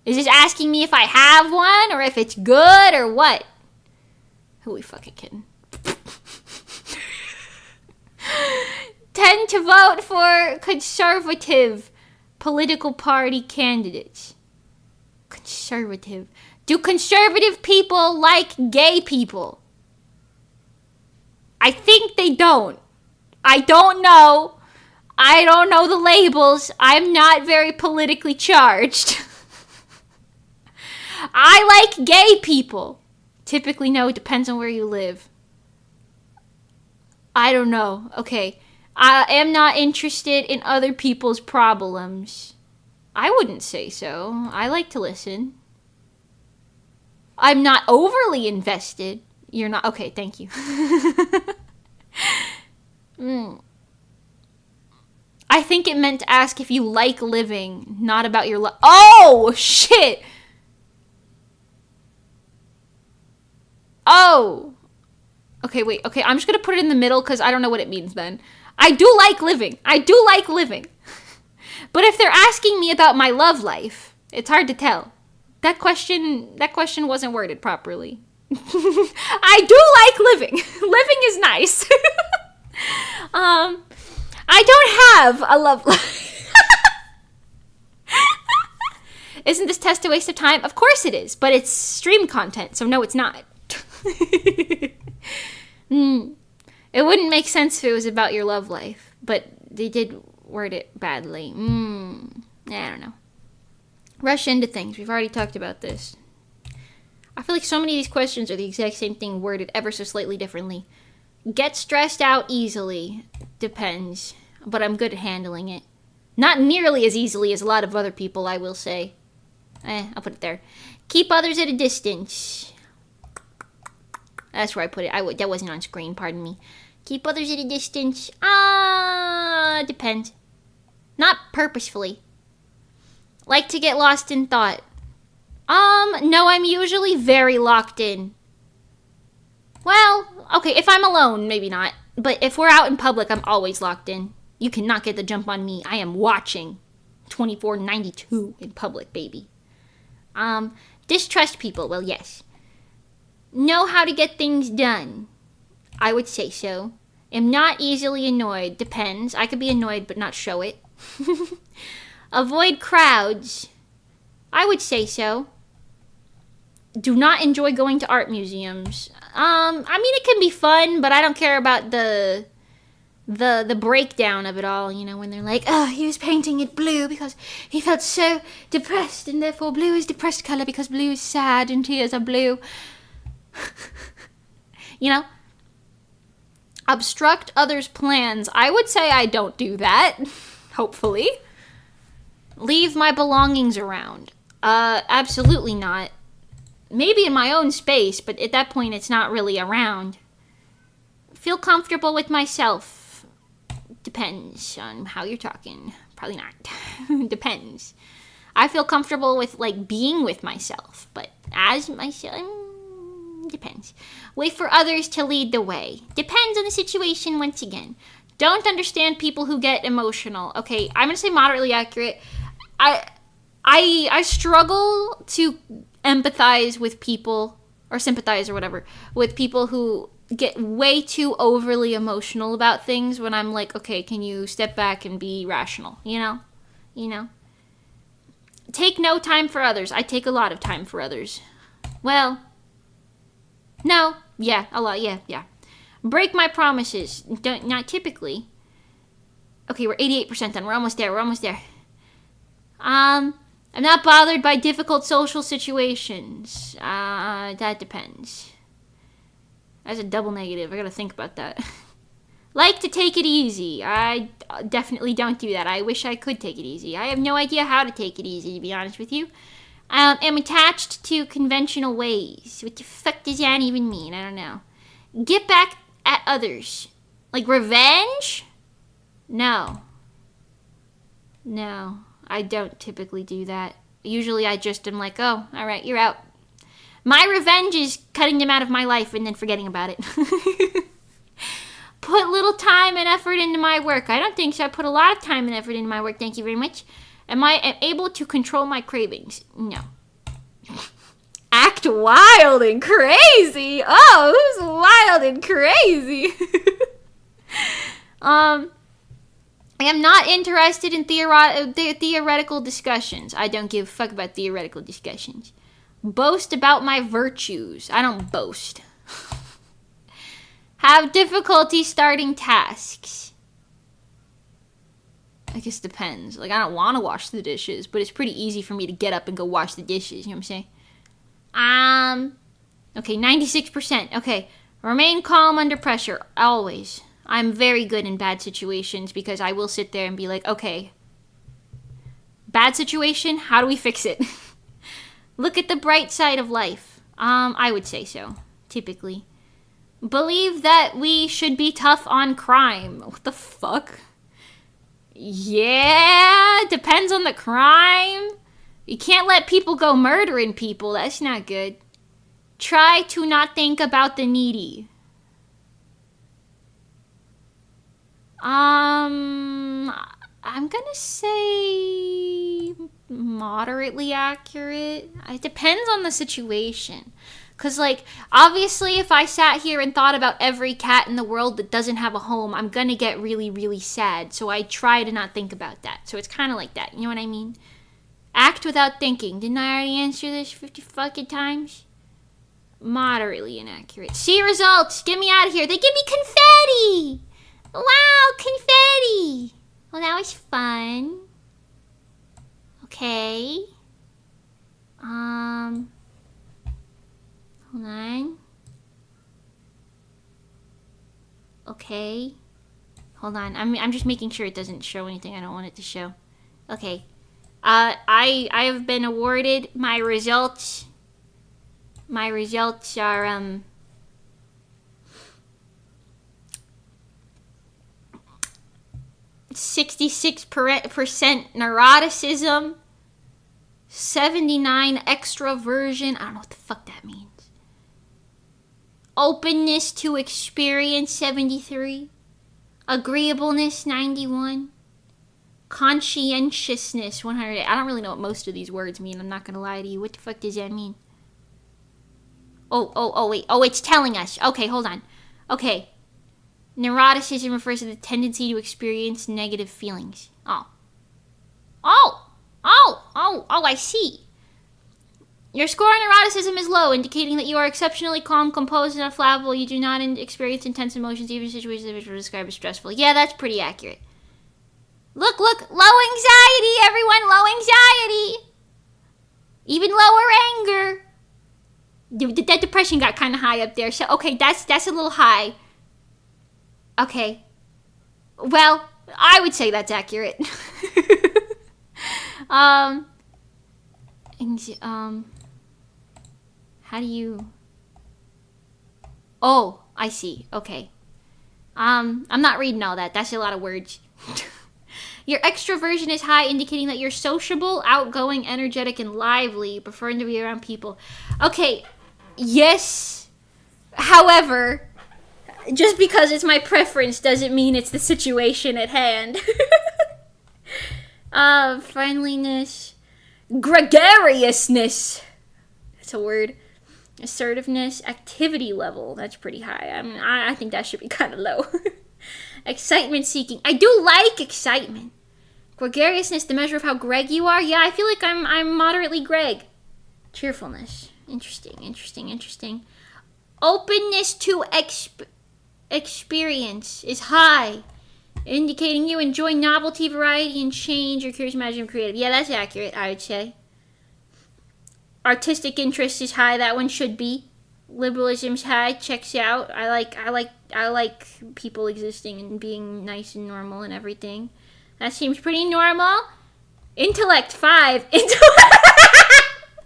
Is this asking me if I have one or if it's good or what? Who are we fucking kidding? Tend to vote for conservative political party candidates. Conservative. Do conservative people like gay people? I think they don't. I don't know. I don't know the labels. I'm not very politically charged. I like gay people. Typically, no, it depends on where you live. I don't know. Okay. I am not interested in other people's problems. I wouldn't say so. I like to listen. I'm not overly invested. You're not. Okay, thank you. I think it meant to ask if you like living, not about your life. Oh, shit. Oh. Okay, wait. Okay, I'm just going to put it in the middle because I don't know what it means then. I do like living. But if they're asking me about my love life, it's hard to tell. That question wasn't worded properly. I do like living. Living is nice. I don't have a love life. Isn't this test a waste of time? Of course it is, but it's stream content, so no, it's not. It wouldn't make sense if it was about your love life, but they did word it badly. I don't know. Rush into things. We've already talked about this. I feel like so many of these questions are the exact same thing worded ever so slightly differently. Get stressed out easily. Depends. But I'm good at handling it. Not nearly as easily as a lot of other people, I will say. I'll put it there. Keep others at a distance. That's where I put it. That wasn't on screen, pardon me. Keep others at a distance. Depends. Not purposefully. Like to get lost in thought. No, I'm usually very locked in. Well, okay, if I'm alone, maybe not. But if we're out in public, I'm always locked in. You cannot get the jump on me. I am watching 24/92 in public, baby. Distrust people. Well, yes. Know how to get things done. I would say so. Am not easily annoyed. Depends. I could be annoyed but not show it. Avoid crowds. I would say so. Do not enjoy going to art museums. I mean, it can be fun, but I don't care about the breakdown of it all, you know, when they're like, oh, he was painting it blue because he felt so depressed, and therefore blue is depressed color because blue is sad and tears are blue. You know? Obstruct others' plans. I would say I don't do that. Hopefully. Leave my belongings around. Absolutely not. Maybe in my own space, but at that point it's not really around. Feel comfortable with myself. Depends on how you're talking. Probably not. Depends. I feel comfortable with, like, being with myself, but as myself, depends. Wait for others to lead the way. Depends on the situation once again. Don't understand people who get emotional. Okay, I'm gonna say moderately accurate. I struggle to empathize with people, or sympathize or whatever, with people who get way too overly emotional about things when I'm like, okay, can you step back and be rational, you know? Take no time for others. I take a lot of time for others. Well, no, yeah, a lot, yeah. Break my promises. Not typically. Okay, we're 88% done. We're almost there. I'm not bothered by difficult social situations. That depends. That's a double negative. I gotta think about that. Like to take it easy. I definitely don't do that. I wish I could take it easy. I have no idea how to take it easy, to be honest with you. Am attached to conventional ways. What the fuck does that even mean? I don't know. Get back at others. Like revenge? No, I don't typically do that. Usually I just am like, oh, all right, you're out. My revenge is cutting them out of my life and then forgetting about it. Put little time and effort into my work. I don't think so. I put a lot of time and effort into my work. Thank you very much. Am I able to control my cravings? No. Act wild and crazy. Oh, who's wild and crazy? I am not interested in theoretical discussions. I don't give a fuck about theoretical discussions. Boast about my virtues. I don't boast. Have difficulty starting tasks. I guess it depends. Like, I don't want to wash the dishes, but it's pretty easy for me to get up and go wash the dishes. You know what I'm saying? Okay, 96%. Okay, remain calm under pressure. Always. I'm very good in bad situations because I will sit there and be like, okay, bad situation, how do we fix it? Look at the bright side of life. I would say so, typically. Believe that we should be tough on crime. What the fuck? Yeah, depends on the crime. You can't let people go murdering people. That's not good. Try to not think about the needy. I'm gonna say moderately accurate. It depends on the situation. Because, like, obviously if I sat here and thought about every cat in the world that doesn't have a home, I'm gonna get really, really sad. So I try to not think about that. So it's kind of like that. You know what I mean? Act without thinking. Didn't I already answer this 50 fucking times? Moderately inaccurate. See results. Get me out of here. They give me confetti. Wow, confetti. Well, that was fun. Okay. Hold on. Okay. Hold on. I'm just making sure it doesn't show anything I don't want it to show. Okay. I have been awarded my results. My results are 66% neuroticism, 79 extroversion. I don't know what the fuck that means. Openness to experience, 73. Agreeableness, 91. Conscientiousness, 100. I don't really know what most of these words mean. I'm not gonna lie to you. What the fuck does that mean? Wait. Oh, it's telling us. Okay, hold on. Okay. Neuroticism refers to the tendency to experience negative feelings. I see. Your score on neuroticism is low, indicating that you are exceptionally calm, composed, and unflappable. You do not experience intense emotions, even in situations that are described as stressful. Yeah, that's pretty accurate. Look, low anxiety, everyone, low anxiety. Even lower anger. That depression got kind of high up there. So, okay, that's a little high. Okay. Well, I would say that's accurate. How do you... Oh, I see. Okay. I'm not reading all that. That's a lot of words. Your extroversion is high, indicating that you're sociable, outgoing, energetic, and lively, preferring to be around people. Okay, yes. However, just because it's my preference doesn't mean it's the situation at hand. Friendliness. Gregariousness. That's a word. Assertiveness. Activity level. That's pretty high. I mean, I think that should be kind of low. Excitement seeking. I do like excitement. Gregariousness, the measure of how Greg you are. Yeah, I feel like I'm moderately Greg. Cheerfulness. Interesting. Openness to experience is high, indicating you enjoy novelty, variety, and change. You're curious, imaginative, creative. Yeah, that's accurate, I would say. Artistic interest is high. That one should be. Liberalism's high. Checks out. I like people existing and being nice and normal and everything. That seems pretty normal. Intellect 5. Wait,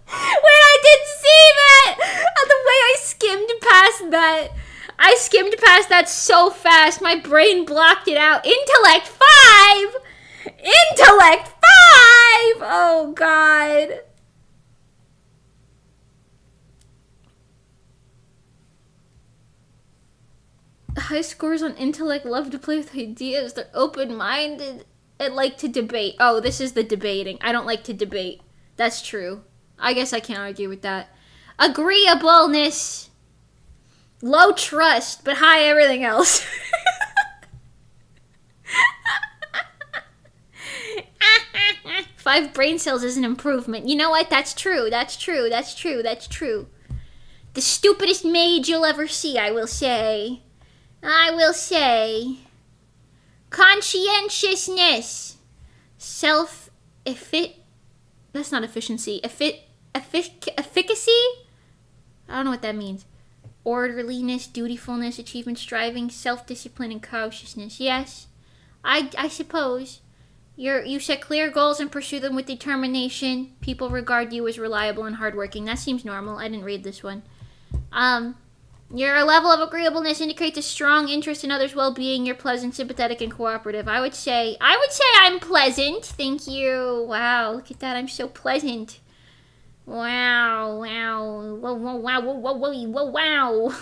I didn't see that. The way I skimmed past that. I skimmed past that so fast. My brain blocked it out. Intellect 5. Intellect 5. Oh God. High scores on intellect, love to play with ideas, they're open-minded, and like to debate. Oh, this is the debating. I don't like to debate. That's true. I guess I can't argue with that. Agreeableness. Low trust, but high everything else. Five brain cells is an improvement. You know what? That's true. That's true. The stupidest mage you'll ever see, I will say. Conscientiousness. That's not efficiency. Efficacy? I don't know what that means. Orderliness, dutifulness, achievement, striving, self-discipline, and cautiousness. Yes, I suppose. You set clear goals and pursue them with determination. People regard you as reliable and hardworking. That seems normal. I didn't read this one. Your level of agreeableness indicates a strong interest in others' well-being. You're pleasant, sympathetic, and cooperative. I would say I'm pleasant. Thank you. Wow, look at that. I'm so pleasant. Wow. Wow.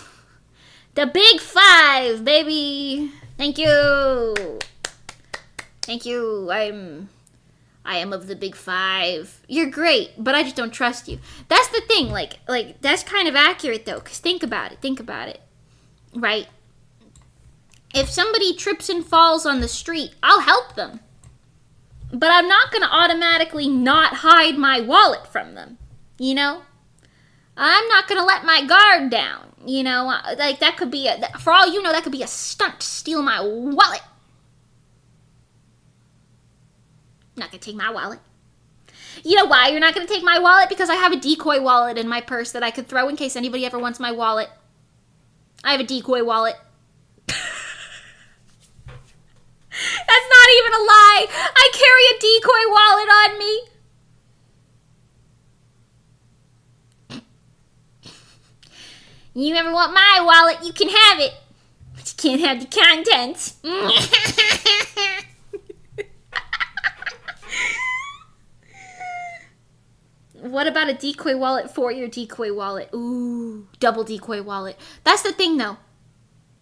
The big 5, baby. Thank you. I am of the big 5. You're great, but I just don't trust you. That's the thing, like that's kind of accurate though, because think about it. Right? If somebody trips and falls on the street, I'll help them. But but I'm not going to automatically not hide my wallet from them, you know? I'm not going to let my guard down, you know? Like, that could be, for all you know, that could be a stunt to steal my wallet. I'm not going to take my wallet. You know why you're not going to take my wallet? Because I have a decoy wallet in my purse that I could throw in case anybody ever wants my wallet. I have a decoy wallet. That's not even a lie. I carry a decoy wallet on me. You ever want my wallet, you can have it. But you can't have the contents. What about a decoy wallet for your decoy wallet? Ooh, double decoy wallet. That's the thing, though.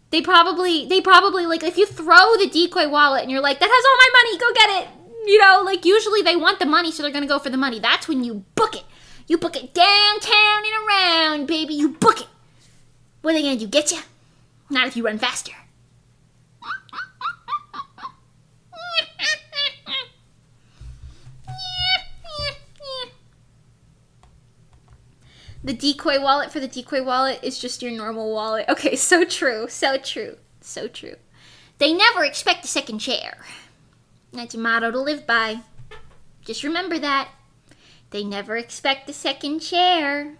They probably, like, if you throw the decoy wallet and you're like, that has all my money, go get it. You know, like, usually they want the money, so they're going to go for the money. That's when you book it. You book it downtown and around, baby. You book it. What are they going to do, get you? Not if you run faster. The decoy wallet for the decoy wallet is just your normal wallet. Okay, so true, so true, so true. They never expect a second chair. That's a motto to live by. Just remember that. They never expect a second chair.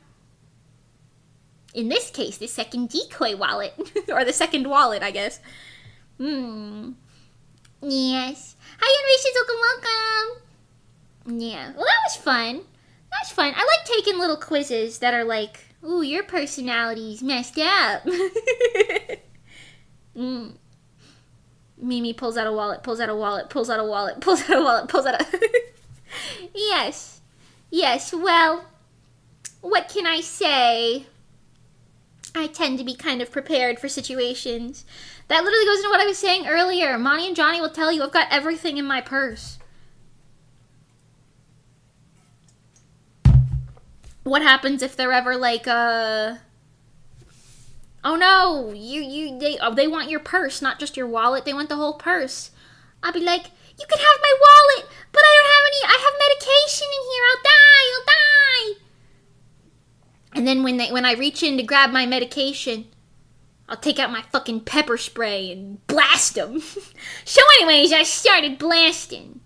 In this case, the second decoy wallet. Or the second wallet, I guess. Yes. Hi, Unrelated, welcome. Yeah, well, that was fun. That's fun. I like taking little quizzes that are like, ooh, your personality's messed up. Mimi pulls out a wallet, pulls out a wallet, pulls out a wallet, pulls out a wallet, pulls out a... Yes. Yes, well, what can I say? I tend to be kind of prepared for situations. That literally goes into what I was saying earlier. Monty and Johnny will tell you I've got everything in my purse. What happens if they're ever like, oh no, they want your purse, not just your wallet, they want the whole purse. I'll be like, you can have my wallet, but I have medication in here, I'll die. And then when I reach in to grab my medication, I'll take out my fucking pepper spray and blast them. So anyways, I started blasting.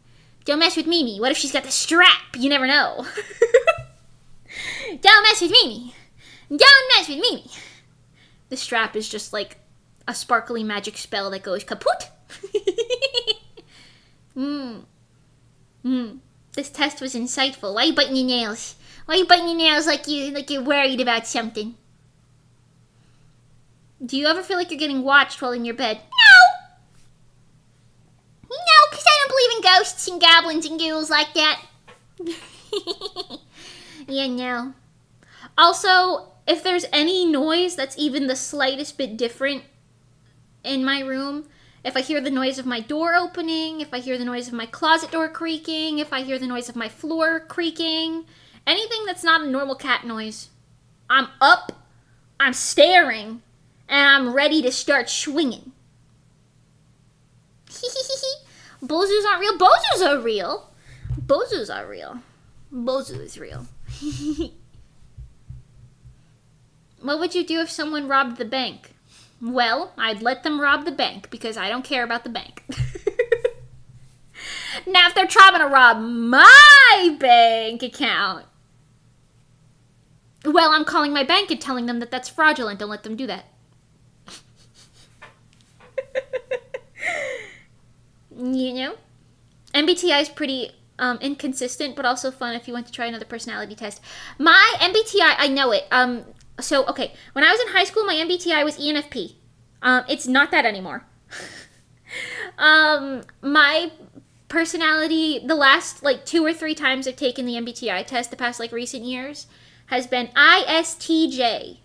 Don't mess with Mimi, what if she's got the strap? You never know. Don't mess with Mimi. Don't mess with Mimi. The strap is just like a sparkly magic spell that goes kaput. This test was insightful. Why are you biting your nails? Why are you biting your nails like you're worried about something? Do you ever feel like you're getting watched while in your bed? No, because I don't believe in ghosts and goblins and ghouls like that. Yeah, no. Also, if there's any noise that's even the slightest bit different in my room, if I hear the noise of my door opening, if I hear the noise of my closet door creaking, if I hear the noise of my floor creaking, anything that's not a normal cat noise, I'm up, I'm staring, and I'm ready to start swinging. Bozus aren't real. Bozus are real. Bozus are real. Bozu is real. What would you do if someone robbed the bank? Well, I'd let them rob the bank because I don't care about the bank. Now, if they're trying to rob my bank account, well, I'm calling my bank and telling them that that's fraudulent. Don't let them do that. You know? MBTI is pretty inconsistent, but also fun if you want to try another personality test. My MBTI, I know it. So, okay, when I was in high school, my MBTI was ENFP. It's not that anymore. My personality, the last, 2 or 3 times I've taken the MBTI test, the past, recent years, has been ISTJ.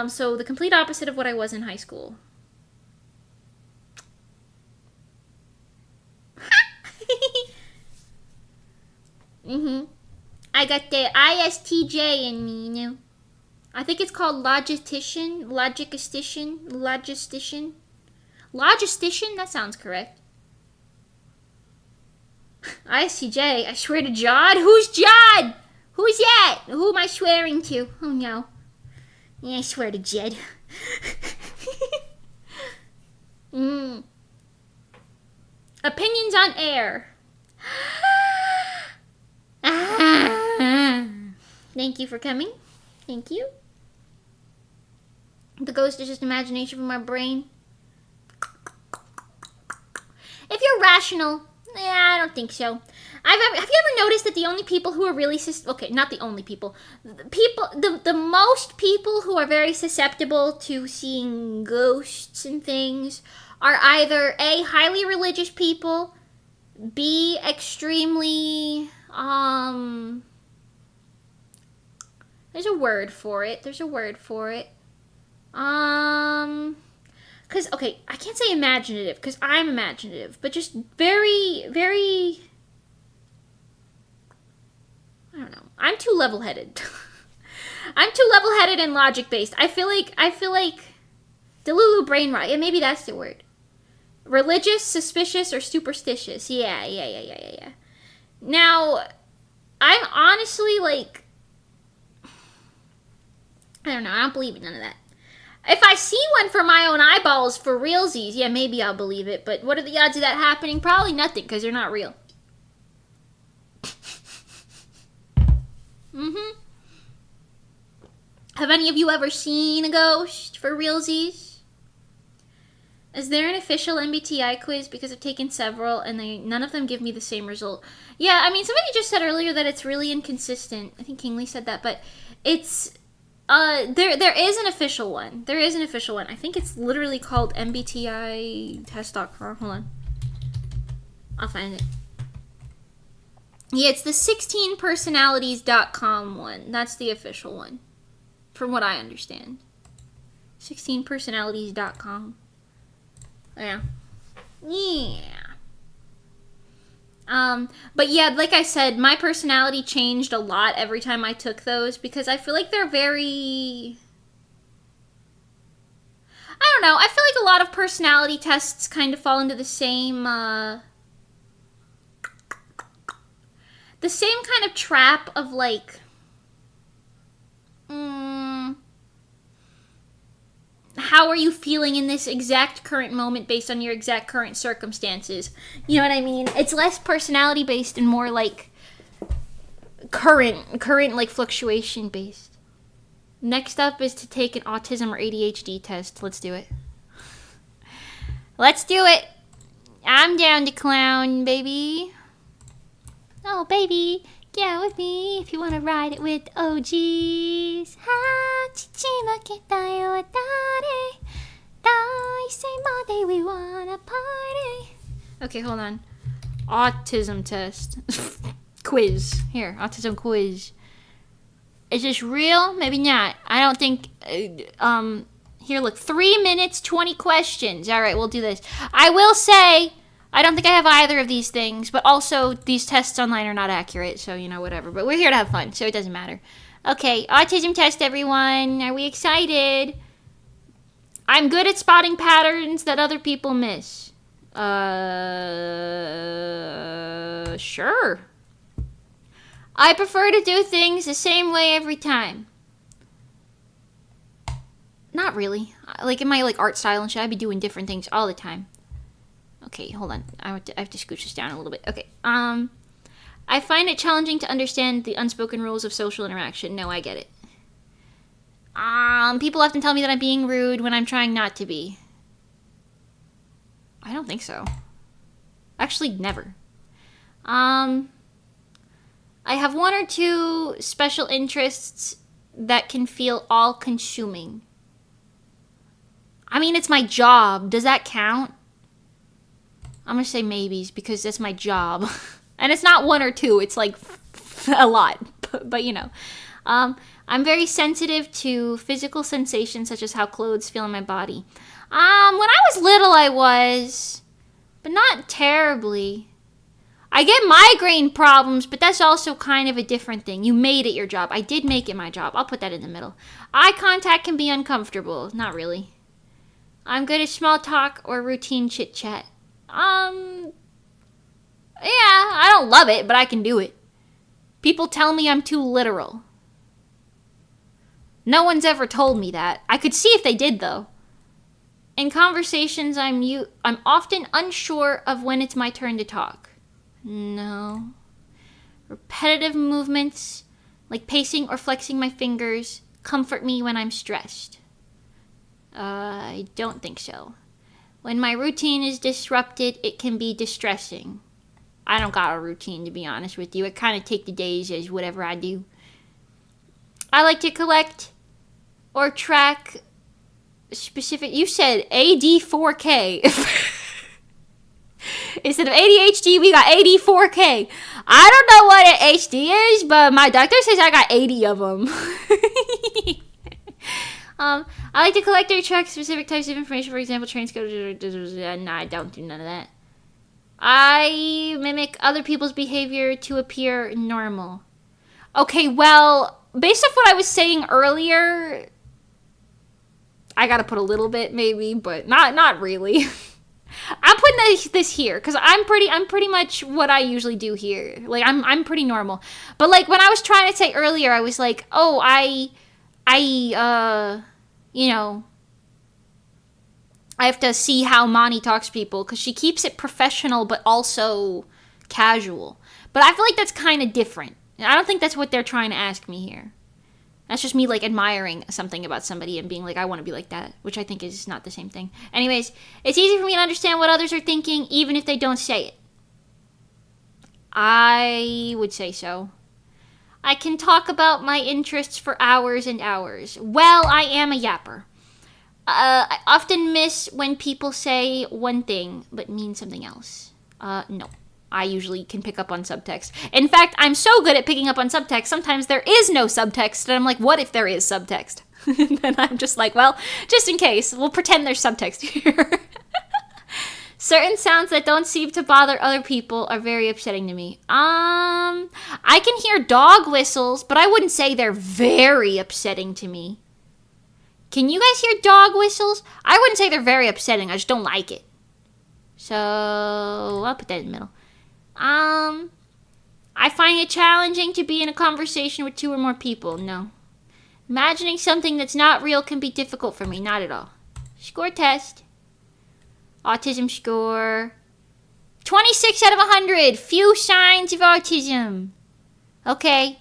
So the complete opposite of what I was in high school. I got the ISTJ in me, you know. I think it's called logistician. Logistician? That sounds correct. ICJ. I swear to Jod. Who's Jod? Who's that? Who am I swearing to? Oh no. Yeah, I swear to Jed. Opinions on air. Thank you for coming. Thank you. The ghost is just imagination from my brain. If you're rational, I don't think so. Have you ever noticed that the only people who are really okay, not the only people, the most people who are very susceptible to seeing ghosts and things are either A, highly religious people, B, extremely there's a word for it. Because, okay, I can't say imaginative, because I'm imaginative, but just very, very, I don't know. I'm too level-headed. I'm too level-headed and logic-based. I feel like, Delulu brain rot. Yeah, maybe that's the word. Religious, suspicious, or superstitious. Yeah. Now, I'm honestly, like, I don't know. I don't believe in none of that. If I see one for my own eyeballs for realsies, yeah, maybe I'll believe it. But what are the odds of that happening? Probably nothing, because they're not real. Have any of you ever seen a ghost for realsies? Is there an official MBTI quiz? Because I've taken several, and none of them give me the same result. Yeah, I mean, somebody just said earlier that it's really inconsistent. I think Kingsley said that, but it's... there is an official one. I think it's literally called MBTI-test.com. Hold on. I'll find it. Yeah, it's the 16personalities.com one. That's the official one. From what I understand. 16personalities.com. Yeah. But yeah, like I said, my personality changed a lot every time I took those because I feel like they're very... I don't know. I feel like a lot of personality tests kind of fall into the same kind of trap of like... how are you feeling in this exact current moment based on your exact current circumstances? You know what I mean? It's less personality based and more like current like fluctuation based. Next up is to take an autism or ADHD test. Let's do it. Let's do it. I'm down to clown, baby. Oh, baby. Get with me if you want to ride it with OGs. We wanna party. Okay, hold on. Autism test. Quiz. Here, autism quiz. Is this real? Maybe not. I don't think... here, look. 3 minutes, 20 questions. All right, we'll do this. I will say... I don't think I have either of these things, but also these tests online are not accurate, so, you know, whatever. But we're here to have fun, so it doesn't matter. Okay, autism test, everyone. Are we excited? I'm good at spotting patterns that other people miss. Sure. I prefer to do things the same way every time. Not really. Like, in my, like, art style and shit, I'd be doing different things all the time. Okay, hold on. I have to scooch this down a little bit. Okay. I find it challenging to understand the unspoken rules of social interaction. No, I get it. People often tell me that I'm being rude when I'm trying not to be. I don't think so. Actually, never. I have one or two special interests that can feel all-consuming. I mean, it's my job. Does that count? I'm going to say maybes because that's my job. And it's not one or two. It's like a lot. But you know. I'm very sensitive to physical sensations such as how clothes feel in my body. When I was little, I was. But not terribly. I get migraine problems, but that's also kind of a different thing. You made it your job. I did make it my job. I'll put that in the middle. Eye contact can be uncomfortable. Not really. I'm good at small talk or routine chit-chat. Yeah, I don't love it, but I can do it. People tell me I'm too literal. No one's ever told me that. I could see if they did, though. In conversations, I'm often unsure of when it's my turn to talk. No. Repetitive movements, like pacing or flexing my fingers, comfort me when I'm stressed. I don't think so. When my routine is disrupted, it can be distressing. I don't got a routine, to be honest with you. I kind of take the days as whatever I do. I like to collect or track specific... You said AD4K. Instead of ADHD, we got AD4K. I don't know what an HD is, but my doctor says I got 80 of them. I like to collect or track specific types of information, for example, train schedules. No, I don't do none of that. I mimic other people's behavior to appear normal. Okay, well, based off what I was saying earlier, I gotta put a little bit, maybe, but not really. I'm putting this here because I'm pretty much what I usually do here. Like I'm pretty normal. But like when I was trying to say earlier, I was like, oh, you know, I have to see how Mani talks to people because she keeps it professional but also casual. But I feel like that's kind of different. I don't think that's what they're trying to ask me here. That's just me, like, admiring something about somebody and being like, I want to be like that, which I think is not the same thing. Anyways, it's easy for me to understand what others are thinking, even if they don't say it. I would say so. I can talk about my interests for hours and hours. Well, I am a yapper. I often miss when people say one thing, but mean something else. No. I usually can pick up on subtext. In fact, I'm so good at picking up on subtext, sometimes there is no subtext, and I'm like, what if there is subtext? And I'm just like, well, just in case, we'll pretend there's subtext here. Certain sounds that don't seem to bother other people are very upsetting to me. I can hear dog whistles, but I wouldn't say they're very upsetting to me. Can you guys hear dog whistles? I wouldn't say they're very upsetting, I just don't like it. So, I'll put that in the middle. I find it challenging to be in a conversation with 2 or more people. No. Imagining something that's not real can be difficult for me. Not at all. Score test. Autism score. 26 out of 100. Few signs of autism. Okay.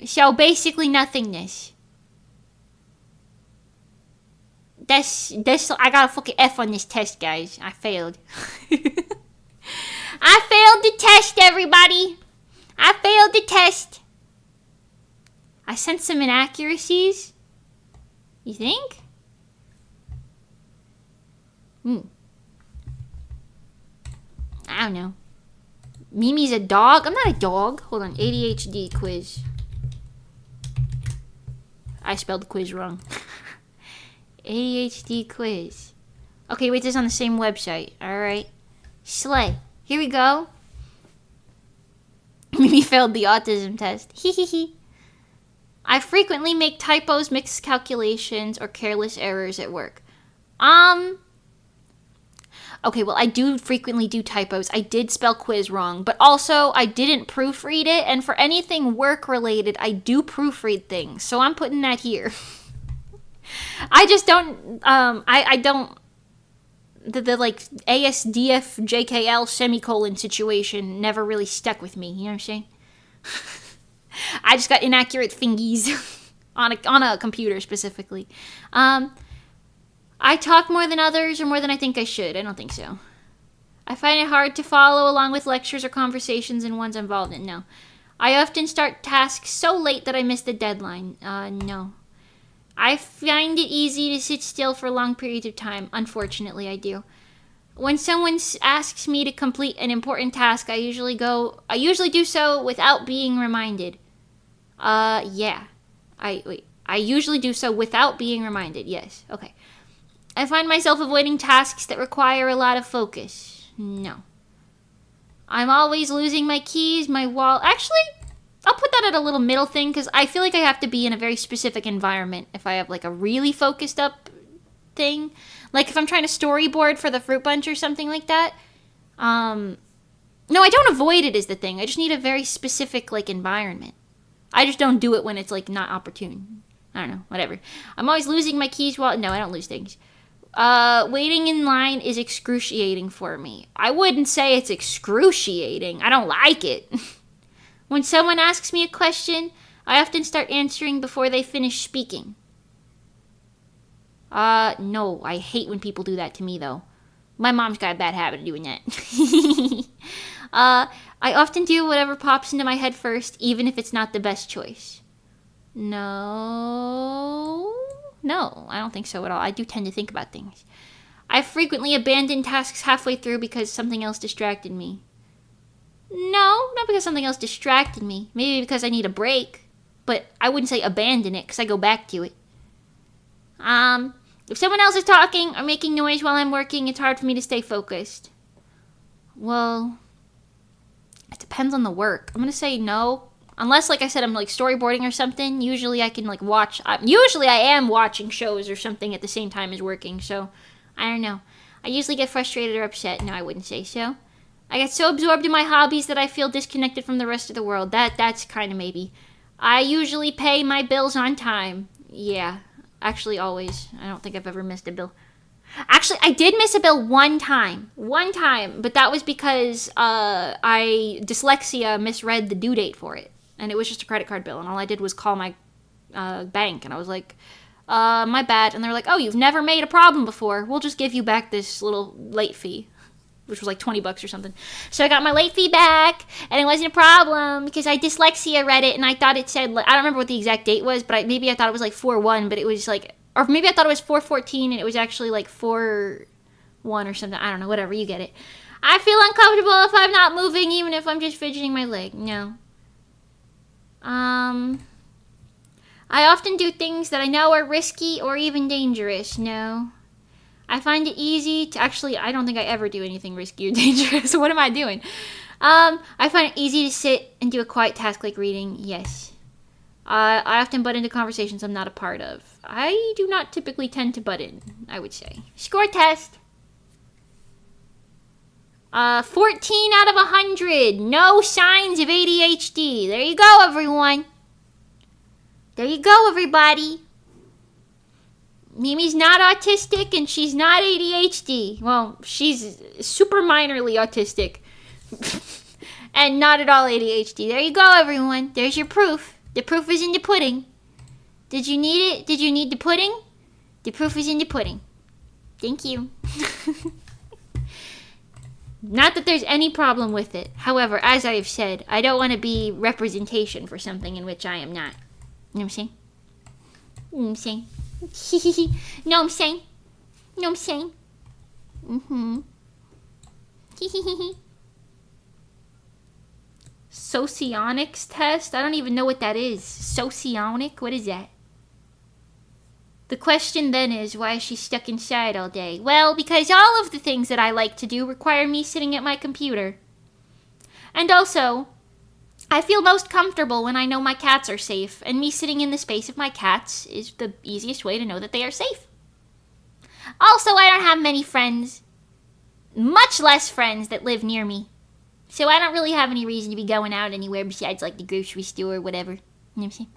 So basically nothingness. That's I got a fucking F on this test, guys. I failed. I failed the test, everybody. I failed the test. I sensed some inaccuracies. You think? I don't know. Mimi's a dog? I'm not a dog. Hold on. ADHD quiz. I spelled the quiz wrong. ADHD quiz. Okay, wait, this is on the same website. Alright. Slay. Here we go. Mimi failed the autism test. Hee hee hee. I frequently make typos, mixed calculations, or careless errors at work. Okay, well, I do frequently do typos. I did spell quiz wrong, but also I didn't proofread it, and for anything work-related, I do proofread things, so I'm putting that here. I just don't, I don't... The like ASDF JKL semicolon situation never really stuck with me. You know what I'm saying? I just got inaccurate thingies on a computer specifically. I talk more than others or more than I think I should. I don't think so. I find it hard to follow along with lectures or conversations in ones I'm involved in. No. I often start tasks so late that I miss the deadline. No. I find it easy to sit still for long periods of time. Unfortunately, I do. When someone asks me to complete an important task, I usually do so without being reminded. Yeah. I usually do so without being reminded. Yes. Okay. I find myself avoiding tasks that require a lot of focus. No. I'm always losing my keys, my wallet. Actually, I'll put that at a little middle thing because I feel like I have to be in a very specific environment if I have like a really focused up thing. Like if I'm trying to storyboard for the fruit bunch or something like that, No, I don't avoid it is the thing. I just need a very specific, like, environment. I just don't do it when it's, like, not opportune. I don't know, whatever. I'm always losing my keys while... No, I don't lose things. Waiting in line is excruciating for me. I wouldn't say it's excruciating. I don't like it. When someone asks me a question, I often start answering before they finish speaking. No, I hate when people do that to me, though. My mom's got a bad habit of doing that. I often do whatever pops into my head first, even if it's not the best choice. No, I don't think so at all. I do tend to think about things. I frequently abandon tasks halfway through because something else distracted me. No, not because something else distracted me. Maybe because I need a break. But I wouldn't say abandon it because I go back to it. If someone else is talking or making noise while I'm working, it's hard for me to stay focused. Well, it depends on the work. I'm going to say no. Unless, like I said, I'm like storyboarding or something. Usually I can like watch. Usually I am watching shows or something at the same time as working. So, I don't know. I usually get frustrated or upset. No, I wouldn't say so. I get so absorbed in my hobbies that I feel disconnected from the rest of the world. That's kind of maybe. I usually pay my bills on time. Yeah. Actually, always. I don't think I've ever missed a bill. Actually, I did miss a bill one time. But that was because dyslexia misread the due date for it. And it was just a credit card bill. And all I did was call my bank. And I was like, my bad. And they're like, oh, you've never made a problem before. We'll just give you back this little late fee. Which was like $20 or something. So I got my late fee back, and it wasn't a problem because I dyslexia read it, and I thought it said, I don't remember what the exact date was, but maybe I thought it was like 4/1, but it was like, or maybe I thought it was 4/14, and it was actually like 4/1 or something. I don't know, whatever, you get it. I feel uncomfortable if I'm not moving, even if I'm just fidgeting my leg. No. I often do things that I know are risky or even dangerous. No. I find it easy to... Actually, I don't think I ever do anything risky or dangerous. What am I doing? I find it easy to sit and do a quiet task like reading. Yes. I often butt into conversations I'm not a part of. I do not typically tend to butt in, I would say. Score test. 14 out of 100. No signs of ADHD. There you go, everyone. There you go, everybody. Mimi's not autistic and she's not ADHD. Well, she's super minorly autistic. And not at all ADHD. There you go, everyone. There's your proof. The proof is in the pudding. Did you need it? Did you need the pudding? The proof is in the pudding. Thank you. Not that there's any problem with it. However, as I have said, I don't want to be representation for something in which I am not. You know what I'm saying? You know what I'm saying? Know what I'm saying? Know what I'm saying? Mm-hmm. Socionics test? I don't even know what that is. Socionic? What is that? The question then is, why is she stuck inside all day? Well, because all of the things that I like to do require me sitting at my computer. And also, I feel most comfortable when I know my cats are safe, and me sitting in the space of my cats is the easiest way to know that they are safe. Also, I don't have many friends, much less friends that live near me. So I don't really have any reason to be going out anywhere besides like the grocery store or whatever. You know what I'm saying?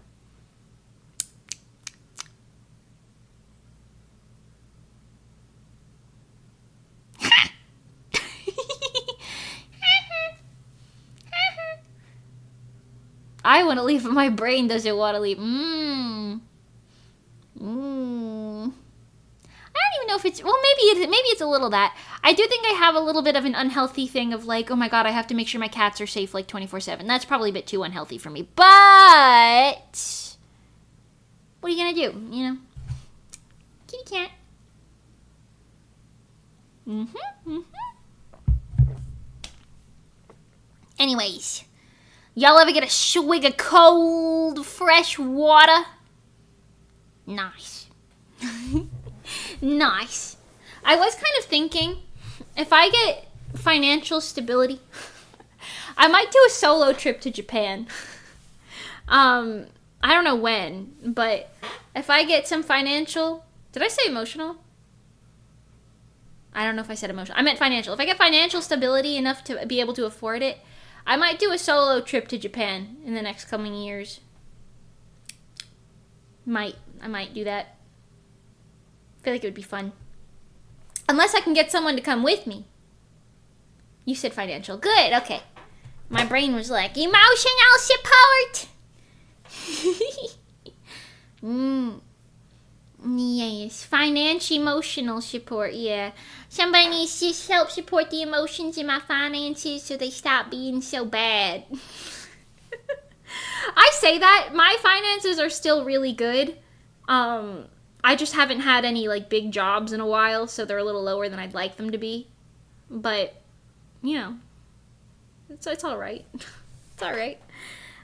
I want to leave, but my brain doesn't want to leave. I don't even know if it's... Well, maybe it's a little that. I do think I have a little bit of an unhealthy thing of like, oh my god, I have to make sure my cats are safe like 24/7. That's probably a bit too unhealthy for me. But... what are you going to do? You know? Kitty cat. Anyways... Y'all ever get a swig of cold, fresh water? Nice. Nice. I was kind of thinking, if I get financial stability, I might do a solo trip to Japan. I don't know when, but if I get some financial... Did I say emotional? I don't know if I said emotional. I meant financial. If I get financial stability enough to be able to afford it, I might do a solo trip to Japan in the next coming years. I might do that. I feel like it would be fun. Unless I can get someone to come with me. You said financial. Good, okay. My brain was like, emotional support! Yes, emotional support, yeah. Somebody needs to help support the emotions in my finances so they stop being so bad. I say that. My finances are still really good. I just haven't had any, like, big jobs in a while, so they're a little lower than I'd like them to be. But, you know, it's alright. It's alright.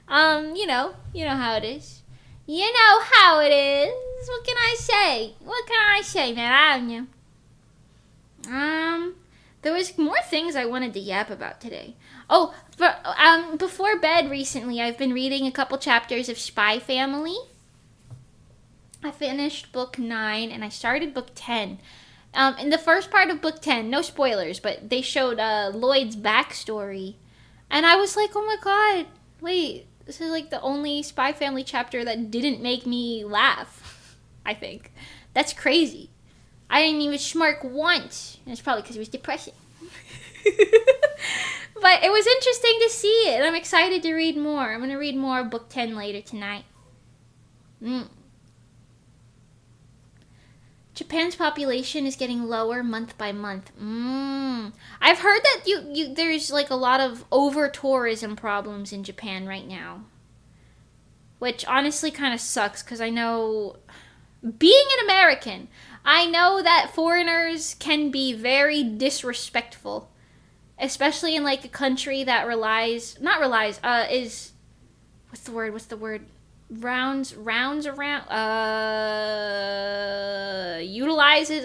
You know how it is. You know how it is. What can I say? What can I say, man? I don't know. There was more things I wanted to yap about today. Oh, before bed recently, I've been reading a couple chapters of Spy Family. I finished book 9 and I started book 10. In the first part of book 10, no spoilers, but they showed Lloyd's backstory. And I was like, oh my god, wait, this is like the only Spy Family chapter that didn't make me laugh, I think. That's crazy. I didn't even smirk once. And it's probably because it was depressing. But it was interesting to see it, and I'm excited to read more. I'm going to read more of book 10 later tonight. Japan's population is getting lower month by month. I've heard that there's like a lot of over-tourism problems in Japan right now. Which honestly kind of sucks, because I know, being an American, I know that foreigners can be very disrespectful. Especially in like a country that utilizes, I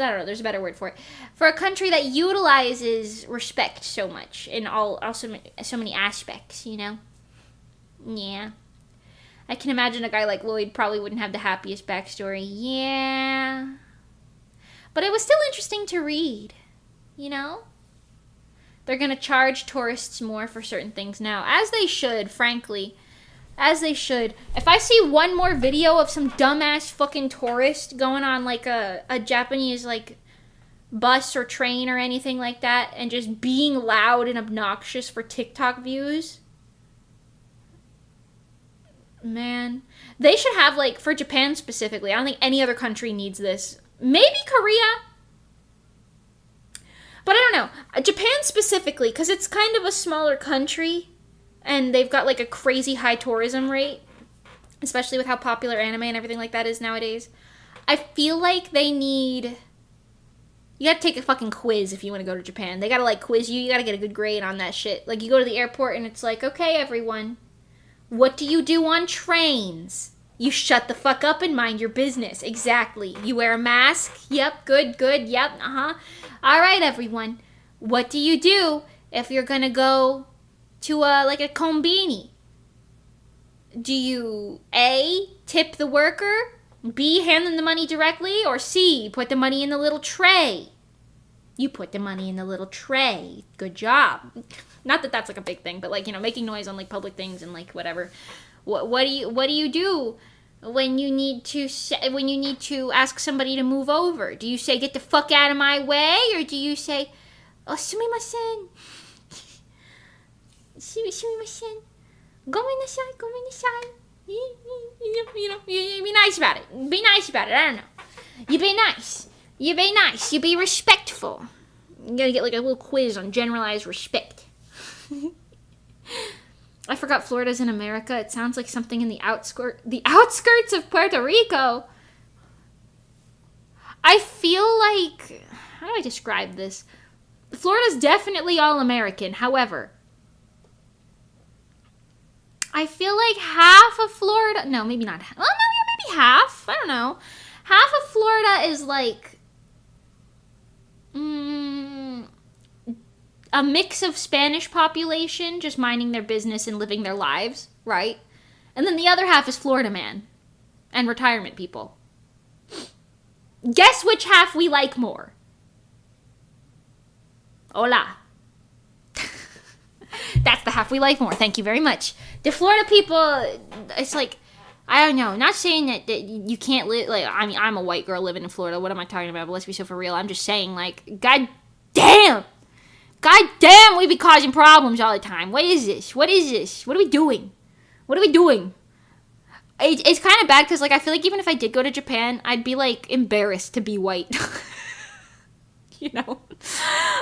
don't know, there's a better word for it. For a country that utilizes respect so much in so many aspects, you know? Yeah. I can imagine a guy like Lloyd probably wouldn't have the happiest backstory. Yeah. But it was still interesting to read, you know? They're going to charge tourists more for certain things now. As they should, frankly. As they should. If I see one more video of some dumbass fucking tourist going on like a Japanese like bus or train or anything like that and just being loud and obnoxious for TikTok views, man, they should have, like, for Japan specifically, I don't think any other country needs this. Maybe Korea. But I don't know. Japan specifically, because it's kind of a smaller country, and they've got, like, a crazy high tourism rate, especially with how popular anime and everything like that is nowadays. I feel like they need... You gotta take a fucking quiz if you want to go to Japan. They gotta, like, quiz you. You gotta get a good grade on that shit. Like, you go to the airport, and it's like, okay, everyone, what do you do on trains? You shut the fuck up and mind your business. Exactly. You wear a mask? Yep, good, yep, All right, everyone. What do you do if you're gonna go to like a kombini? Do you A, tip the worker, B, hand them the money directly, or C, put the money in the little tray? You put the money in the little tray. Good job. Not that that's like a big thing, but like, you know, making noise on like public things and like whatever. What do you do when you need to ask somebody to move over? Do you say, get the fuck out of my way? Or do you say, oh, sumimasen. Sumimasen. Gomenasai. You know, you be nice about it. Be nice about it. I don't know. You be nice. You be nice. You be respectful. You gotta get like a little quiz on generalized respect. I forgot Florida's in America. It sounds like something in the outskirts of Puerto Rico. I feel like, how do I describe this? Florida's definitely all American. However, I feel like half of Florida, no, maybe not. Well, no, yeah, maybe half. I don't know. Half of Florida is like a mix of Spanish population just minding their business and living their lives, right? And then the other half is Florida man and retirement people. Guess which half we like more? Hola. That's the Halfway Life more. Thank you very much. The Florida people, it's like, I don't know. Not saying that you can't live, like, I mean, I'm a white girl living in Florida. What am I talking about? But let's be so for real. I'm just saying, like, God damn, we be causing problems all the time. What is this? What are we doing? It's kind of bad because, like, I feel like even if I did go to Japan, I'd be, like, embarrassed to be white. You know?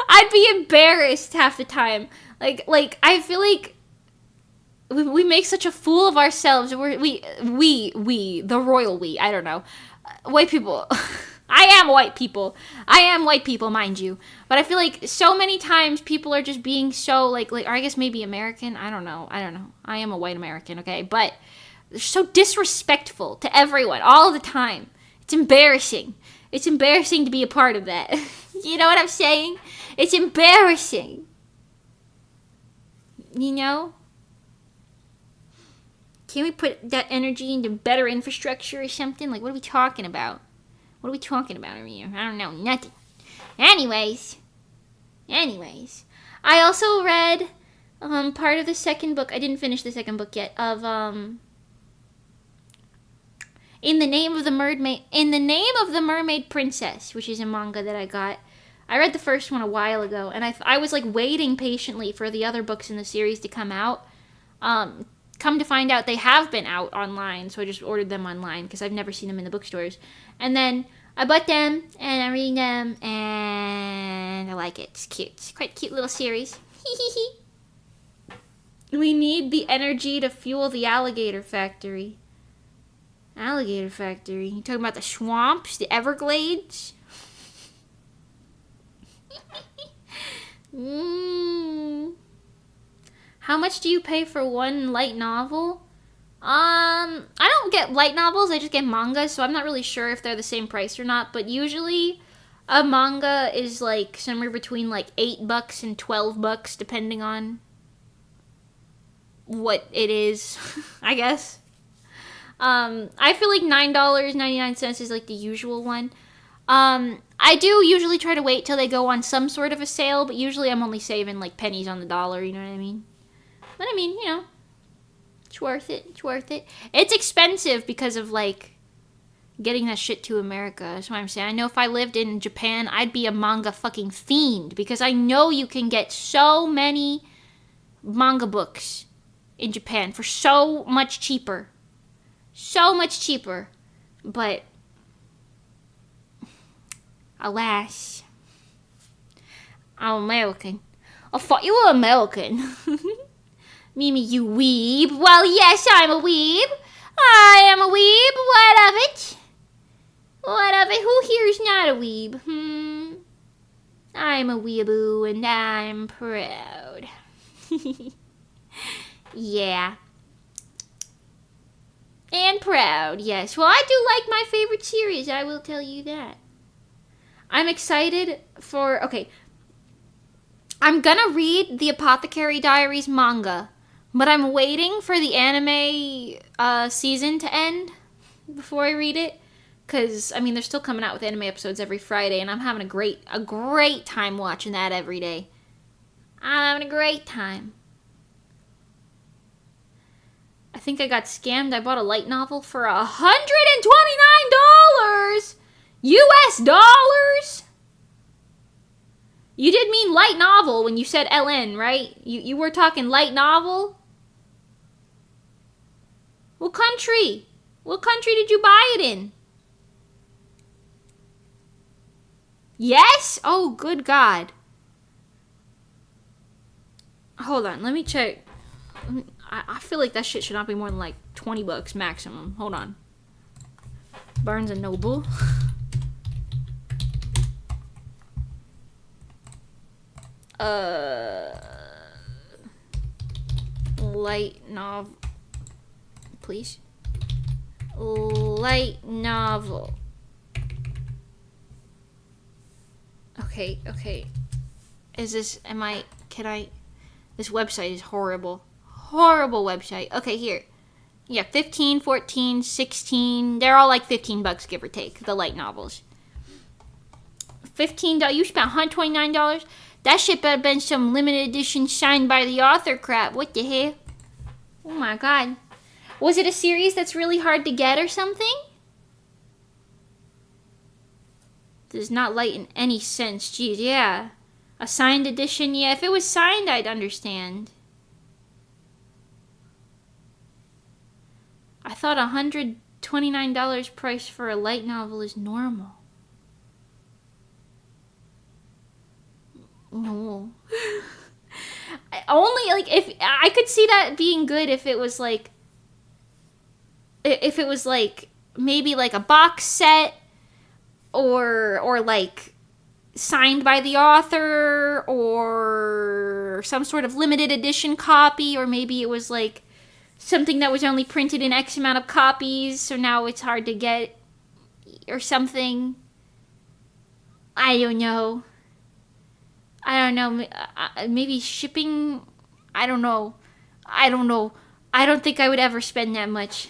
I'd be embarrassed half the time. Like, I feel like we make such a fool of ourselves. We, the royal we, I don't know. White people. I am white people, mind you. But I feel like so many times people are just being so, like, or I guess maybe American. I don't know. I am a white American, okay? But they're so disrespectful to everyone all the time. It's embarrassing. It's embarrassing to be a part of that. You know what I'm saying? It's embarrassing. You know? Can't we put that energy into better infrastructure or something? Like, what are we talking about? What are we talking about over here? I don't know. Nothing. Anyways. I also read part of the second book. I didn't finish the second book yet. Of In the Name of the Mermaid Princess, which is a manga that I got. I read the first one a while ago, and I was like waiting patiently for the other books in the series to come out. Come to find out, they have been out online, so I just ordered them online because I've never seen them in the bookstores. And then I bought them, and I'm reading them, and I like it. It's cute. It's quite a cute little series. We need the energy to fuel the alligator factory. Alligator factory? You talking about the swamps, the Everglades? How much do you pay for one light novel? I don't get light novels, I just get mangas, so I'm not really sure if they're the same price or not, but usually a manga is like somewhere between like $8 and $12, depending on what it is, I guess. I feel like $9.99 is like the usual one. I do usually try to wait till they go on some sort of a sale, but usually I'm only saving like pennies on the dollar, you know what I mean? But I mean, you know, it's worth it. It's expensive because of like getting that shit to America. That's what I'm saying. I know if I lived in Japan, I'd be a manga fucking fiend because I know you can get so many manga books in Japan for so much cheaper. But alas, I'm American. I thought you were American. Mimi, you weeb. Well, yes, I'm a weeb. I am a weeb. What of it? Who here is not a weeb? I'm a weeaboo and I'm proud. Yeah. And proud, yes. Well, I do like my favorite series, I will tell you that. I'm excited for... Okay. I'm gonna read the Apothecary Diaries manga, but I'm waiting for the anime season to end before I read it. Because, I mean, they're still coming out with anime episodes every Friday, and I'm having a great time watching that every day. I'm having a great time. I think I got scammed. I bought a light novel for $129 US dollars. You did mean light novel when you said LN, right? You were talking light novel? What country? What country did you buy it in? Yes? Oh, good God. Hold on, let me check. I feel like that shit should not be more than like $20 maximum. Hold on. Barnes & Noble. Light novel. Please. Light novel. Okay. Is this, this website is horrible. Horrible website. Okay, here. Yeah, 15, 14, 16. They're all like $15, give or take, the light novels. $15, you spent $129. That shit better been some limited edition signed by the author crap. What the hell? Oh my god. Was it a series that's really hard to get or something? Does not lighten any sense. Jeez, yeah. A signed edition? Yeah, if it was signed, I'd understand. I thought $129 price for a light novel is normal. No. Only, like, if... I could see that being good if it was, like... If it was, like, maybe, like, a box set... Or like, signed by the author, or some sort of limited edition copy, or maybe it was, like, something that was only printed in X amount of copies, so now it's hard to get, or something. I don't know. Maybe shipping? I don't know. I don't think I would ever spend that much.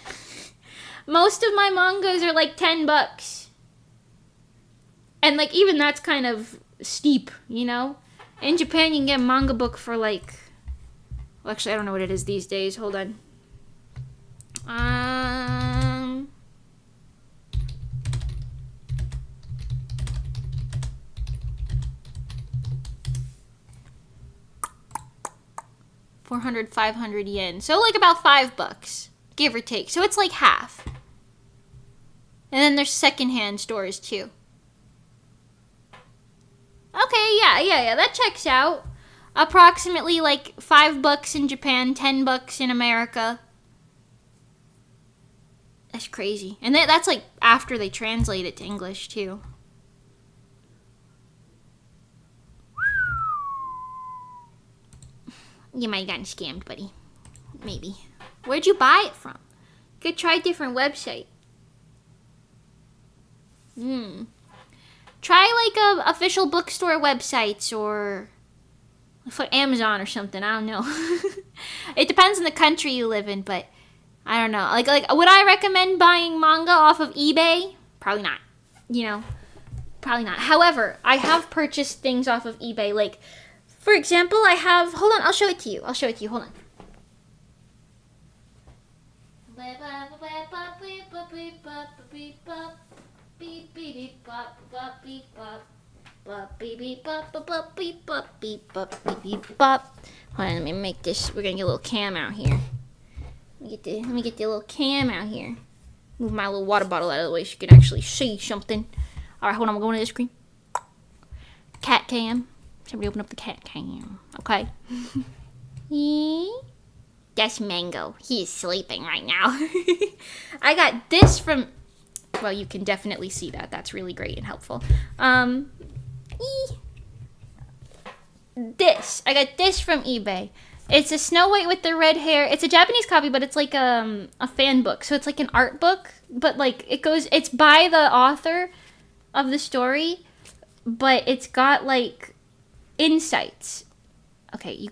Most of my mangas are, like, $10. And, like, even that's kind of steep, you know? In Japan, you can get a manga book for, like... Well, actually, I don't know what it is these days. Hold on. $400, 500 yen. So, like, about $5, give or take. So, it's, like, half. And then there's secondhand stores, too. Okay, yeah, that checks out. Approximately like $5 in Japan, $10 in America. That's crazy. And that's like after they translate it to English too. You might have gotten scammed, buddy. Maybe. Where'd you buy it from? You could try a different website. Try, like, official bookstore websites, or for Amazon or something. I don't know. It depends on the country you live in, but I don't know. Like, would I recommend buying manga off of eBay? Probably not. You know, probably not. However, I have purchased things off of eBay. Like, for example, I have... Hold on, I'll show it to you. Hold on. Beep beep beep bop bop beep bop bop beep beep bop bop bop beep bop beep bop beep beep bop. Hold on, let me make this. We're gonna get a little cam out here. Let me get the little cam out here. Move my little water bottle out of the way so you can actually see something. All right, hold on. I'm going to this screen. Cat cam. Somebody open up the cat cam. Okay. That's Mango. He is sleeping right now. I got this from... Well, you can definitely see that. That's really great and helpful. This. I got this from eBay. It's a Snow White with the red hair. It's a Japanese copy, but it's like a fan book. So it's like an art book, but like it's by the author of the story, but it's got like insights. Okay, you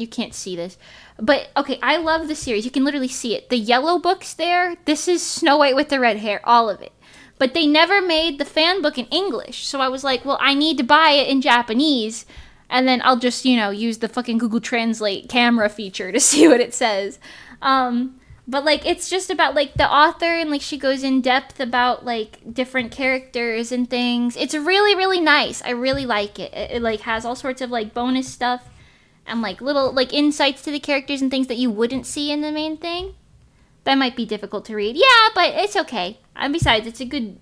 can't see this. But okay, I love the series. You can literally see it. The yellow book's there. This is Snow White with the red hair, all of it. But they never made the fan book in English. So I was like, well, I need to buy it in Japanese. And then I'll just, use the fucking Google Translate camera feature to see what it says. But, like, it's just about, like, the author, and, like, she goes in depth about, like, different characters and things. It's really, really nice. I really like it. It like, has all sorts of, like, bonus stuff and, like, little, like, insights to the characters and things that you wouldn't see in the main thing. That might be difficult to read. Yeah, but it's okay. And besides, it's a good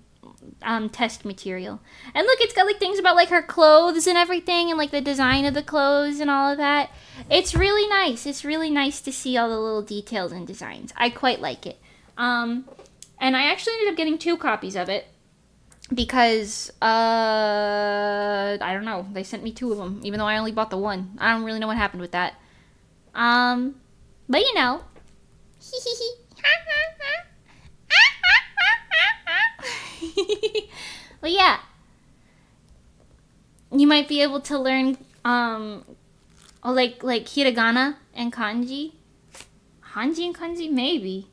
test material. And look, it's got, like, things about, like, her clothes and everything, and, like, the design of the clothes and all of that. It's really nice. It's really nice to see all the little details and designs. I quite like it. And I actually ended up getting 2 copies of it because, I don't know. They sent me 2 of them, even though I only bought the 1. I don't really know what happened with that. But you know. Well, yeah. You might be able to learn, like hiragana and kanji. Hanji and kanji? Maybe.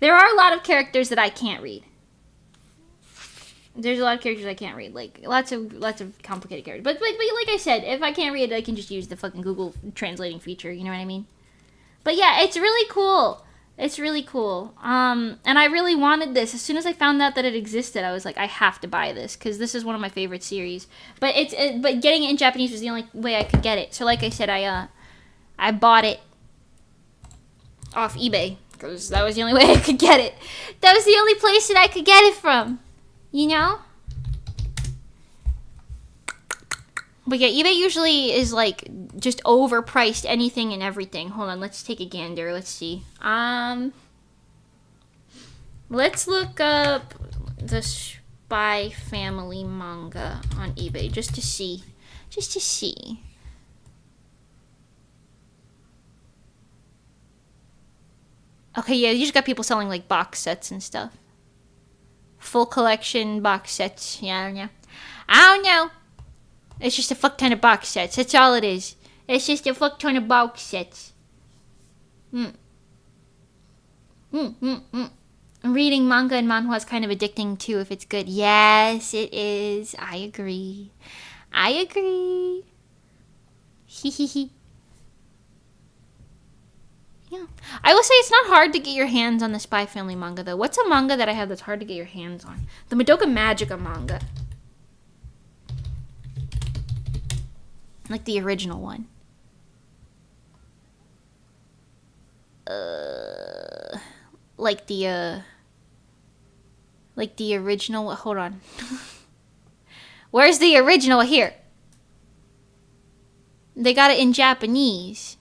There are a lot of characters that I can't read. There's a lot of characters I can't read, like lots of complicated characters. But like I said, if I can't read it, I can just use the fucking Google translating feature. You know what I mean? But yeah, it's really cool. It's really cool. And I really wanted this. As soon as I found out that it existed, I was like, I have to buy this because this is one of my favorite series. But but getting it in Japanese was the only way I could get it. So like I said, I bought it off eBay because that was the only way I could get it. That was the only place that I could get it from. You know? But yeah, eBay usually is like just overpriced anything and everything. Hold on, let's take a gander. Let's see. Let's look up the Spy Family manga on eBay just to see. Just to see. Okay, yeah, you just got people selling like box sets and stuff. Full collection box sets. Yeah, I don't know. I don't know. It's just a fuck ton of box sets. That's all it is. It's just a fuck ton of box sets. Reading manga and manhwa is kind of addicting too if it's good. Yes, it is. I agree. I agree. Hehehe. Yeah. I will say it's not hard to get your hands on the Spy Family manga though. What's a manga that I have that's hard to get your hands on? The Madoka Magica manga. Like the original one. Like the original. Hold on. Where's the original? Here. They got it in Japanese.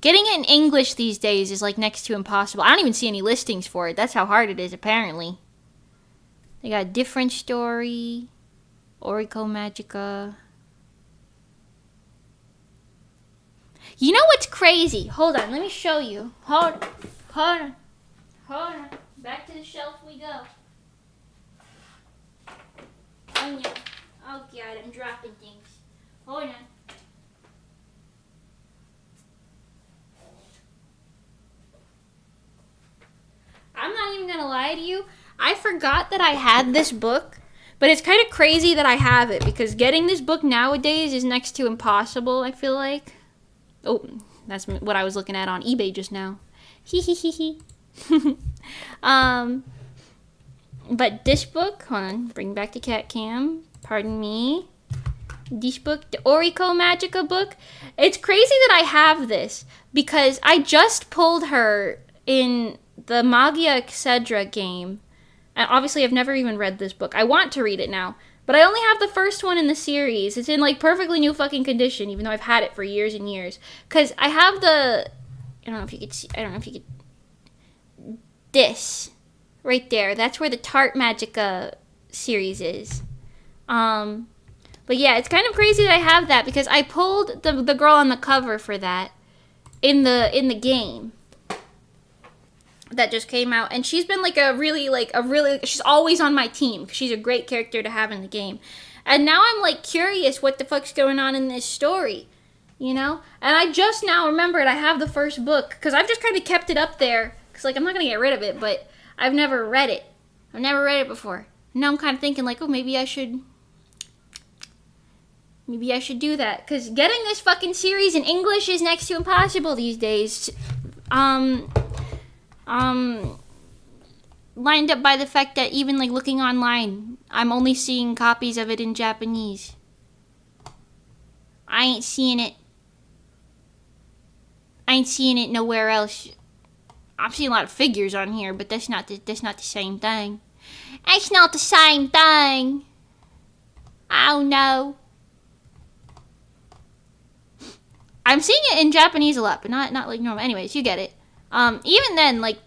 Getting it in English these days is like next to impossible. I don't even see any listings for it. That's how hard it is, apparently. They got Different Story, Oriko Magica. You know what's crazy? Hold on, let me show you. Hold on. Back to the shelf we go. Oh no. Oh god, I'm dropping things. Hold on. I'm not even gonna lie to you. I forgot that I had this book, but it's kind of crazy that I have it because getting this book nowadays is next to impossible, I feel like. Oh, that's what I was looking at on eBay just now. Hee. But this book, hold on, bring back the cat cam. Pardon me. This book, the Oriko Magica book. It's crazy that I have this because I just pulled her in the BSKY game. And obviously I've never even read this book. I want to read it now. But I only have the first one in the series. It's in like perfectly new fucking condition, even though I've had it for years and years. Because I have the, I don't know if you could see, this right there. That's where the Tart Magica series is. But yeah, it's kind of crazy that I have that because I pulled the girl on the cover for that in the game that just came out, and she's been she's always on my team because she's a great character to have in the game. And now I'm like curious what the fuck's going on in this story, you know? And I just now remembered I have the first book because I've just kind of kept it up there because like I'm not gonna get rid of it, but I've never read it. I've never read it before. And now I'm kind of thinking like, oh, maybe I should do that because getting this fucking series in English is next to impossible these days. Lined up by the fact that even like looking online, I'm only seeing copies of it in Japanese. I ain't seeing it nowhere else. I'm seeing a lot of figures on here, but that's not the same thing. That's not the same thing. Oh no. I'm seeing it in Japanese a lot, but not like normal. Anyways, you get it. Even then, like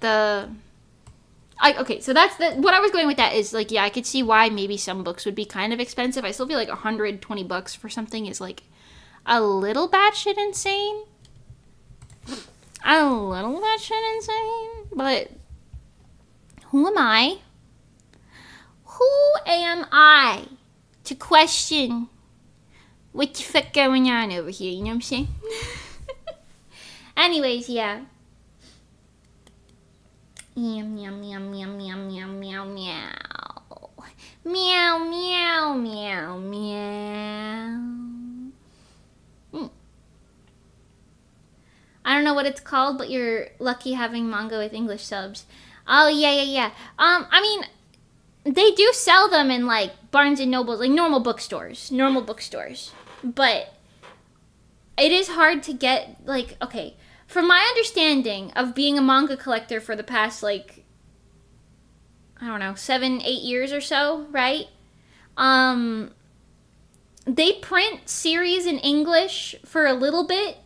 okay, so that's what I was going with that is like, yeah, I could see why maybe some books would be kind of expensive. I still feel like $120 for something is like a little batshit insane. But who am I? Who am I to question what the fuck going on over here? You know what I'm saying? Anyways, yeah. Yum, yum, yum, yum, yum, yum, yum, meow. Meow, meow, meow, meow. I don't know what it's called, but you're lucky having manga with English subs. Oh, yeah. I mean, they do sell them in, like, Barnes and Nobles, like, normal bookstores. But it is hard to get, like, okay, from my understanding of being a manga collector for the past, like, I don't know, 7-8 years or so, right? They print series in English for a little bit,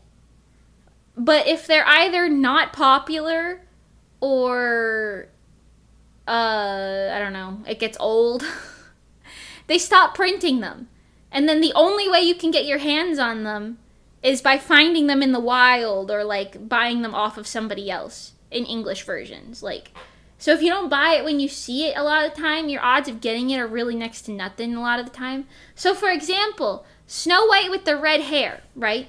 but if they're either not popular or, I don't know, it gets old, they stop printing them. And then the only way you can get your hands on them is by finding them in the wild or, like, buying them off of somebody else in English versions. Like, so if you don't buy it when you see it a lot of the time, your odds of getting it are really next to nothing a lot of the time. So, for example, Snow White with the red hair, right?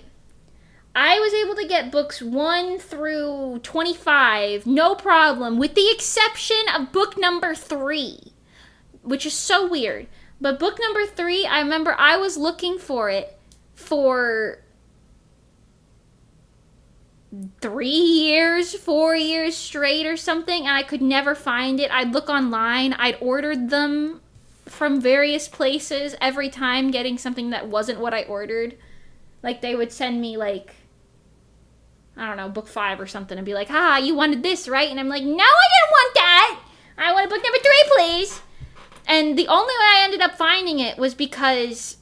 I was able to get books 1 through 25, no problem, with the exception of book number 3, which is so weird. But book number 3, I remember I was looking for it for 3 years, 4 years straight or something, and I could never find it. I'd look online, I'd ordered them from various places every time, getting something that wasn't what I ordered. Like, they would send me, like, I don't know, book 5 or something, and be like, you wanted this, right? And I'm like, no, I didn't want that! I want book number 3, please! And the only way I ended up finding it was because,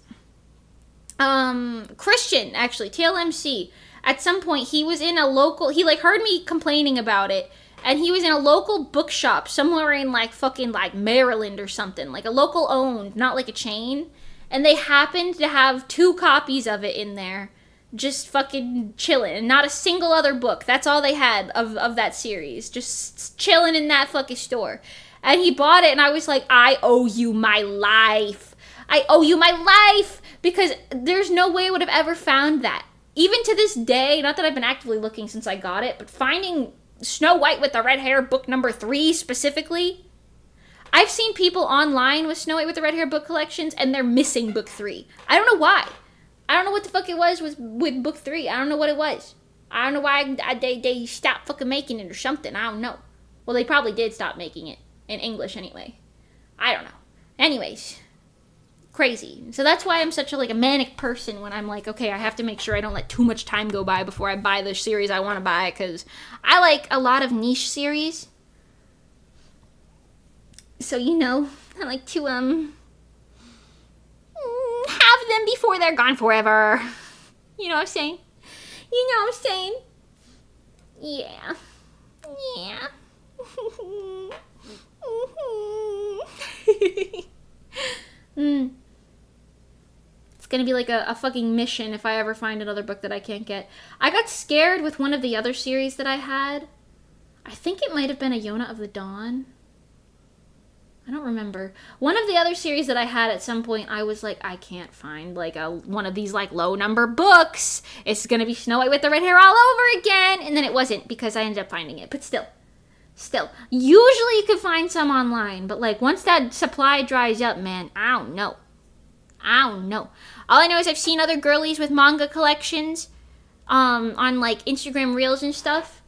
Christian, actually, TLMC, at some point, he was in a local, he, like, heard me complaining about it, and he was in a local bookshop somewhere in, like, fucking, like, Maryland or something, like, a local owned, not like a chain, and they happened to have 2 copies of it in there, just fucking chilling, and not a single other book. That's all they had of that series, just chilling in that fucking store. And he bought it, and I was like, I owe you my life. I owe you my life, because there's no way I would have ever found that. Even to this day, not that I've been actively looking since I got it, but finding Snow White with the red hair book number 3 specifically, I've seen people online with Snow White with the red hair book collections, and they're missing book 3. I don't know why. I don't know what the fuck it was with book 3. I don't know what it was. I don't know why they stopped fucking making it or something. I don't know. Well, they probably did stop making it. In English, anyway. I don't know. Anyways. Crazy. So that's why I'm such a, like, a manic person when I'm like, okay, I have to make sure I don't let too much time go by before I buy the series I want to buy, because I like a lot of niche series. So, you know, I like to, have them before they're gone forever. You know what I'm saying? You know what I'm saying? Yeah. Yeah. It's gonna be like a fucking mission if I ever find another book that I can't get. I got scared with one of the other series that I had. I think it might have been a Yona of the Dawn. I don't remember. One of the other series that I had at some point, I was like, I can't find like one of these like low number books. It's gonna be Snow White with the red hair all over again. And then it wasn't, because I ended up finding it. But still. Usually you could find some online, but like once that supply dries up, man, I don't know. All I know is I've seen other girlies with manga collections on like Instagram Reels and stuff,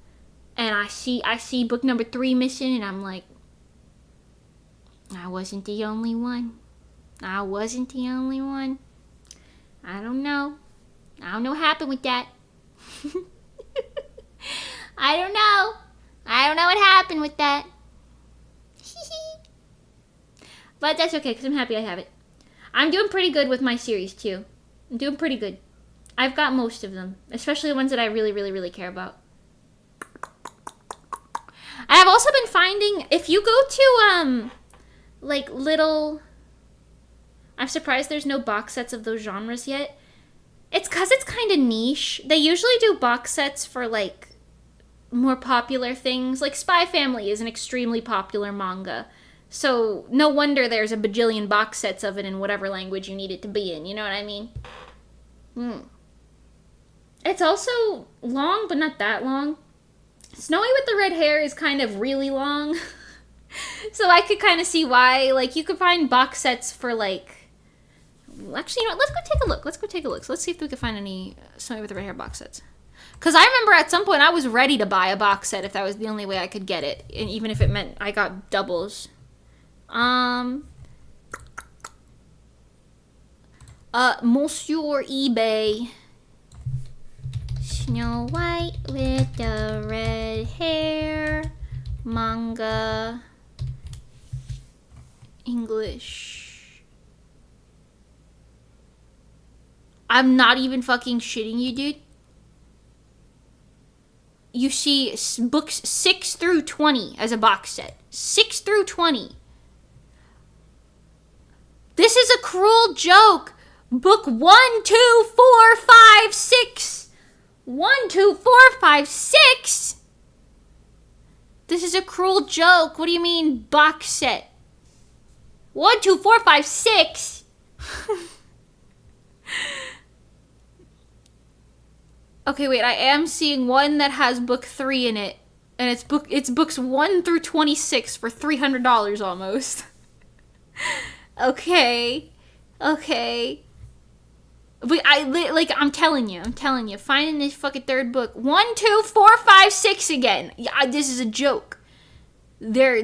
and I see book number 3 missing, and I'm like, I wasn't the only one. I don't know what happened with that. I don't know what happened with that. But that's okay, because I'm happy I have it. I'm doing pretty good with my series, too. I'm doing pretty good. I've got most of them, especially the ones that I really, really, really care about. I've also been finding, if you go to, like, little... I'm surprised there's no box sets of those genres yet. It's because it's kind of niche. They usually do box sets for, like, more popular things. Like, Spy Family is an extremely popular manga. So, no wonder there's a bajillion box sets of it in whatever language you need it to be in. You know what I mean? It's also long, but not that long. Snowy with the red hair is kind of really long. So I could kind of see why, like, you could find box sets for, like... Actually, you know what? Let's go take a look. So let's see if we can find any Somebody with Red Hair box sets. Because I remember at some point I was ready to buy a box set if that was the only way I could get it. And even if it meant I got doubles. Monsieur eBay. Snow White with the red hair. Manga. English. I'm not even fucking shitting you, dude. You see books 6 through 20 as a box set. 6 through 20. This is a cruel joke. Book 1, 2, 4, 5, 6. 1, 2, 4, 5, 6? This is a cruel joke. What do you mean, box set? 1, 2, 4, 5, 6? Okay, wait, I am seeing one that has book 3 in it. And it's books 1 through 26 for $300 almost. Okay. But I'm telling you, finding this fucking third book. 1, 2, 4, 5, 6 again. Yeah, this is a joke. They're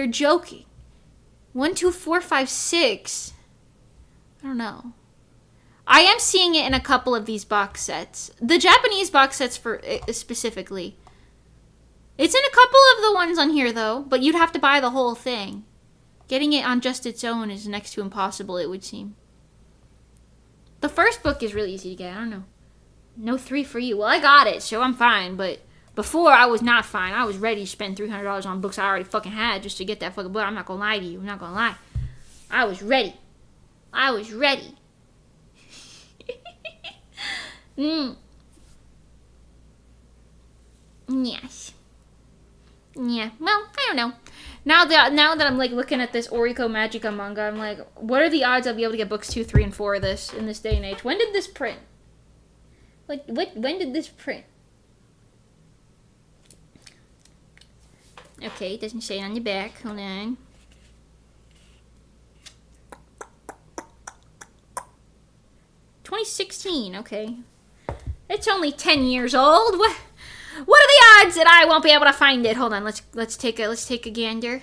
joking. 1, 2, 4, 5, 6. I don't know. I am seeing it in a couple of these box sets. The Japanese box sets specifically. It's in a couple of the ones on here though, but you'd have to buy the whole thing. Getting it on just its own is next to impossible, it would seem. The first book is really easy to get. I don't know. No 3 for you. Well, I got it, so I'm fine. But before, I was not fine. I was ready to spend $300 on books I already fucking had just to get that fucking book. I'm not gonna lie to you. I'm not gonna lie. I was ready. Yes. Yeah. Well, I don't know. Now that I'm like looking at this Oriko Magica manga, I'm like, what are the odds I'll be able to get books 2, 3, and 4 of this in this day and age? When did this print? When did this print? Okay, it doesn't say it on the back. Hold on. $2016. Okay, it's only 10 years old. What are the odds that I won't be able to find it? Hold on, let's take a gander.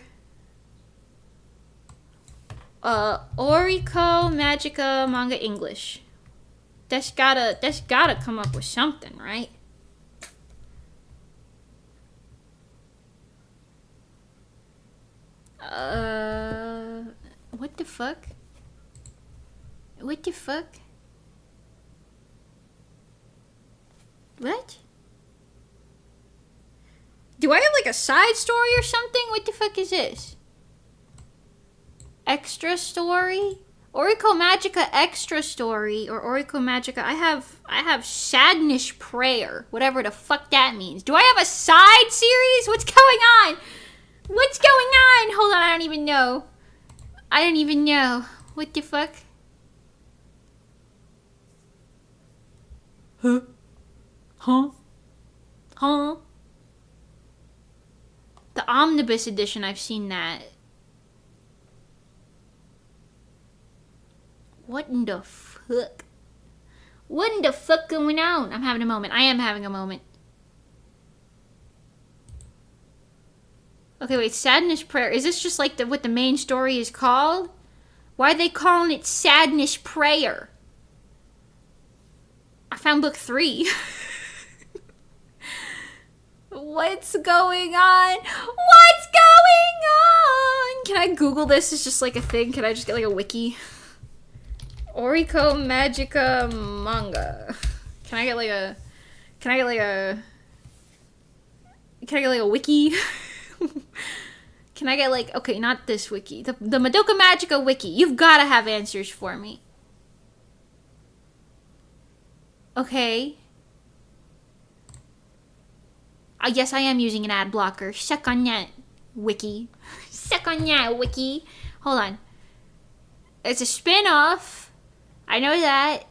Oriko Magica manga English. That's gotta come up with something, right? What the fuck? What? Do I have like a side story or something? What the fuck is this? Extra story? Oriko Magica extra story or Oriko Magica. I have Sadness Prayer, whatever the fuck that means. Do I have a side series? What's going on? Hold on, I don't even know. What the fuck? Huh? The omnibus edition, I've seen that. What in the fuck? What in the fuck going on? I'm having a moment. I am having a moment. Okay, wait. Sadness Prayer. Is this just like what the main story is called? Why are they calling it Sadness Prayer? I found book 3. What's going on? Can I Google this? It's just like a thing. Can I just get like a wiki? Oriko Magica manga. Can I get like a wiki? Can I get like, okay, not this wiki. The Madoka Magica wiki. You've got to have answers for me. Okay. Yes, I am using an ad blocker. Suck on that, wiki. Hold on. It's a spin-off. I know that.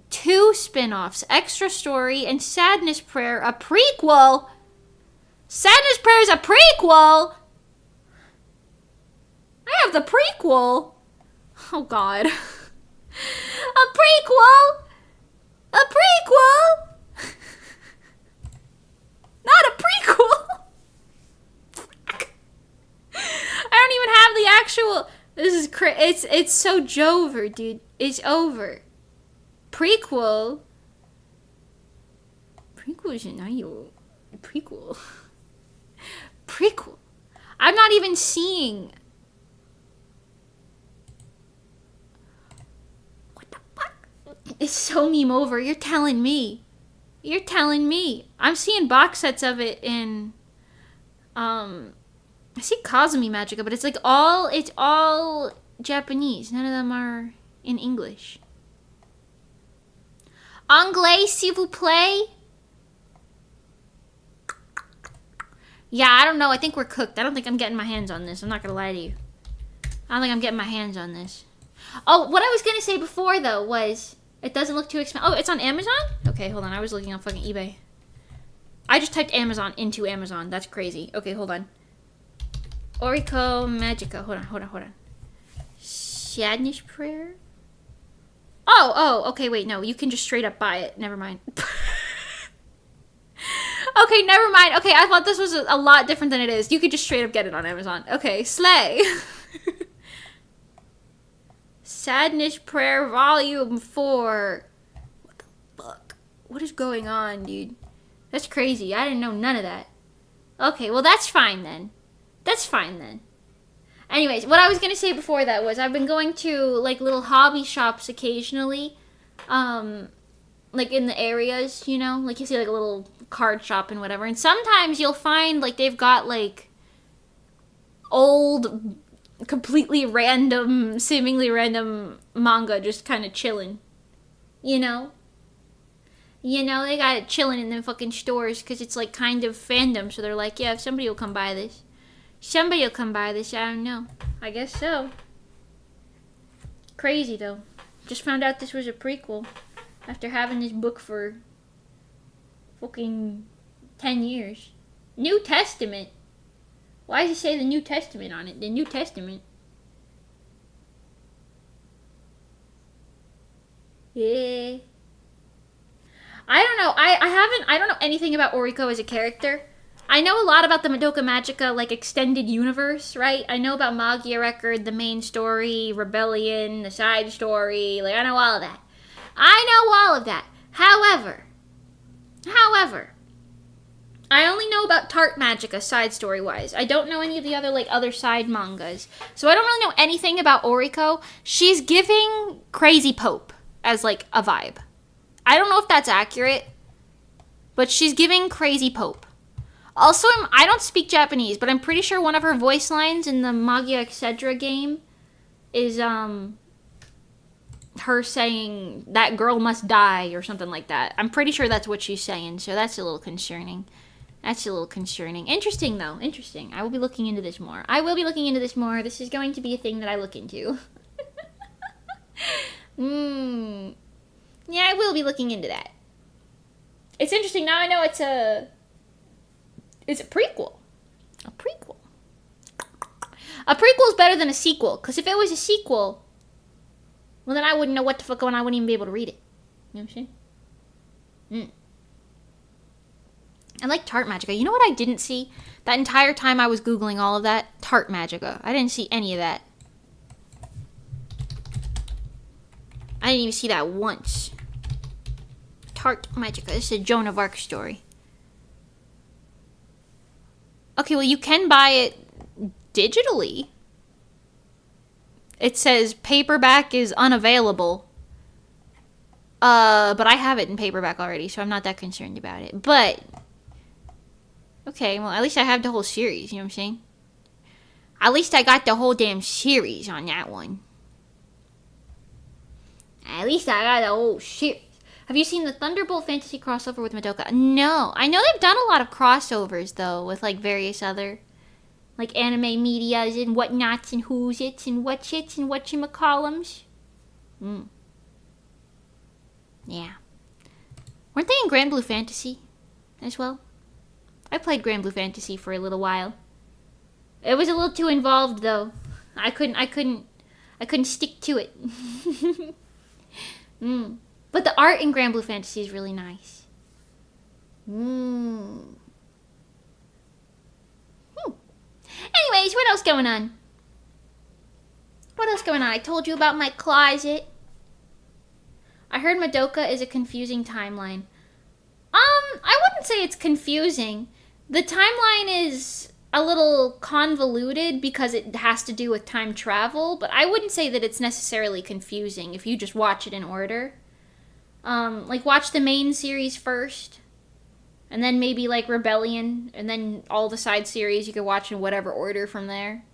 2 spin-offs. Extra Story and Sadness Prayer. A prequel? Sadness Prayer is a prequel? have the prequel? Oh, God. A prequel? A prequel? Not a prequel. I don't even have the actual. This is it's so Jover, dude. It's over. Prequel. Prequel is not you. Prequel. Prequel. I'm not even seeing. What the fuck? It's so meme over. You're telling me. You're telling me. I'm seeing box sets of it in I see Kazumi Magica, but it's like it's all Japanese. None of them are in English. Anglais, s'il vous plaît? Yeah, I don't know. I think we're cooked. I don't think I'm getting my hands on this. I'm not gonna lie to you. I don't think I'm getting my hands on this. Oh, what I was gonna say before, though, was it doesn't look too expensive. Oh, it's on Amazon? Okay, hold on. I was looking on fucking eBay. I just typed Amazon into Amazon. That's crazy. Okay, hold on. Oriko Magica. Hold on. Sadness Prayer? Oh, okay, wait, no. You can just straight up buy it. Never mind. Okay, never mind. Okay, I thought this was a lot different than it is. You could just straight up get it on Amazon. Okay, slay. Sadness Prayer Volume 4. What the fuck? What is going on, dude? That's crazy. I didn't know none of that. Okay, well, that's fine then. That's fine then. Anyways, what I was going to say before that was I've been going to, like, little hobby shops occasionally. Like, in the areas, you know? Like, you see, like, a little card shop and whatever. And sometimes you'll find, like, they've got, like, old, completely random, seemingly random manga just kind of chilling. You know? You know, they got it chilling in them fucking stores because it's, like, kind of fandom. So they're like, yeah, if somebody will come buy this. Somebody will come buy this. I don't know. I guess so. Crazy, though. Just found out this was a prequel after having this book for fucking 10 years. New Testament. Why does it say the New Testament on it? The New Testament. Yeah. I don't know. I don't know anything about Oriko as a character. I know a lot about the Madoka Magica, like, extended universe, right? I know about Magia Record, the main story, Rebellion, the side story. Like, I know all of that. However, I only know about Tart Magica side story-wise. I don't know any of the other side mangas. So I don't really know anything about Oriko. She's giving Crazy Pope as, like, a vibe. I don't know if that's accurate, but she's giving Crazy Pope. Also, I don't speak Japanese, but I'm pretty sure one of her voice lines in the Magia Etc. game is, her saying, that girl must die, or something like that. I'm pretty sure that's what she's saying, so that's a little concerning. Interesting, though. Interesting. I will be looking into this more. This is going to be a thing that I look into. Yeah, I will be looking into that. It's interesting. Now I know it's a prequel. A prequel is better than a sequel, because if it was a sequel, well, then I wouldn't know what the fuck going on. I wouldn't even be able to read it. You know what I'm saying? I like Tart Magica. You know what I didn't see? That entire time I was Googling all of that? Tart Magica. I didn't see any of that. I didn't even see that once. Tart Magica. This is a Joan of Arc story. Okay, well, you can buy it digitally. It says paperback is unavailable. But I have it in paperback already, so I'm not that concerned about it. But, okay, well, at least I have the whole series, you know what I'm saying? At least I got the whole damn series on that one. At least I got the whole series. Have you seen the Thunderbolt Fantasy crossover with Madoka? No. I know they've done a lot of crossovers, though, with, like, various other, like, anime medias and whatnots and who's its and what's its and whatchamacallums. Yeah. Weren't they in Grand Blue Fantasy as well? I played Grand Blue Fantasy for a little while. It was a little too involved, though. I couldn't stick to it. But the art in Grand Blue Fantasy is really nice. Anyways, what else going on? What else going on? I told you about my closet. I heard Madoka is a confusing timeline. I wouldn't say it's confusing. The timeline is a little convoluted because it has to do with time travel, but I wouldn't say that it's necessarily confusing if you just watch it in order. Like, watch the main series first, and then maybe, like, Rebellion, and then all the side series you could watch in whatever order from there.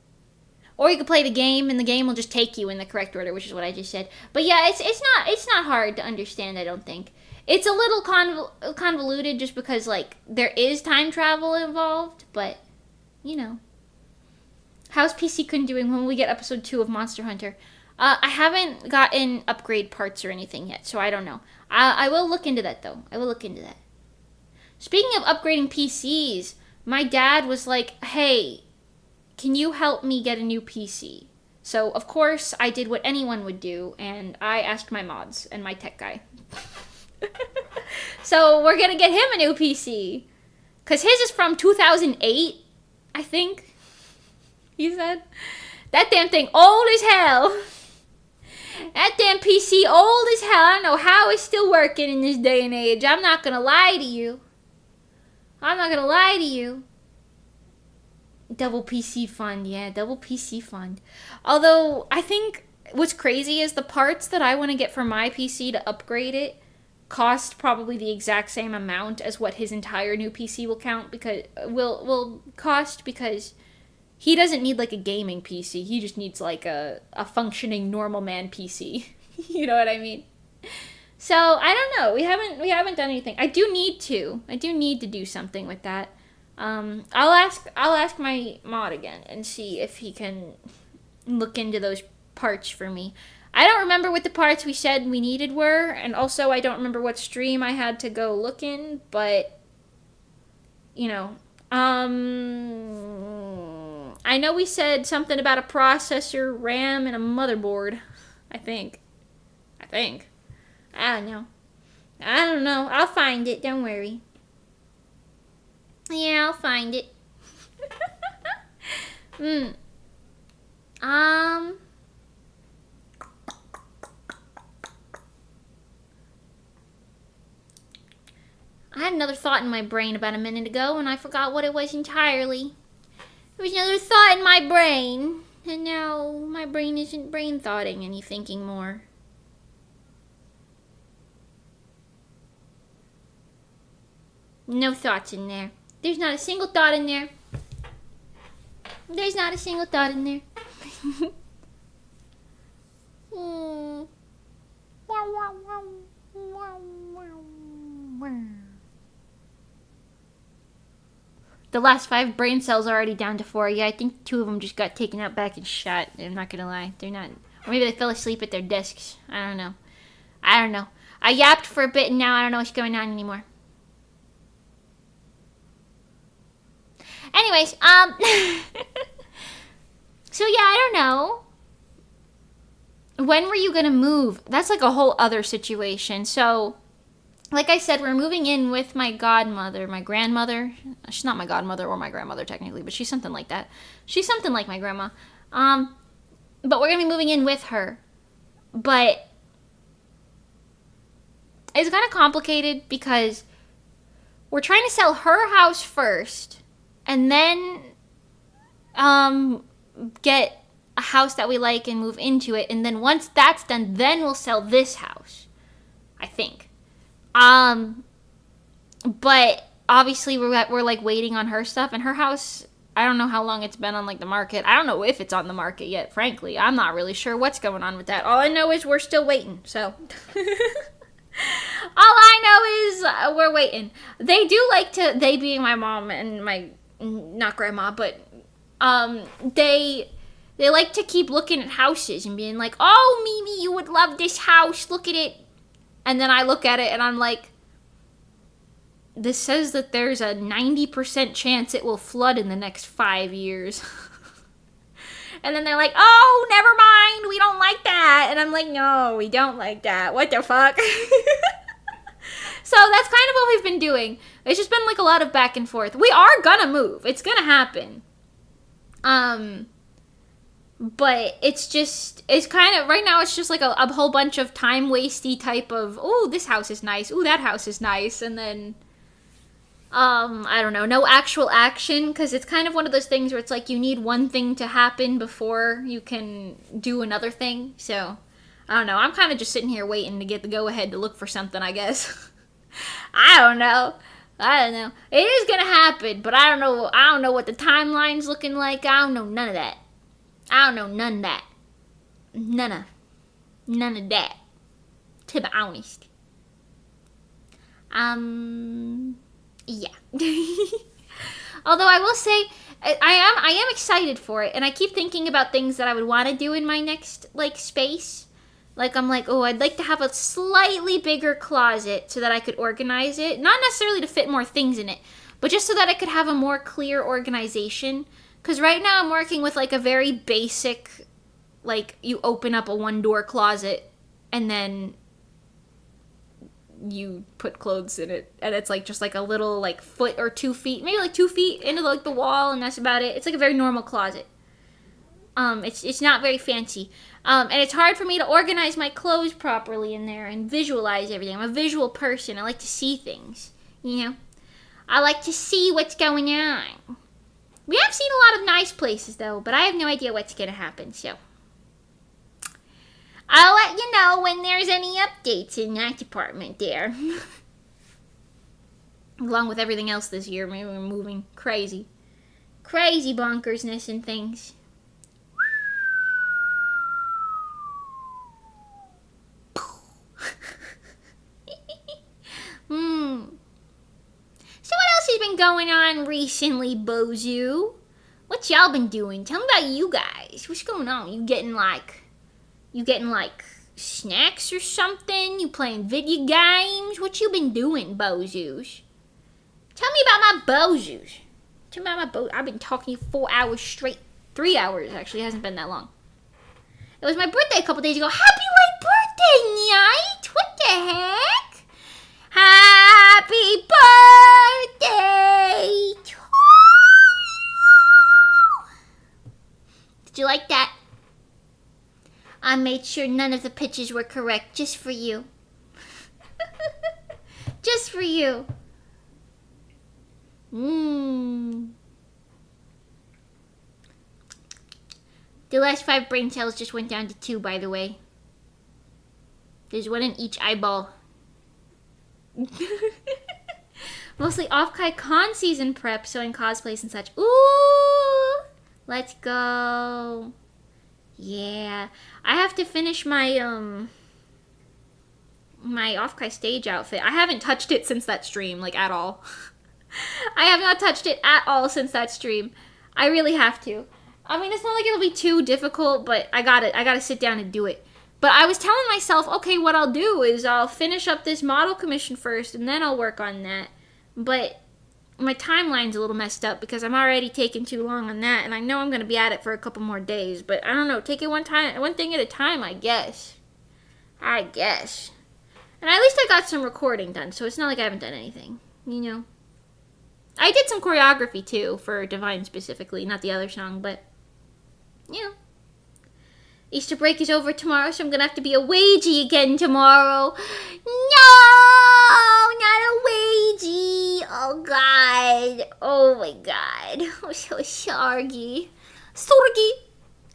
Or you could play the game, and the game will just take you in the correct order, which is what I just said. But yeah, it's not hard to understand, I don't think. It's a little convoluted just because, like, there is time travel involved, but, you know. How's PC Kun doing when we get episode 2 of Monster Hunter? I haven't gotten upgrade parts or anything yet, so I don't know. I will look into that, though. I will look into that. Speaking of upgrading PCs, my dad was like, hey, can you help me get a new PC? So, of course, I did what anyone would do, and I asked my mods and my tech guy. So, we're gonna get him a new PC. Because his is from 2008, I think. He said. That damn thing old as hell. That damn PC old as hell. I don't know how it's still working in this day and age. I'm not gonna lie to you. Double PC fund, yeah, double PC fund. Although, I think what's crazy is the parts that I want to get for my PC to upgrade it cost probably the exact same amount as what his entire new PC will cost, because he doesn't need like a gaming PC. He just needs like a functioning normal man PC. You know what I mean? So I don't know. We haven't done anything. I do need to do something with that. I'll ask my mod again and see if he can look into those parts for me. I don't remember what the parts we said we needed were, and also I don't remember what stream I had to go look in, but you know, I know we said something about a processor, RAM, and a motherboard. I think. I don't know. I'll find it. Don't worry. Yeah, I'll find it. I had another thought in my brain about a minute ago, and I forgot what it was entirely. There was another thought in my brain, and now my brain isn't brain thoughting any thinking more. No thoughts in there. There's not a single thought in there. There's not a single thought in there. The last 5 brain cells are already down to 4. Yeah, I think 2 of them just got taken out back and shot. I'm not gonna lie. They're not. Or maybe they fell asleep at their desks. I don't know. I yapped for a bit and now I don't know what's going on anymore. Anyways, so yeah, I don't know. When were you gonna move? That's like a whole other situation. So, like I said, we're moving in with my godmother, my grandmother. She's not my godmother or my grandmother technically, but she's something like that. She's something like my grandma. But we're gonna be moving in with her. But it's kind of complicated because we're trying to sell her house first, and then get a house that we like and move into it, and then once that's done, then we'll sell this house, I think. But obviously we're like waiting on her stuff, and her house, I don't know how long it's been on like the market. I don't know if it's on the market yet, frankly. I'm not really sure what's going on with that. All I know is we're still waiting, so all I know is we're waiting. They do like to, they being my mom and my, not grandma, but they like to keep looking at houses and being like, oh, Mimi, you would love this house, look at it. And then I look at it and I'm like, this says that there's a 90% chance it will flood in the next 5 years. And then they're like, oh, never mind, we don't like that. And I'm like, no, we don't like that. What the fuck? So that's kind of what we've been doing. It's just been like a lot of back and forth. We are gonna move. It's gonna happen. But it's kind of, right now it's just like a whole bunch of time-wasty type of, oh, this house is nice. Oh, that house is nice. And then, I don't know, no actual action. Because it's kind of one of those things where it's like you need one thing to happen before you can do another thing. So, I don't know. I'm kind of just sitting here waiting to get the go-ahead to look for something, I guess. I don't know. It is gonna happen, but I don't know what the timeline's looking like. I don't know none of that. I don't know none of that. None of that. To be honest. Yeah. Although I will say, I am excited for it, and I keep thinking about things that I would want to do in my next, like, space. Like, I'm like, oh, I'd like to have a slightly bigger closet so that I could organize it. Not necessarily to fit more things in it, but just so that I could have a more clear organization. Because right now I'm working with, like, a very basic, like, you open up a one-door closet and then you put clothes in it. And it's, like, just, like, a little, like, foot or 2 feet, maybe, like, 2 feet into, like, the wall, and that's about it. It's, like, a very normal closet. It's not very fancy. And it's hard for me to organize my clothes properly in there and visualize everything. I'm a visual person. I like to see things, you know? I like to see what's going on. We have seen a lot of nice places, though, but I have no idea what's going to happen, so. I'll let you know when there's any updates in that department there. Along with everything else this year, maybe we're moving crazy. Crazy bonkersness and things. So what else has been going on recently, Bozu? What y'all been doing? Tell me about you guys. What's going on? You getting like snacks or something? You playing video games? What you been doing, Bozus? Tell me about my Bozus. Tell me about my Bozus. I've been talking 4 hours straight. 3 hours, actually. It hasn't been that long. It was my birthday a couple days ago. Happy late birthday, Night! What the heck? Happy birthday to you! Did you like that? I made sure none of the pictures were correct, just for you. Just for you. The last 5 brain cells just went down to 2, by the way. There's 1 in each eyeball. Mostly Offkai con season prep, sewing cosplays and such. Ooh! Let's go. Yeah. I have to finish my, my Offkai stage outfit. I haven't touched it since that stream, like, at all. I have not touched it at all since that stream. I really have to. I mean, it's not like it'll be too difficult, but I gotta sit down and do it. But I was telling myself, okay, what I'll do is I'll finish up this model commission first, and then I'll work on that. But my timeline's a little messed up because I'm already taking too long on that, and I know I'm gonna be at it for a couple more days. But I don't know, take it one thing at a time, I guess. And at least I got some recording done, so it's not like I haven't done anything, you know. I did some choreography too for Divine specifically, not the other song, but you know. Easter break is over tomorrow, so I'm gonna have to be a wagey again tomorrow. No, not a wagey. Oh God. Oh my God. I'm so sorry.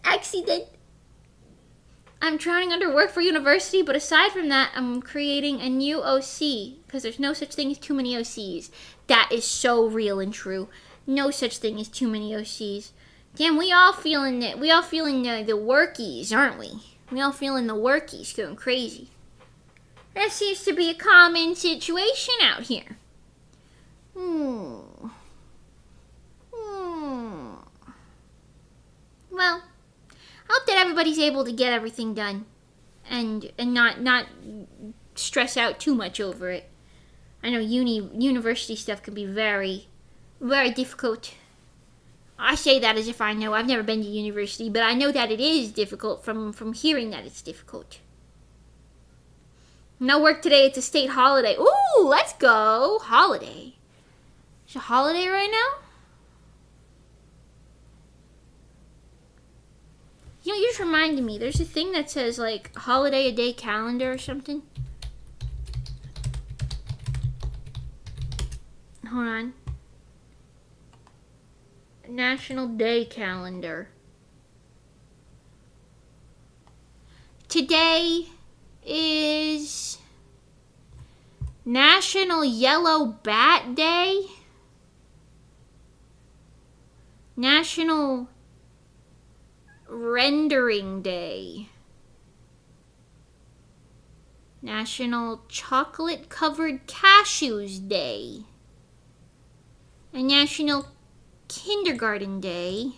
Accident. I'm drowning under work for university, but aside from that, I'm creating a new OC because there's no such thing as too many OCs. That is so real and true. No such thing as too many OCs. Damn, we all feeling it. We all feeling the workies, aren't we? We all feeling the workies going crazy. That seems to be a common situation out here. Well, I hope that everybody's able to get everything done and not stress out too much over it. I know university stuff can be very, very difficult. I say that as if I know. I've never been to university, but I know that it is difficult from hearing that it's difficult. No work today. It's a state holiday. Ooh, let's go. Holiday. It's a holiday right now? You know, you just reminded me. There's a thing that says, like, holiday a day calendar or something. Hold on. National Day Calendar. Today is National Yellow Bat Day. National Rendering Day. National Chocolate Covered Cashews Day. And National Kindergarten Day.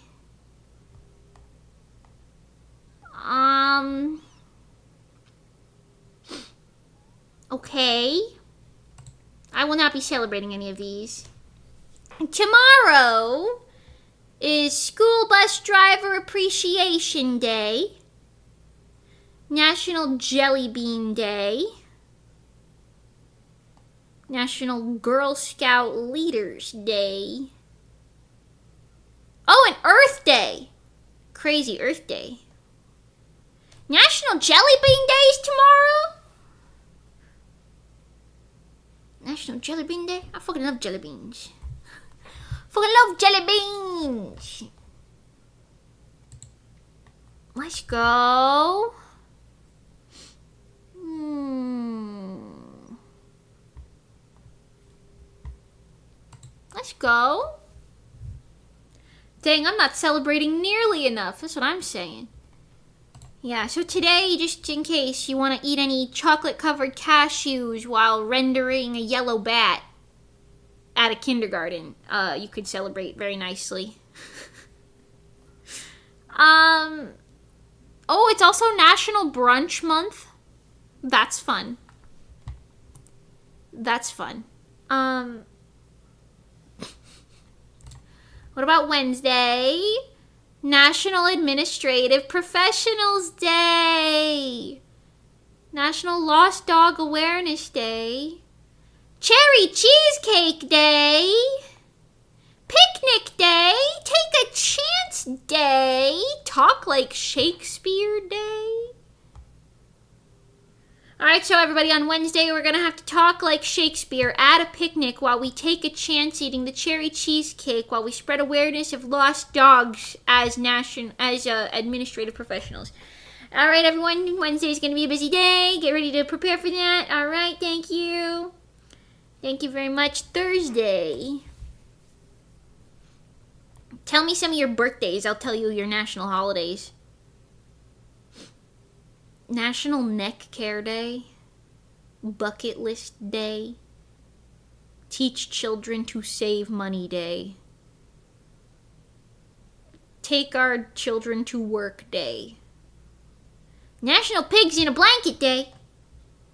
Okay. I will not be celebrating any of these. Tomorrow is School Bus Driver Appreciation Day. National Jelly Bean Day. National Girl Scout Leaders Day. Oh, and Earth Day. Crazy Earth Day. National Jelly Bean Day is tomorrow? National Jelly Bean Day? I fucking love jelly beans. Fucking love jelly beans. Let's go. Let's go. Dang, I'm not celebrating nearly enough. That's what I'm saying. Yeah, so today, just in case you want to eat any chocolate-covered cashews while rendering a yellow bat at a kindergarten, you could celebrate very nicely. Oh, it's also National Brunch Month. That's fun. That's fun. What about Wednesday? National Administrative Professionals Day. National Lost Dog Awareness Day. Cherry Cheesecake Day. Picnic Day. Take a Chance Day. Talk Like Shakespeare Day. Alright, so everybody, on Wednesday we're going to have to talk like Shakespeare at a picnic while we take a chance eating the cherry cheesecake while we spread awareness of lost dogs as administrative professionals. Alright, everyone, Wednesday's going to be a busy day. Get ready to prepare for that. Alright, thank you. Thank you very much. Thursday. Tell me some of your birthdays. I'll tell you your national holidays. National Neck Care Day. Bucket List Day. Teach Children to Save Money Day. Take Our Children to Work Day. National Pigs in a Blanket Day.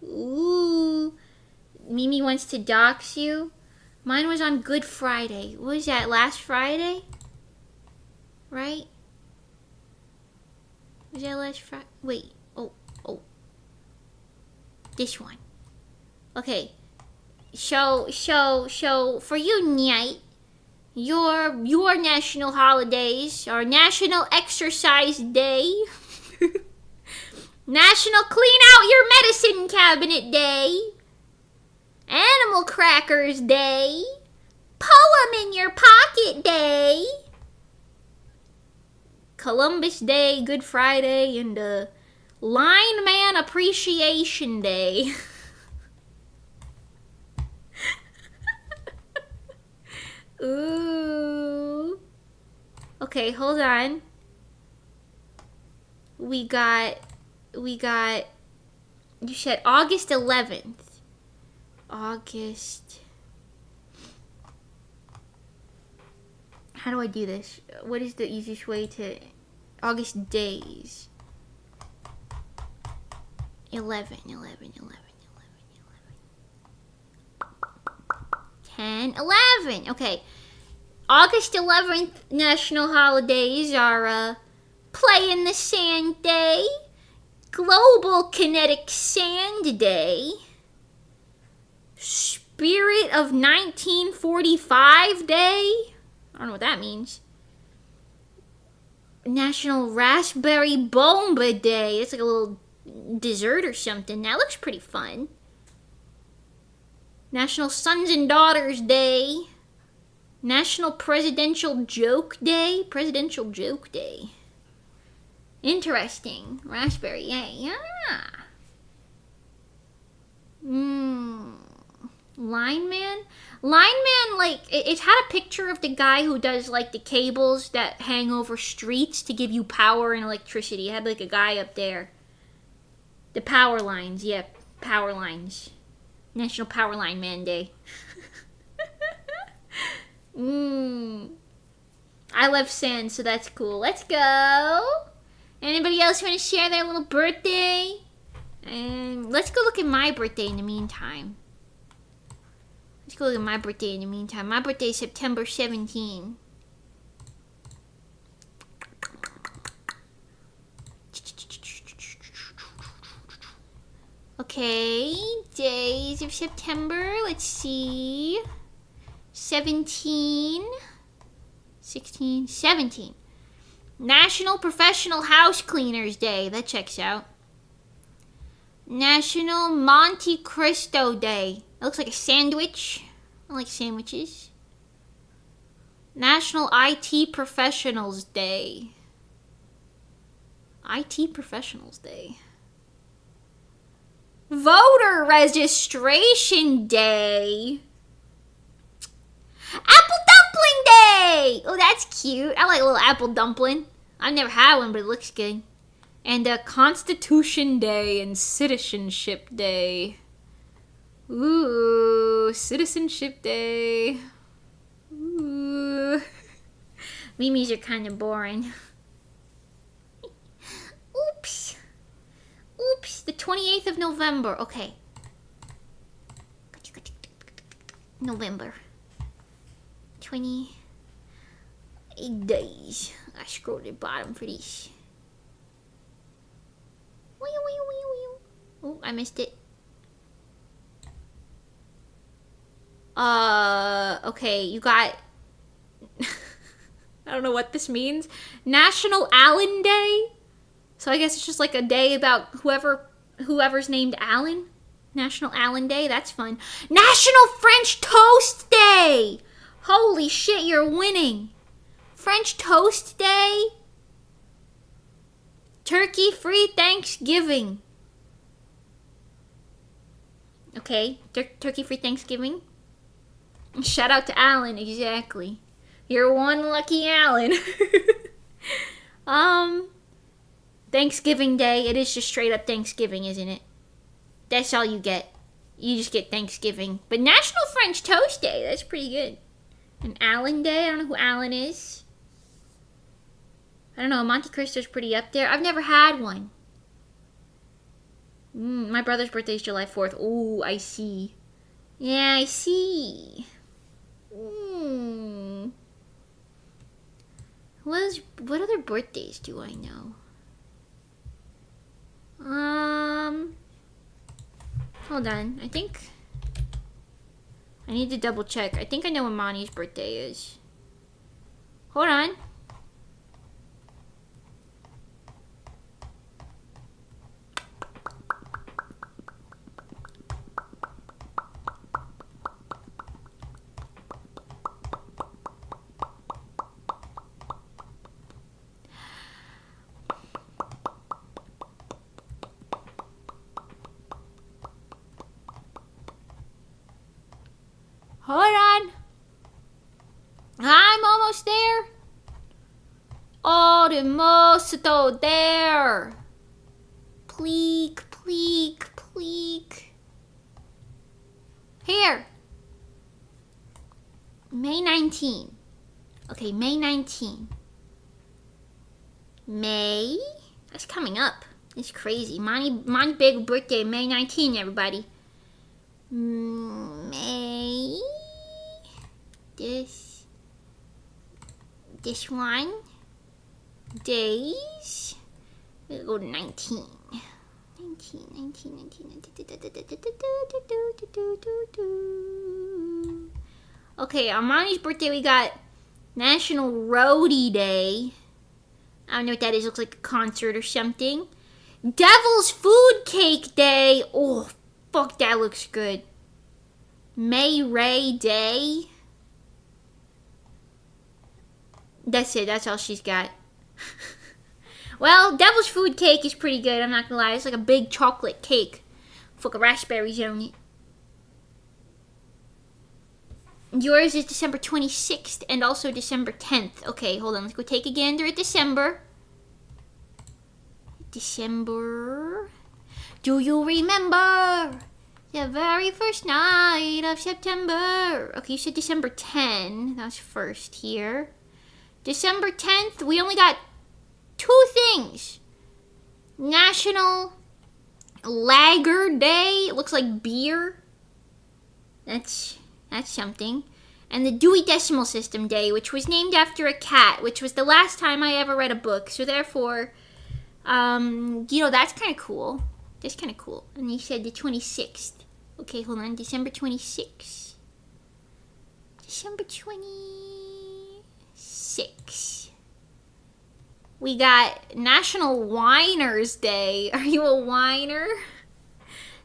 Ooh. Mimi wants to dox you. Mine was on Good Friday. What was that, last Friday? Right? Was that last Friday? Wait. Oh. This one. Okay. So, for you, Night, your national holidays are National Exercise Day, National Clean Out Your Medicine Cabinet Day, Animal Crackers Day, Poem in Your Pocket Day, Columbus Day, Good Friday, and Lineman Appreciation Day. Ooh. Okay, hold on. We got, you said August 11th. August. How do I do this? What is the easiest way to, August days? 11. 10, 11. Okay. August 11th national holidays are Play in the Sand Day, Global Kinetic Sand Day, Spirit of 1945 Day. I don't know what that means. National Raspberry Bomba Day. It's like a little dessert or something. That looks pretty fun. National Sons and Daughters Day. National Presidential Joke Day. Presidential Joke Day. Interesting. Raspberry, yay. Yeah. Lineman? Lineman, like, it had a picture of the guy who does, like, the cables that hang over streets to give you power and electricity. It had, like, a guy up there. The power lines, yeah, power lines. National Power Line Man Day. I love sand, so that's cool. Let's go. Anybody else want to share their little birthday? And let's go look at my birthday in the meantime. Let's go look at my birthday in the meantime. My birthday is September 17. Okay, days of September. Let's see. 17, 16, 17. National Professional House Cleaners Day. That checks out. National Monte Cristo Day. It looks like a sandwich. I like sandwiches. National IT Professionals Day. IT Professionals Day. Voter Registration Day. Apple Dumpling Day! Oh, that's cute. I like a little apple dumpling. I've never had one, but it looks good. And Constitution Day and Citizenship Day. Ooh, Citizenship Day. Ooh. Memes are kind of boring. Oops. Oops, the 28th of November. Okay. November. 28 days. I scrolled to the bottom for these. Oh, I missed it. Okay, you got... I don't know what this means. National Alan Day? So I guess it's just like a day about whoever's named Alan. National Alan Day, that's fun. National French Toast Day! Holy shit, you're winning. French Toast Day? Turkey-free Thanksgiving. Okay, turkey-free Thanksgiving. Shout out to Alan, exactly. You're one lucky Alan. Thanksgiving Day, it is just straight up Thanksgiving, isn't it? That's all you get. You just get Thanksgiving. But National French Toast Day, that's pretty good. And Alan Day, I don't know who Alan is. I don't know, Monte Cristo's pretty up there. I've never had one. My brother's birthday is July 4th. Oh, I see. Yeah, I see. What other birthdays do I know? Hold on. I think I need to double check. I think I know when Monty's birthday is. Hold on. Hold on. I'm almost there. Almost there. Pleek, pleek, pleek. Here. May 19. Okay, May 19. May? That's coming up. It's crazy. Monty big birthday, May 19, everybody. May. This. This one. Days. We'll go to 19. 19. Okay, on Monty's birthday we got National Roadie Day. I don't know what that is. Looks like a concert or something. Devil's Food Cake Day. Oh, fuck, that looks good. MEEEE Day. That's it. That's all she's got. Well, Devil's Food Cake is pretty good. I'm not gonna lie. It's like a big chocolate cake with like raspberries on it. Yours is December 26th and also December 10th. Okay, hold on. Let's go take a gander at December. December. Do you remember the very first night of September? Okay, you said December 10. That was first here. December 10th, we only got 2 things. National Lager Day. It looks like beer. That's something. And the Dewey Decimal System Day, which was named after a cat, which was the last time I ever read a book. So therefore, that's kind of cool. That's kind of cool. And you said the 26th. Okay, hold on. December 26th. December 26th. We got National Whiners Day. Are you a whiner?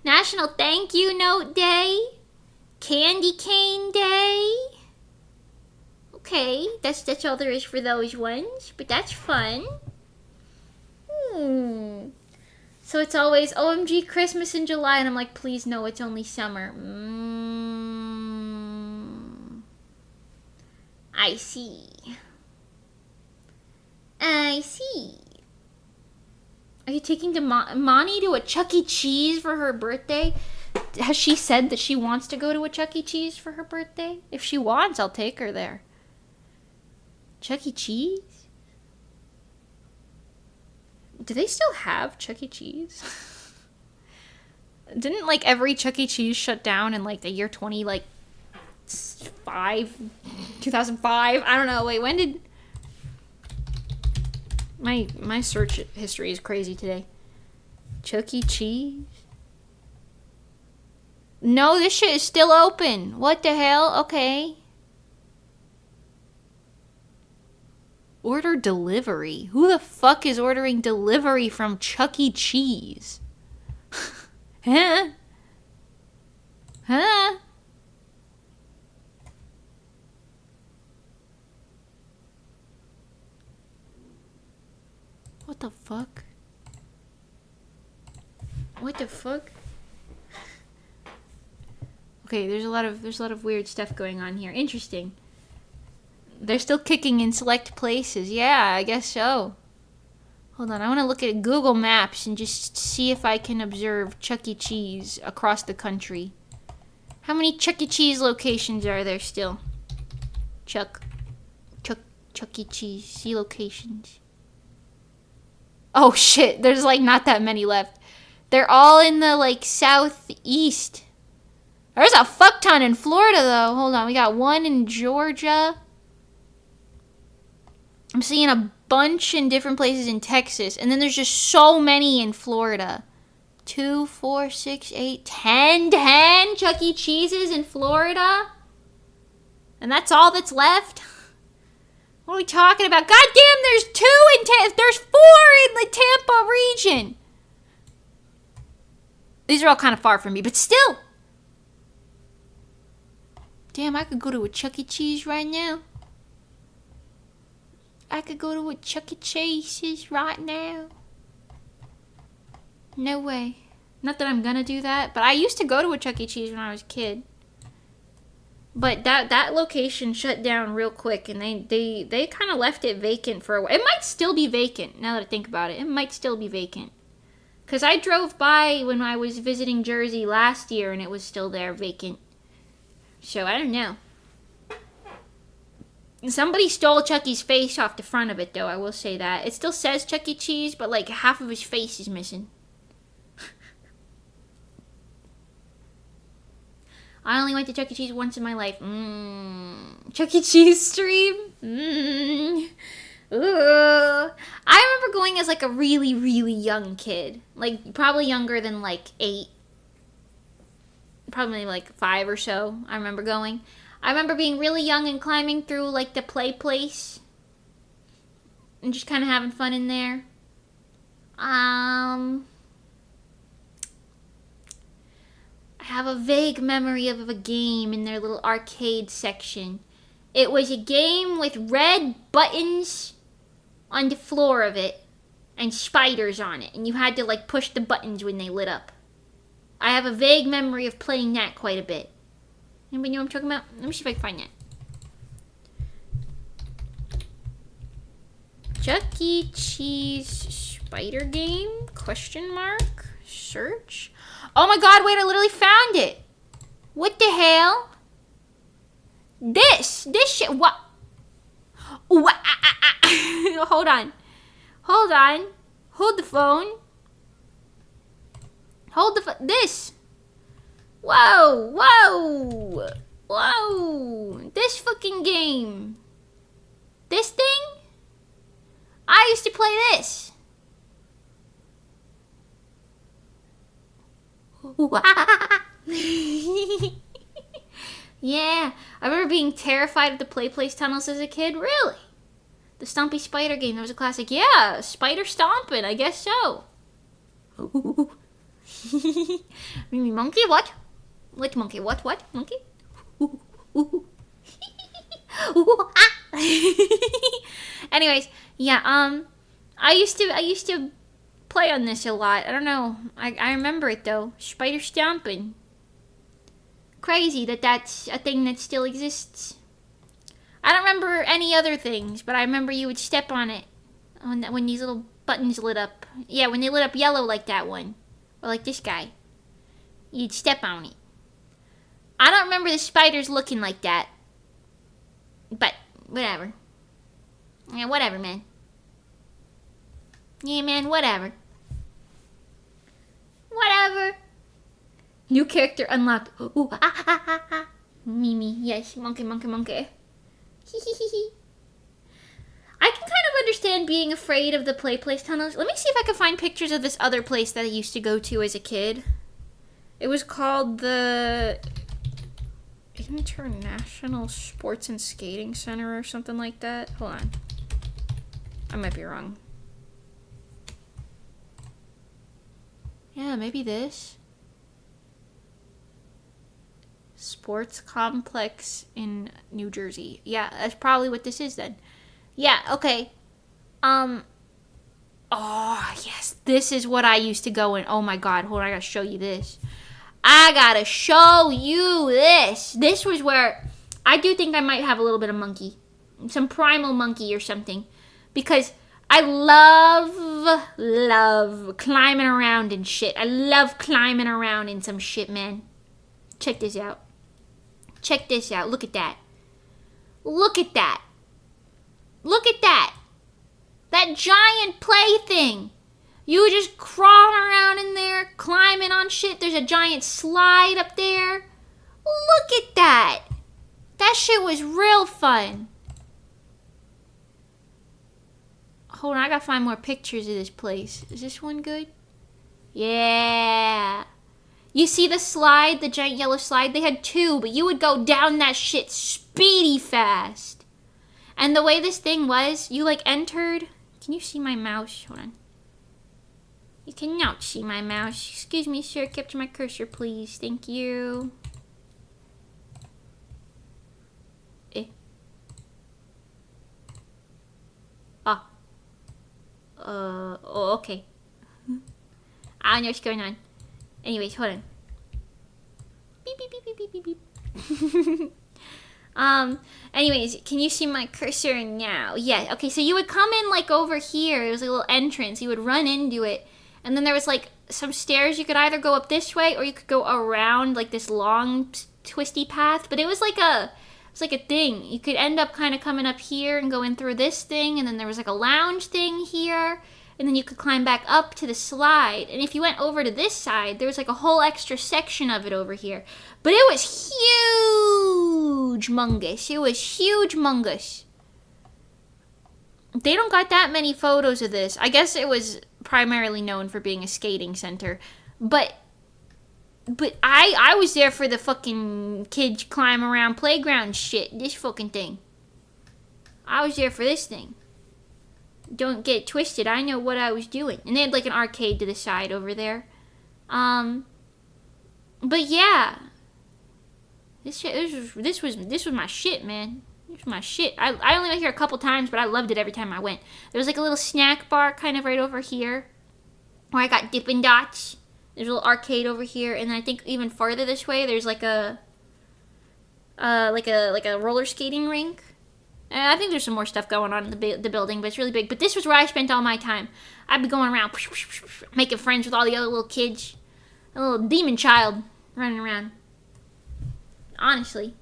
National Thank You Note Day. Candy Cane Day. Okay, that's all there is for those ones, but that's fun. So it's always OMG Christmas in July, and I'm like, please no, it's only summer. I see. Are you taking Moni to a Chuck E. Cheese for her birthday? Has she said that she wants to go to a Chuck E. Cheese for her birthday? If she wants, I'll take her there. Chuck E. Cheese? Do they still have Chuck E. Cheese? Didn't like every Chuck E. Cheese shut down in like the year 2005? I don't know. Wait, when did... My search history is crazy today. Chuck E. Cheese? No, this shit is still open. What the hell? Okay. Order delivery. Who the fuck is ordering delivery from Chuck E. Cheese? Huh? Huh? What the fuck? What the fuck? Okay, there's a lot of weird stuff going on here. Interesting. They're still kicking in select places. Yeah, I guess so. Hold on, I want to look at Google Maps and just see if I can observe Chuck E. Cheese across the country. How many Chuck E. Cheese locations are there still? Chuck E. Cheese. See locations. Oh shit, there's like not that many left. They're all in the like southeast. There's a fuck ton in Florida though. Hold on, we got one in Georgia. I'm seeing a bunch in different places in Texas. And then there's just so many in Florida. 2, 4, 6, 8, 10 Chuck E. Cheeses in Florida? And that's all that's left? What are we talking about? God damn, there's 4 in the Tampa region. These are all kind of far from me, but still. Damn, I could go to a Chuck E. Cheese right now. I could go to a Chuck E. Cheese's right now. No way. Not that I'm gonna do that, but I used to go to a Chuck E. Cheese when I was a kid. But that location shut down real quick, and they kind of left it vacant for a while. It might still be vacant, now that I think about it. It might still be vacant. Because I drove by when I was visiting Jersey last year, and it was still there, vacant. So, I don't know. Somebody stole Chuck E.'s face off the front of it, though, I will say that. It still says Chuck E. Cheese, but, like, half of his face is missing. I only went to Chuck E. Cheese once in my life. Chuck E. Cheese stream? really, really young kid. Like, probably younger than, like, 8. Probably, like, 5 or so, I remember going. I remember being really young and climbing through, like, the play place. And just kind of having fun in there. I have a vague memory of a game in their little arcade section. It was a game with red buttons on the floor of it and spiders on it, and you had to like push the buttons when they lit up. I have a vague memory of playing that quite a bit. Anybody know what I'm talking about? Let me see if I can find that. Chuck E. Cheese spider game? Question mark? Search? Oh my god, wait, I literally found it. What the hell? This shit, what? Hold on. Hold on. Hold the phone. Hold the this. Whoa, whoa, whoa. This fucking game. This thing? I used to play this. Yeah, I remember being terrified of the play place tunnels as a kid. Really? The Stompy Spider game, that was a classic. Yeah, spider stomping, I guess so. Monkey, what? What monkey? What monkey? Anyways, yeah, I used to play on this a lot. I don't know. I remember it though. Spider stomping. Crazy that that's a thing that still exists. I don't remember any other things, but I remember you would step on it when these little buttons lit up. Yeah, when they lit up yellow like that one. Or like this guy. You'd step on it. I don't remember the spiders looking like that. But, whatever. Yeah, whatever, man. Yeah, man, whatever. Whatever. New character unlocked. Ooh, Mimi, yes, monkey. I can kind of understand being afraid of the play place tunnels. Let me see if I can find pictures of this other place that I used to go to as a kid. It was called the International Sports and Skating Center or something like that. Hold on. I might be wrong. Yeah, maybe this. Sports complex in New Jersey. Yeah, that's probably what this is then. Yeah, okay. Oh, yes. This is what I used to go in. Oh my god, hold on, I gotta show you this. This was where I do think I might have a little bit of monkey. Some primal monkey or something. Because I love climbing around and shit. I love climbing around in some shit, man. Check this out. Check this out. Look at that. Look at that. Look at that. That giant plaything. You were just crawling around in there, climbing on shit. There's a giant slide up there. Look at that. That shit was real fun. Hold on, I gotta find more pictures of this place. Is this one good? Yeah. You see the slide, the giant yellow slide? They had 2, but you would go down that shit speedy fast. And the way this thing was, you like entered. Can you see my mouse? Hold on. You cannot see my mouse. Excuse me, sir. Capture my cursor, please. Thank you. Oh, okay. I don't know what's going on. Anyways, hold on. Beep, beep, beep, beep, beep, beep, beep. Anyways, can you see my cursor now? Yeah, okay, so you would come in, like, over here. It was a little entrance. You would run into it. And then there was, like, some stairs. You could either go up this way or you could go around, like, this long, twisty path. But it was like a thing. You could end up kind of coming up here and go in through this thing. And then there was, like, a lounge thing here. And then you could climb back up to the slide. And if you went over to this side, there was like a whole extra section of it over here. But it was huge mungus. It was huge mungus. They don't got that many photos of this. I guess it was primarily known for being a skating center. But I was there for the fucking kids climb around playground shit. This fucking thing. I was there for this thing. Don't get it twisted. I know what I was doing. And they had like an arcade to the side over there. But yeah. This was my shit, man. This was my shit. I only went here a couple times, but I loved it every time I went. There was like a little snack bar kind of right over here, where I got Dippin' Dots. There's a little arcade over here, and then I think even farther this way, there's like a roller skating rink. And I think there's some more stuff going on in the building, but it's really big. But this was where I spent all my time. I'd be going around making friends with all the other little kids. A little demon child running around. Honestly,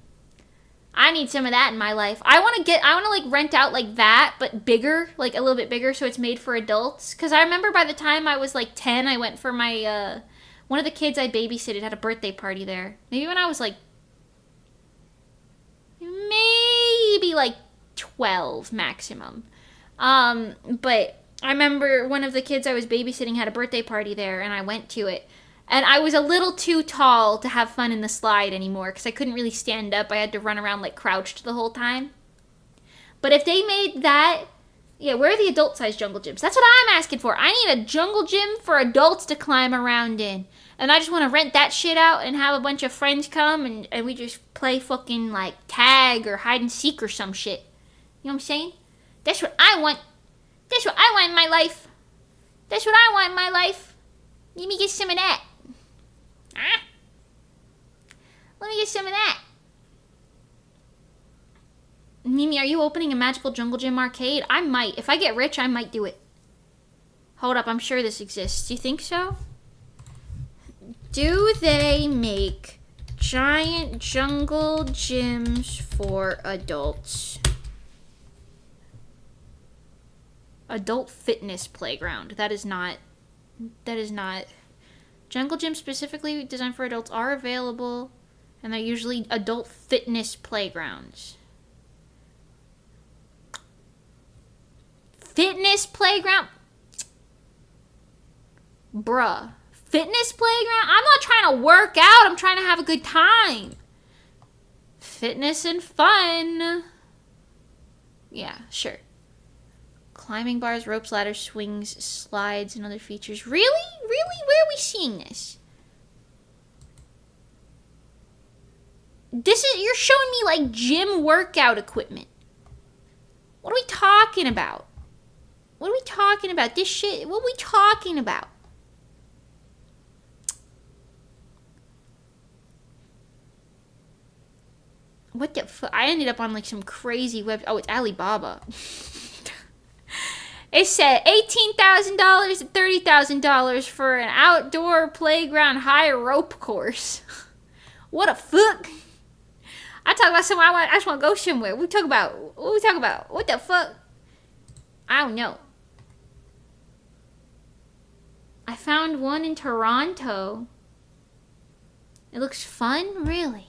I need some of that in my life. I want to like rent out like that, but bigger, like a little bit bigger, so it's made for adults. Cause I remember by the time I was like 10, I went for my one of the kids I babysitted had a birthday party there. Maybe when I was like maybe like 12 maximum. But I remember one of the kids I was babysitting had a birthday party there, and I went to it. And I was a little too tall to have fun in the slide anymore because I couldn't really stand up. I had to run around like crouched the whole time. But if they made that, yeah, where are the adult-sized jungle gyms? That's what I'm asking for. I need a jungle gym for adults to climb around in. And I just want to rent that shit out and have a bunch of friends come and we just play fucking like tag or hide and seek or some shit. You know what I'm saying? That's what I want. That's what I want in my life. That's what I want in my life. Let me get some of that. Huh? Let me get some of that. Mimi, are you opening a magical jungle gym arcade? I might. If I get rich, I might do it. Hold up, I'm sure this exists. Do you think so? Do they make giant jungle gyms for adults? Adult fitness playground. That is not. Jungle gyms specifically designed for adults are available, and they're usually adult fitness playgrounds. Fitness playground? Bruh. Fitness playground? I'm not trying to work out. I'm trying to have a good time. Fitness and fun. Yeah, sure. Climbing bars, ropes, ladders, swings, slides, and other features. Really? Really? Where are we seeing this? You're showing me like gym workout equipment. What are we talking about? What are we talking about? This shit, what are we talking about? What the fuck? I ended up on like some crazy web. Oh, it's Alibaba. It said $18,000 to $30,000 for an outdoor playground high rope course. What a fuck! I talk about somewhere I just want to go somewhere. What we talk about? What the fuck? I don't know. I found one in Toronto. It looks fun, really.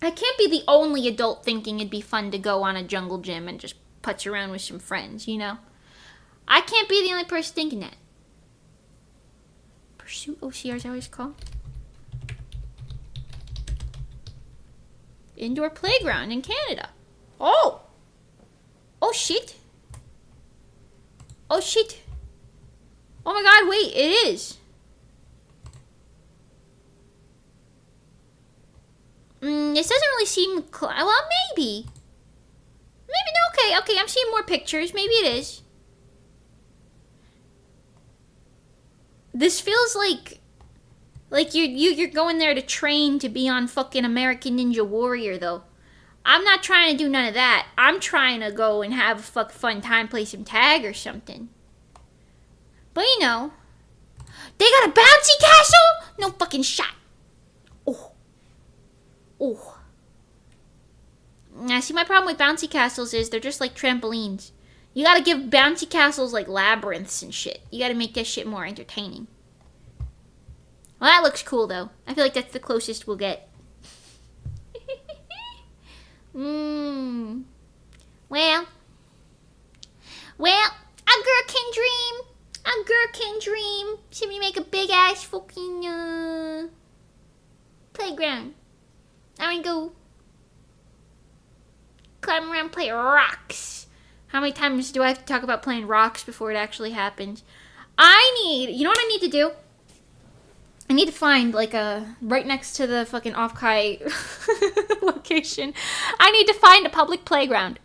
I can't be the only adult thinking it'd be fun to go on a jungle gym and just putz around with some friends, you know? I can't be the only person thinking that. Pursuit OCR is that what it's called? Indoor playground in Canada. Oh! Oh shit. Oh shit. Oh my god, wait, it is. This doesn't really seem... Well, maybe. Maybe, okay, I'm seeing more pictures. Maybe it is. This feels like you're going there to train to be on fucking American Ninja Warrior, though. I'm not trying to do none of that. I'm trying to go and have a fun time, play some tag or something. But, you know. They got a bouncy castle? No fucking shot. Oh. Now, see, my problem with bouncy castles is they're just like trampolines. You gotta give bouncy castles like labyrinths and shit. You gotta make that shit more entertaining. Well, that looks cool, though. I feel like that's the closest we'll get. Well. fucking playground. I wanna go climb around, play rocks. How many times do I have to talk about playing rocks before it actually happens? You know what I need to do? I need to find, like, right next to the fucking Offkai location, I need to find a public playground.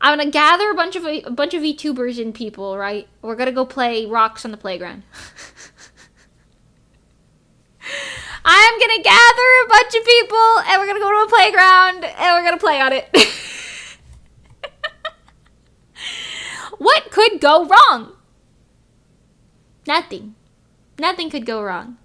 I'm gonna gather a bunch of VTubers and people, right? We're gonna go play rocks on the playground. I'm gonna gather a bunch of people, and we're gonna go to a playground, and we're gonna play on it. What could go wrong? Nothing. Nothing could go wrong.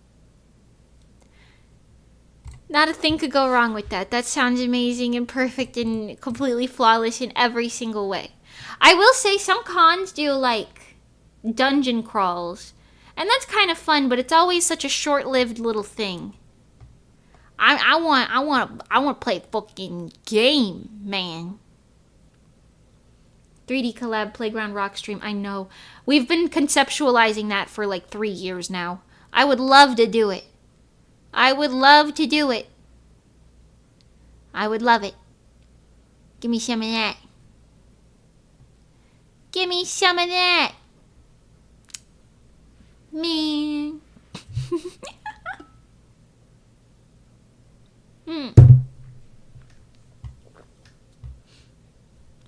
Not a thing could go wrong with that. That sounds amazing and perfect and completely flawless in every single way. I will say some cons do like dungeon crawls. And that's kind of fun, but it's always such a short-lived little thing. I want to play a fucking game, man. 3D collab playground rock stream. I know. We've been conceptualizing that for like 3 years now. I would love to do it. I would love to do it. I would love it. Give me some of that. Give me some of that. Man.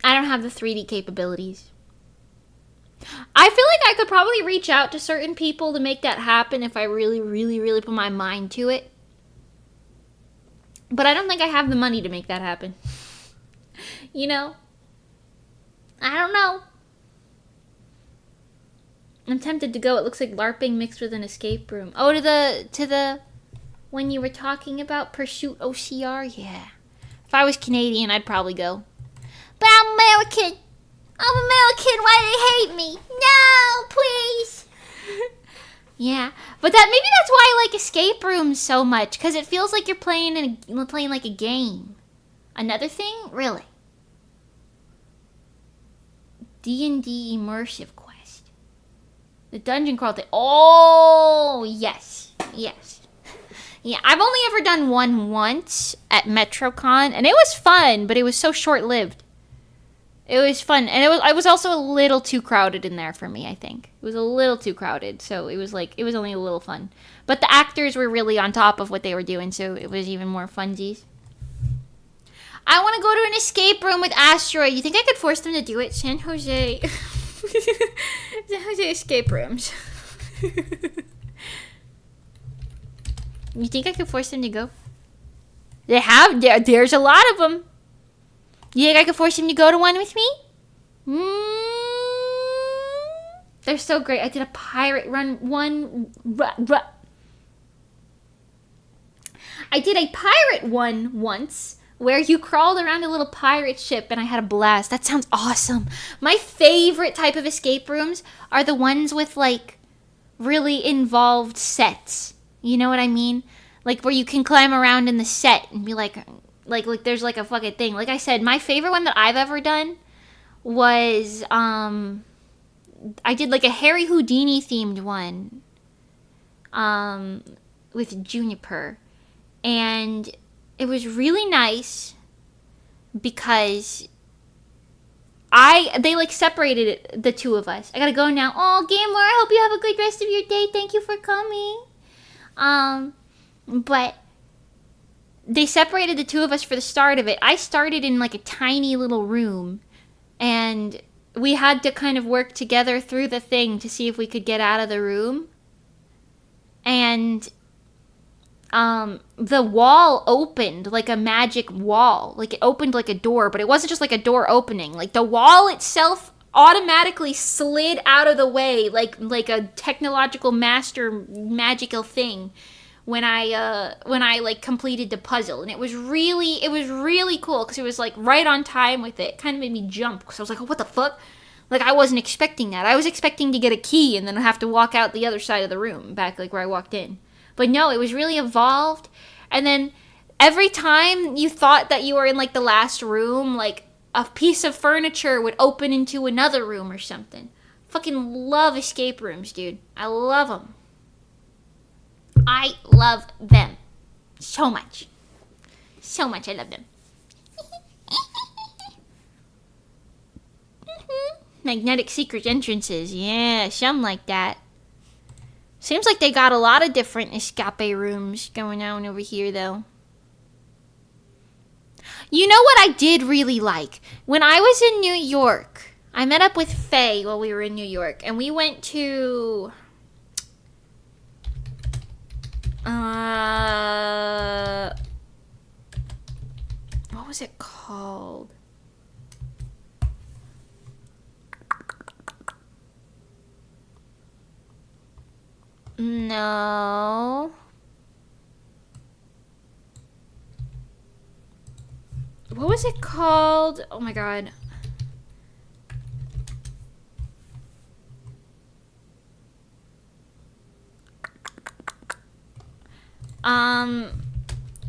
I don't have the 3D capabilities. I feel like I could probably reach out to certain people to make that happen if I really, really, really put my mind to it. But I don't think I have the money to make that happen. You know? I don't know. I'm tempted to go. It looks like LARPing mixed with an escape room. Oh, to the when you were talking about Pursuit OCR? Yeah. If I was Canadian, I'd probably go. But I'm American. I'm American. Why do they hate me? No, please. Yeah, but maybe that's why I like escape rooms so much, because it feels like you're playing like a game. Another thing, really. D&D immersive quest. The dungeon crawl thing. Oh, yes, yes. Yeah, I've only ever done one once at MetroCon, and it was fun, but it was so short-lived. It was fun, and I was also a little too crowded in there for me, I think. It was a little too crowded, so it was only a little fun. But the actors were really on top of what they were doing, so it was even more funsies. I want to go to an escape room with Asteroid. You think I could force them to do it? San Jose. San Jose escape rooms. You think I could force them to go? There's a lot of them. You think I could force him to go to one with me? They're so great. I did a pirate run I did a pirate one once where you crawled around a little pirate ship and I had a blast. That sounds awesome. My favorite type of escape rooms are the ones with like really involved sets. You know what I mean? Like where you can climb around in the set and be like there's like a fucking thing. Like I said, my favorite one that I've ever done was I did like a Harry Houdini themed one with Juniper, and it was really nice because they like separated the two of us. I gotta go now. Oh, Gamer, I hope you have a good rest of your day. Thank you for coming. But they separated the two of us for the start of it. I started in like a tiny little room, and we had to kind of work together through the thing to see if we could get out of the room. And the wall opened like a magic wall. Like it opened like a door, but it wasn't just like a door opening. Like the wall itself automatically slid out of the way like a technological master magical thing. When I like completed the puzzle, and it was really cool because it was like right on time with it. It kind of made me jump because I was like, oh, what the fuck? Like I wasn't expecting that. I was expecting to get a key and then have to walk out the other side of the room, back like where I walked in. But no, it was really evolved. And then every time you thought that you were in like the last room, like a piece of furniture would open into another room or something. Fucking love escape rooms, dude. I love them. I love them so much. So much I love them. Magnetic secret entrances. Yeah, something like that. Seems like they got a lot of different escape rooms going on over here, though. You know what I did really like? When I was in New York, I met up with Faye while we were in New York, and we went to... what was it called? No. What was it called? Oh my god.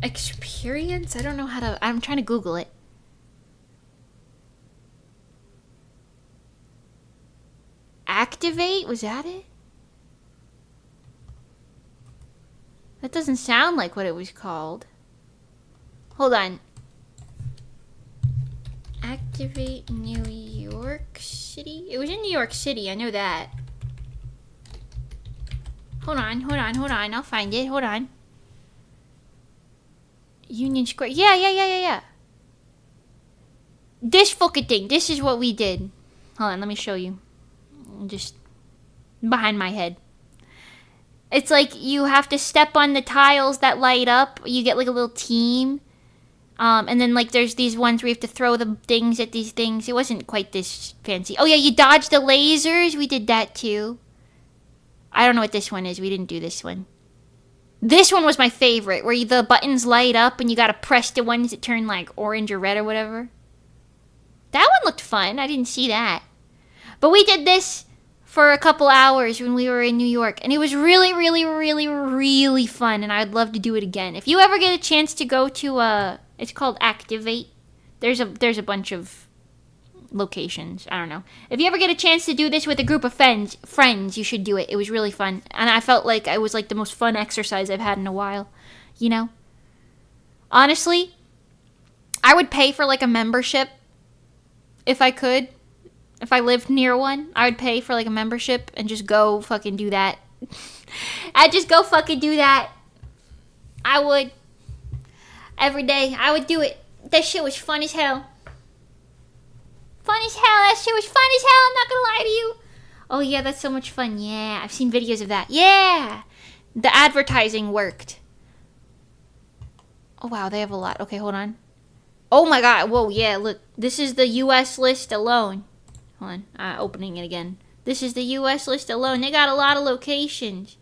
Experience? I don't know how to... I'm trying to Google it. Activate? Was that it? That doesn't sound like what it was called. Hold on. Activate New York City? It was in New York City, I know that. Hold on. I'll find it. Hold on. Union Square. Yeah. This fucking thing. This is what we did. Hold on, let me show you. Just behind my head. It's like you have to step on the tiles that light up. You get like a little team. And then like there's these ones where you have to throw the things at these things. It wasn't quite this fancy. Oh yeah, you dodge the lasers. We did that too. I don't know what this one is. We didn't do this one. This one was my favorite, where the buttons light up and you gotta press the ones that turn like orange or red or whatever. That one looked fun. I didn't see that. But we did this for a couple hours when we were in New York, and it was really, really, really, really fun, and I'd love to do it again. If you ever get a chance to go to it's called Activate. There's a bunch of locations. I don't know. If you ever get a chance to do this with a group of friends, you should do it. It was really fun, and I felt like it was like the most fun exercise I've had in a while. You know? Honestly, I would pay for like a membership if I could. If I lived near one, I would pay for like a membership and just go fucking do that. I'd just go fucking do that. I would. Every day. I would do it. That shit was fun as hell. Fun as hell. That shit was fun as hell. I'm not gonna lie to you. Oh yeah, that's so much fun. Yeah, I've seen videos of that. Yeah. The advertising worked. Oh wow, they have a lot. Okay, hold on. Oh my god. Whoa, yeah, look. This is the US list alone. Hold on. Opening it again. This is the US list alone. They got a lot of locations.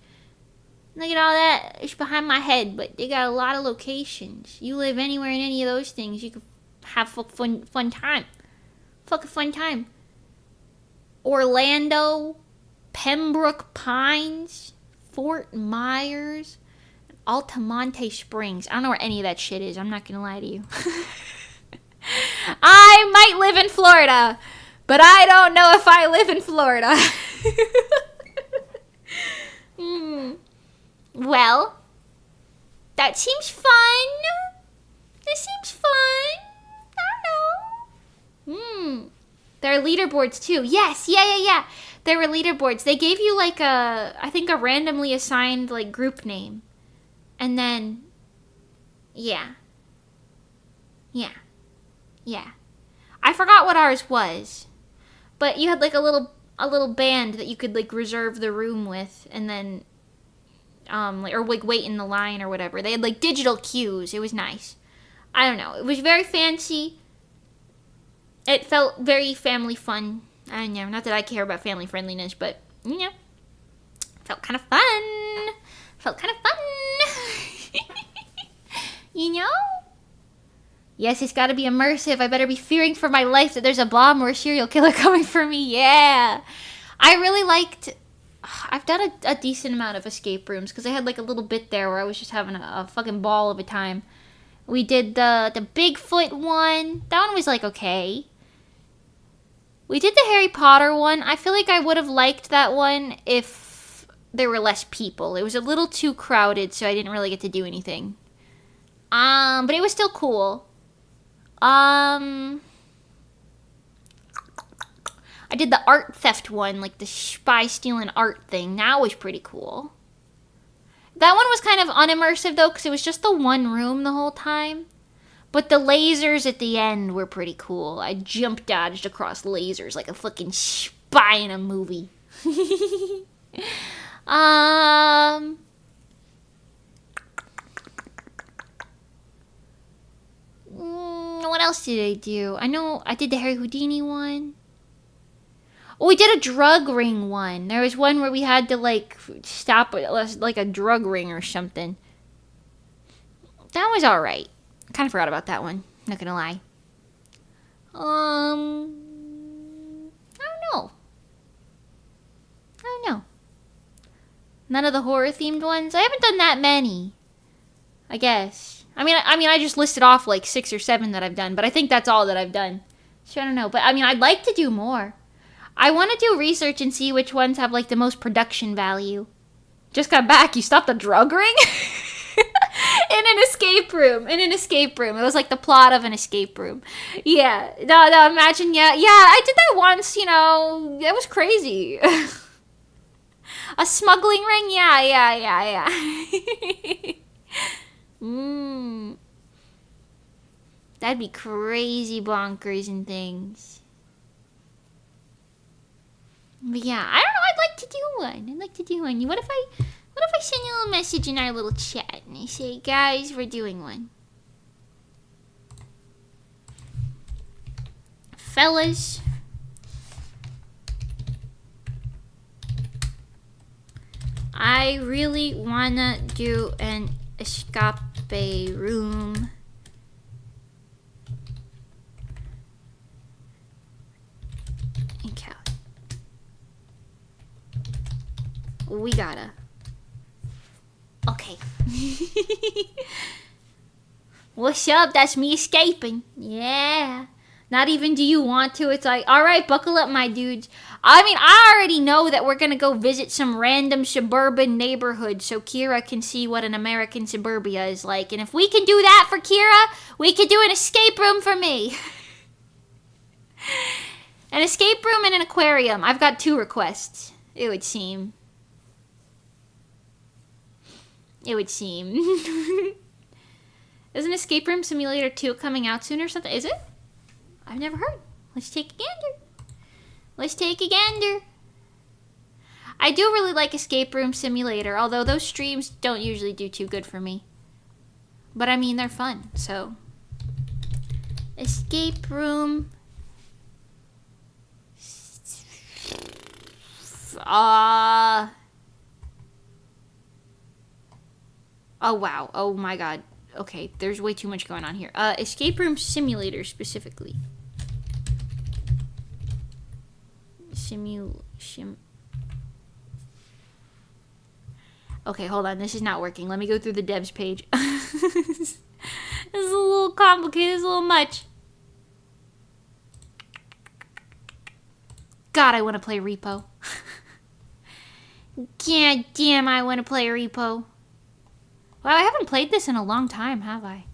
Look at all that. It's behind my head, but they got a lot of locations. You live anywhere in any of those things, you could have fun time. Fucking fun time. Orlando, Pembroke Pines, Fort Myers, Altamonte Springs. I don't know where any of that shit is. I'm not gonna lie to you. I might live in Florida, but I don't know if I live in Florida. Well, that seems fun. This seems fun. I don't know. There are leaderboards too. Yes, yeah. There were leaderboards. They gave you like I think a randomly assigned like group name. And then, yeah. I forgot what ours was. But you had like a little band that you could like reserve the room with, and then or like wait in the line or whatever. They had like digital cues. It was nice. I don't know. It was very fancy. It felt very family fun. I don't know. Not that I care about family friendliness, but you know, felt kind of fun. You know? Yes, it's got to be immersive. I better be fearing for my life that there's a bomb or a serial killer coming for me. Yeah. I really liked... I've done a decent amount of escape rooms because I had like a little bit there where I was just having a fucking ball of a time. We did the Bigfoot one. That one was like okay. We did the Harry Potter one. I feel like I would have liked that one if there were less people. It was a little too crowded, so I didn't really get to do anything. But it was still cool. I did the art theft one, like the spy stealing art thing. That was pretty cool. That one was kind of unimmersive, though, because it was just the one room the whole time. But the lasers at the end were pretty cool. I jump dodged across lasers like a fucking spy in a movie. What else did I do? I know I did the Harry Houdini one. Oh, we did a drug ring one. There was one where we had to, like, stop like a drug ring or something. That was alright. Kind of forgot about that one. Not gonna lie. I don't know. None of the horror themed ones? I haven't done that many. I guess. I mean, I just listed off like 6 or 7 that I've done, but I think that's all that I've done. So I don't know. But I mean, I'd like to do more. I want to do research and see which ones have like the most production value. Just got back. You stopped the drug ring? In an escape room. It was like the plot of an escape room. Yeah. No, imagine. Yeah, I did that once, you know. It was crazy. A smuggling ring? Yeah. That'd be crazy bonkers and things. But yeah, I don't know. I'd like to do one. What if I send you a little message in our little chat and I say, guys, we're doing one. Fellas, I really wanna do an escape room. In Cali. We gotta. Okay. What's up? That's me escaping. Yeah. Not even do you want to. It's like, all right, buckle up, my dudes. I mean, I already know that we're going to go visit some random suburban neighborhood so Kiara can see what an American suburbia is like. And if we can do that for Kiara, we could do an escape room for me. An escape room and an aquarium. I've got 2 requests, it would seem. Isn't Escape Room Simulator 2 coming out soon or something? Is it? I've never heard. Let's take a gander. I do really like Escape Room Simulator, although those streams don't usually do too good for me. But I mean, they're fun, so. Escape Room. Oh, wow. Oh, my God. Okay, there's way too much going on here. Escape Room Simulator, specifically. Okay, hold on. This is not working. Let me go through the devs page. This is a little complicated. It's a little much. God, I want to play Repo. God damn, I want to play Repo. Wow, I haven't played this in a long time, have I?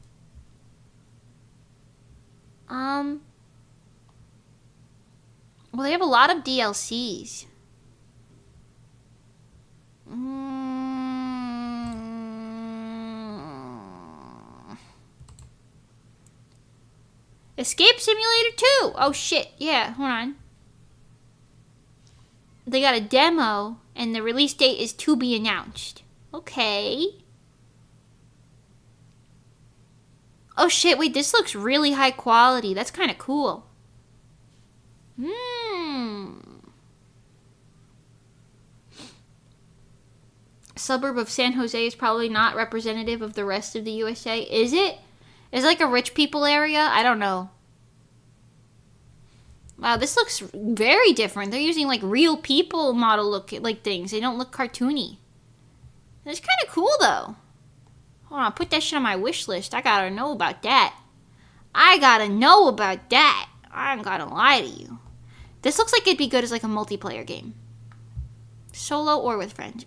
Well, they have a lot of DLCs. Escape Simulator 2! Oh, shit. Yeah, hold on. They got a demo, and the release date is to be announced. Okay. Oh shit, wait, this looks really high quality. That's kind of cool. Suburb of San Jose is probably not representative of the rest of the USA. Is it? Is it like a rich people area? I don't know. Wow, this looks very different. They're using like real people model look like things. They don't look cartoony. That's kind of cool though. Hold on, put that shit on my wish list. I gotta know about that. I ain't gonna lie to you. This looks like it'd be good as like a multiplayer game. Solo or with friends.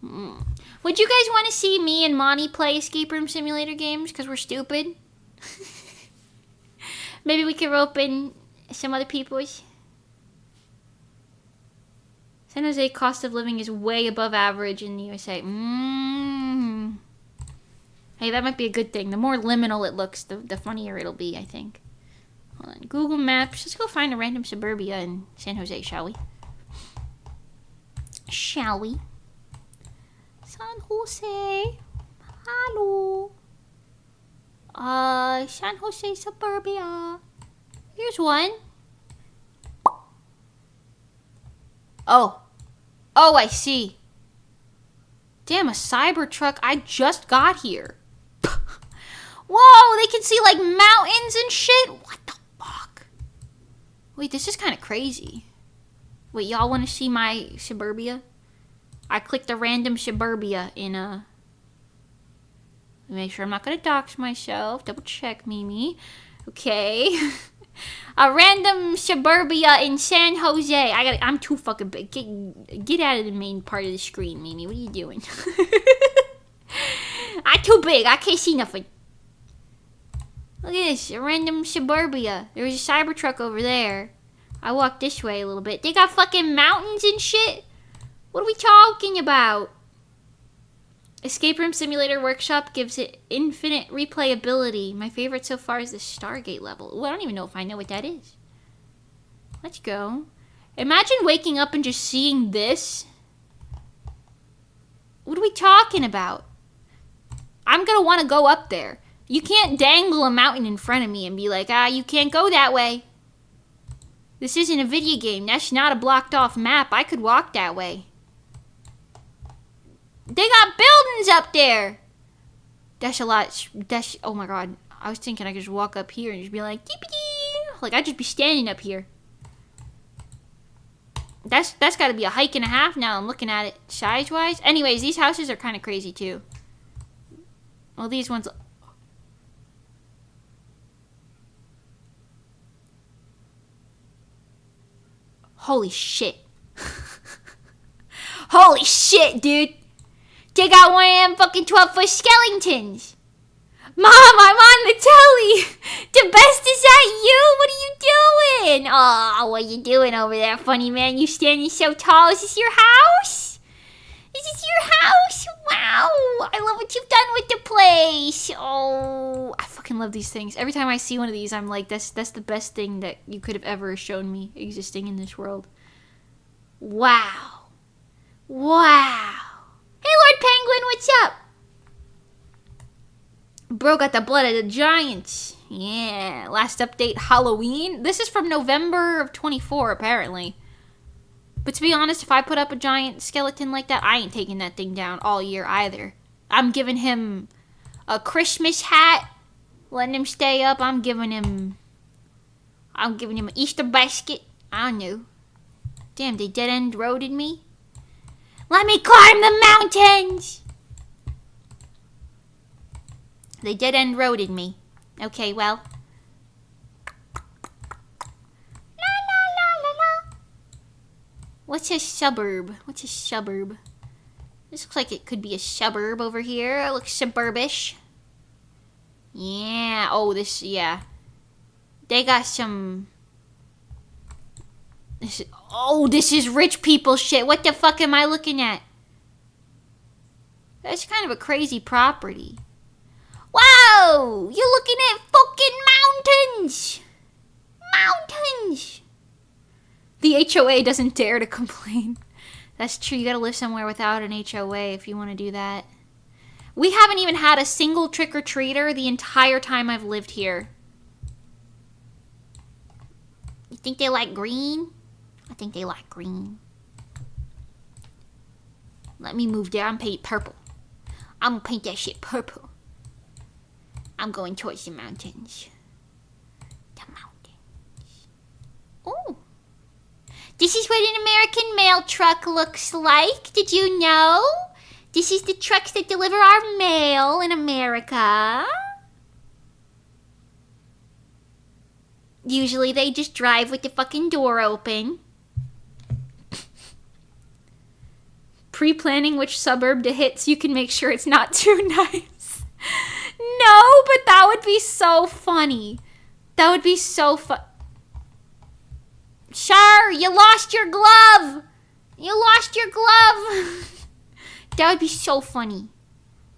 Would you guys want to see me and Monty play escape room simulator games? Because we're stupid. Maybe we could rope in some other people's. San Jose cost of living is way above average in the USA. Hey, that might be a good thing. The more liminal it looks, the funnier it'll be, I think. Hold on. Google Maps. Let's go find a random suburbia in San Jose, shall we? Shall we? San Jose. Hello. San Jose suburbia. Here's one. Oh, I see. Damn, a Cybertruck. I just got here. Whoa, they can see like mountains and shit. What the fuck? Wait, this is kind of crazy. Wait, y'all want to see my suburbia? I clicked a random suburbia in a... Make sure I'm not going to dox myself. Double check, Mimi. Okay. A random suburbia in San Jose. I'm too fucking big. Get out of the main part of the screen, Mimi. What are you doing? I'm too big. I can't see nothing. Look at this. A random suburbia. There's a Cybertruck over there. I walked this way a little bit. They got fucking mountains and shit. What are we talking about? Escape Room Simulator Workshop gives it infinite replayability. My favorite so far is the Stargate level. Ooh, I don't even know if I know what that is. Let's go. Imagine waking up and just seeing this. What are we talking about? I'm gonna want to go up there. You can't dangle a mountain in front of me and be like, you can't go that way. This isn't a video game. That's not a blocked off map. I could walk that way. They got buildings up there. That's a lot. Oh my god. I was thinking I could just walk up here and just be like, dee-dee-dee. Like I'd just be standing up here. That's got to be a hike and a half now. I'm looking at it size-wise. Anyways, these houses are kind of crazy too. Well, these ones... Holy shit. Holy shit, dude. They got one of them fucking 12-foot skeletons. Mom, I'm on the telly. The best is at you. What are you doing? Oh, what are you doing over there, funny man? You standing so tall. Is this your house? Is this your house? Wow. I love what you've done with the place. Oh, I fucking love these things. Every time I see one of these, I'm like, that's the best thing that you could have ever shown me existing in this world. Wow. Wow. Hey, Lord Penguin, what's up? Bro got the blood of the giants. Yeah, last update, Halloween. This is from November of 24, apparently. But to be honest, if I put up a giant skeleton like that, I ain't taking that thing down all year either. I'm giving him a Christmas hat, letting him stay up. I'm giving him an Easter basket. I don't know. Damn, they dead-end roaded me. Let me climb the mountains! They dead-end roaded me. Okay, well. La la la la la. What's a suburb? What's a suburb? This looks like it could be a suburb over here. It looks suburbish. Yeah. Oh, this, yeah. They got some... This is rich people shit. What the fuck am I looking at? That's kind of a crazy property. Wow! You're looking at fucking mountains! Mountains! The HOA doesn't dare to complain. That's true. You gotta live somewhere without an HOA if you want to do that. We haven't even had a single trick-or-treater the entire time I've lived here. You think they like green? I think they like green. Let me move there. I'm paint purple. I'm gonna paint that shit purple. I'm going towards the mountains. The mountains. Oh. This is what an American mail truck looks like. Did you know? This is the trucks that deliver our mail in America. Usually they just drive with the fucking door open. Pre-planning which suburb to hit so you can make sure it's not too nice. No, but that would be so funny. That would be so fun. Char, you lost your glove. You lost your glove. That would be so funny.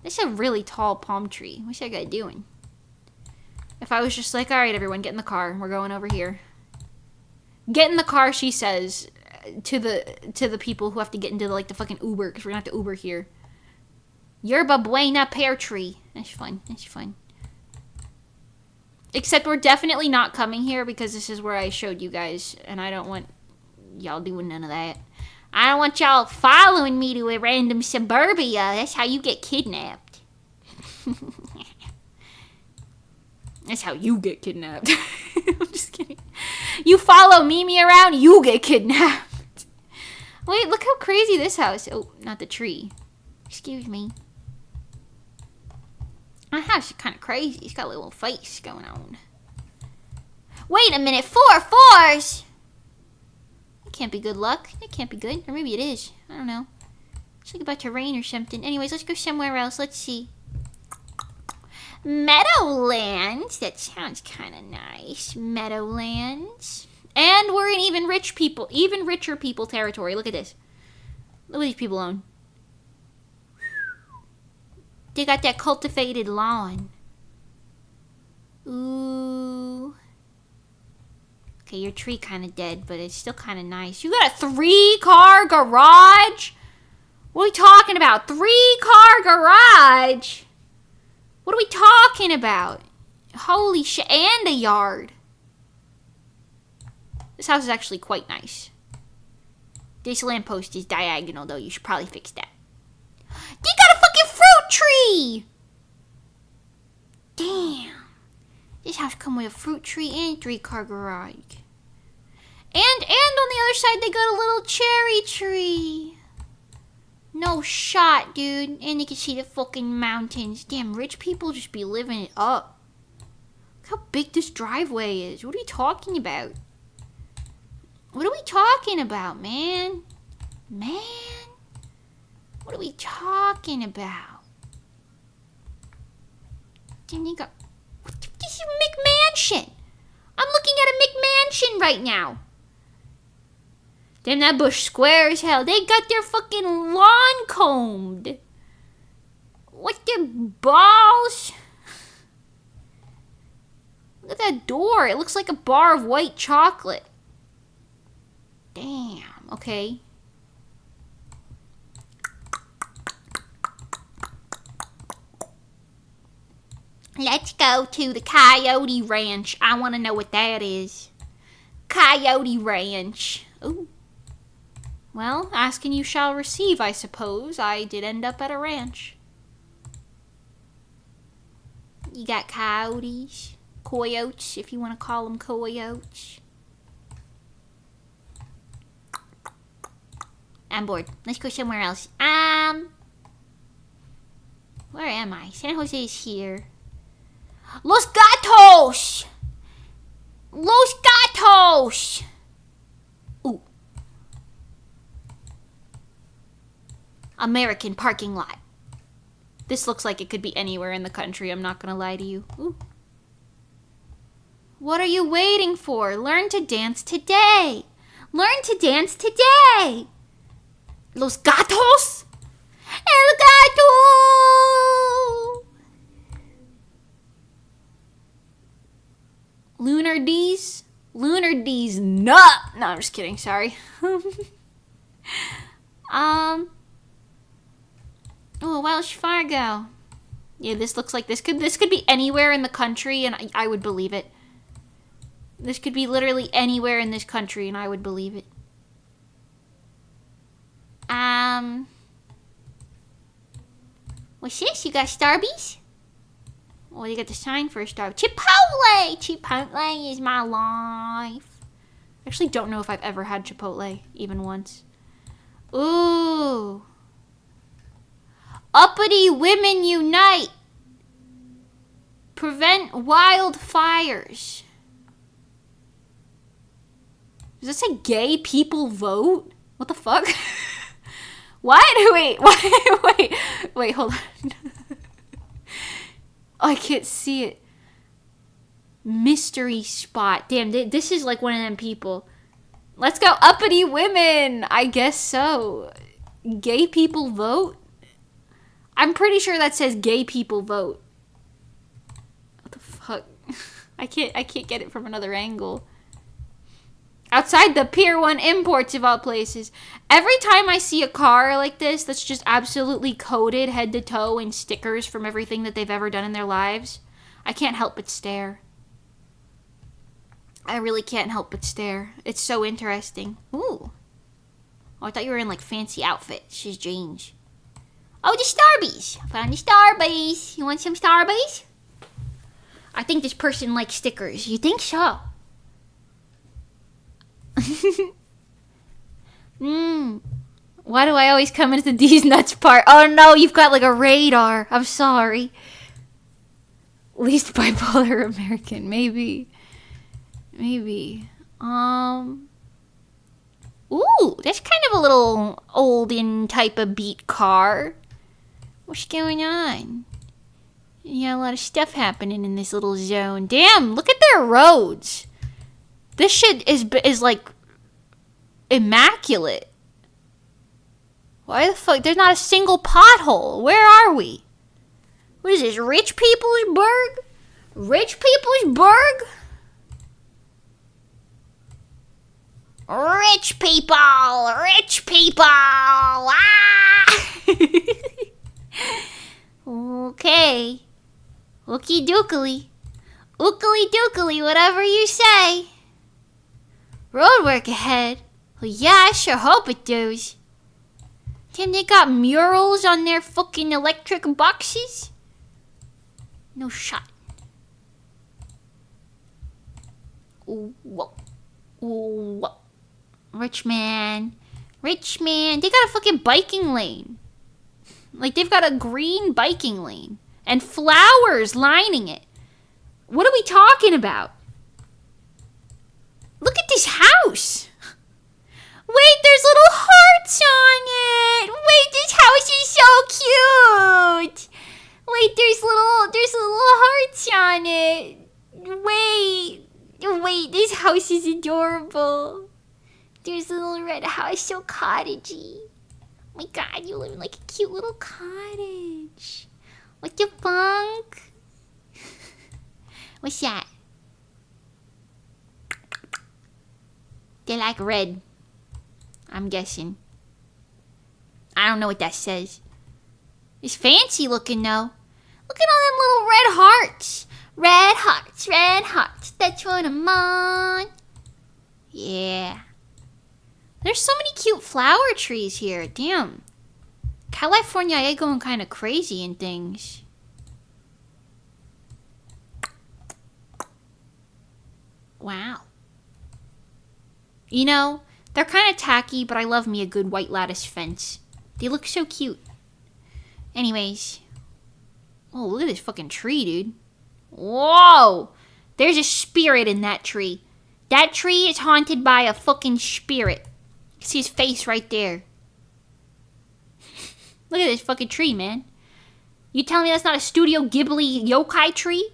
That's a really tall palm tree. What's that guy doing? If I was just like, all right, everyone, get in the car. We're going over here. Get in the car, she says, to the people who have to get into the fucking Uber, because we're gonna have to Uber here. Yerba Buena pear tree. That's fun. That's fun. Except we're definitely not coming here because this is where I showed you guys, and I don't want y'all doing none of that. I don't want y'all following me to a random suburbia. That's how you get kidnapped. That's how you get kidnapped. I'm just kidding. You follow Mimi around, you get kidnapped. Wait, look how crazy this house. Oh, not the tree. Excuse me. My house is kind of crazy. It's got a little face going on. Wait a minute. 4 4s. It can't be good luck. It can't be good. Or maybe it is. I don't know. It's like about to rain or something. Anyways, let's go somewhere else. Let's see. Meadowlands. That sounds kind of nice. Meadowlands. And we're in even richer people territory. Look at this. Look what these people own. They got that cultivated lawn. Ooh. Okay, your tree kind of dead, but it's still kind of nice. You got a 3-car garage? What are we talking about? 3-car garage? What are we talking about? Holy shit. And a yard. This house is actually quite nice. This lamppost is diagonal, though. You should probably fix that. They got a fucking fruit tree! Damn. This house come with a fruit tree and 3-car garage. And on the other side, they got a little cherry tree. No shot, dude. And you can see the fucking mountains. Damn, rich people just be living it up. Look how big this driveway is. What are we talking about? What are we talking about, man? Man? What are we talking about? Then you got... This is a McMansion. I'm looking at a McMansion right now. Damn, that bush square as hell. They got their fucking lawn combed. What their balls? Look at that door. It looks like a bar of white chocolate. Damn. Okay. Let's go to the Coyote Ranch. I want to know what that is. Coyote Ranch. Ooh. Well, ask and you shall receive, I suppose. I did end up at a ranch. You got coyotes. Coyotes, if you want to call them coyotes. I'm bored. Let's go somewhere else. Where am I? San Jose is here. Los Gatos! Los Gatos! Ooh. American parking lot. This looks like it could be anywhere in the country, I'm not gonna lie to you. Ooh. What are you waiting for? Learn to dance today! Learn to dance today! Los Gatos! El Gato! Lunar D's? Lunar D's nut! No, I'm just kidding, sorry. Oh, Welsh Fargo. Yeah, this looks like this could be anywhere in the country and I would believe it. This could be literally anywhere in this country and I would believe it. What's this? You got Starbucks? Oh, you got the sign for a Starbucks. Chipotle! Chipotle is my life. I actually don't know if I've ever had Chipotle, even once. Ooh. Uppity Women Unite. Prevent wildfires. Does that say gay people vote? What the fuck? What? Wait, hold on. Oh, I can't see it. Mystery spot. Damn, this is like one of them people. Let's go uppity women. I guess so. Gay people vote? I'm pretty sure that says gay people vote. What the fuck? I can't get it from another angle. Outside the Pier 1 imports of all places. Every time I see a car like this that's just absolutely coated head to toe in stickers from everything that they've ever done in their lives, I can't help but stare. I really can't help but stare. It's so interesting. Ooh. Oh, I thought you were in like fancy outfits. She's jeans. Oh, the Starbies. I found the Starbies. You want some Starbies? I think this person likes stickers. You think so? Why do I always come into these nuts part? Oh no, you've got like a radar. I'm sorry. Least bipolar American, maybe. Ooh, that's kind of a little olden type of beat car. What's going on? You got a lot of stuff happening in this little zone. Damn, look at their roads. This shit is like immaculate. Why the fuck? There's not a single pothole. Where are we? What is this? Rich People's Burg? Rich People's Burg? Rich people! Rich people! Ah! Okay. Ookie dookily. Ookily dookily, whatever you say. Road work ahead. Well, yeah, I sure hope it does. Damn, they got murals on their fucking electric boxes? No shot. Ooh, whoa. Ooh, whoa. Rich man. Rich man. They got a fucking biking lane. Like, they've got a green biking lane. And flowers lining it. What are we talking about? Look at this house. Wait, there's little hearts on it. Wait, this house is so cute. Wait, there's little hearts on it. Wait, this house is adorable. There's a little red house, so cottagey. Oh my god, you live in like a cute little cottage. What the funk? What's that? They like red. I'm guessing. I don't know what that says. It's fancy looking though. Look at all them little red hearts. Red hearts, red hearts. That's what I'm on. Yeah. There's so many cute flower trees here. Damn. California is going kind of crazy and things. Wow. You know, they're kind of tacky, but I love me a good white lattice fence. They look so cute. Anyways. Oh, look at this fucking tree, dude. Whoa! There's a spirit in that tree. That tree is haunted by a fucking spirit. You can see his face right there. Look at this fucking tree, man. You telling me that's not a Studio Ghibli yokai tree?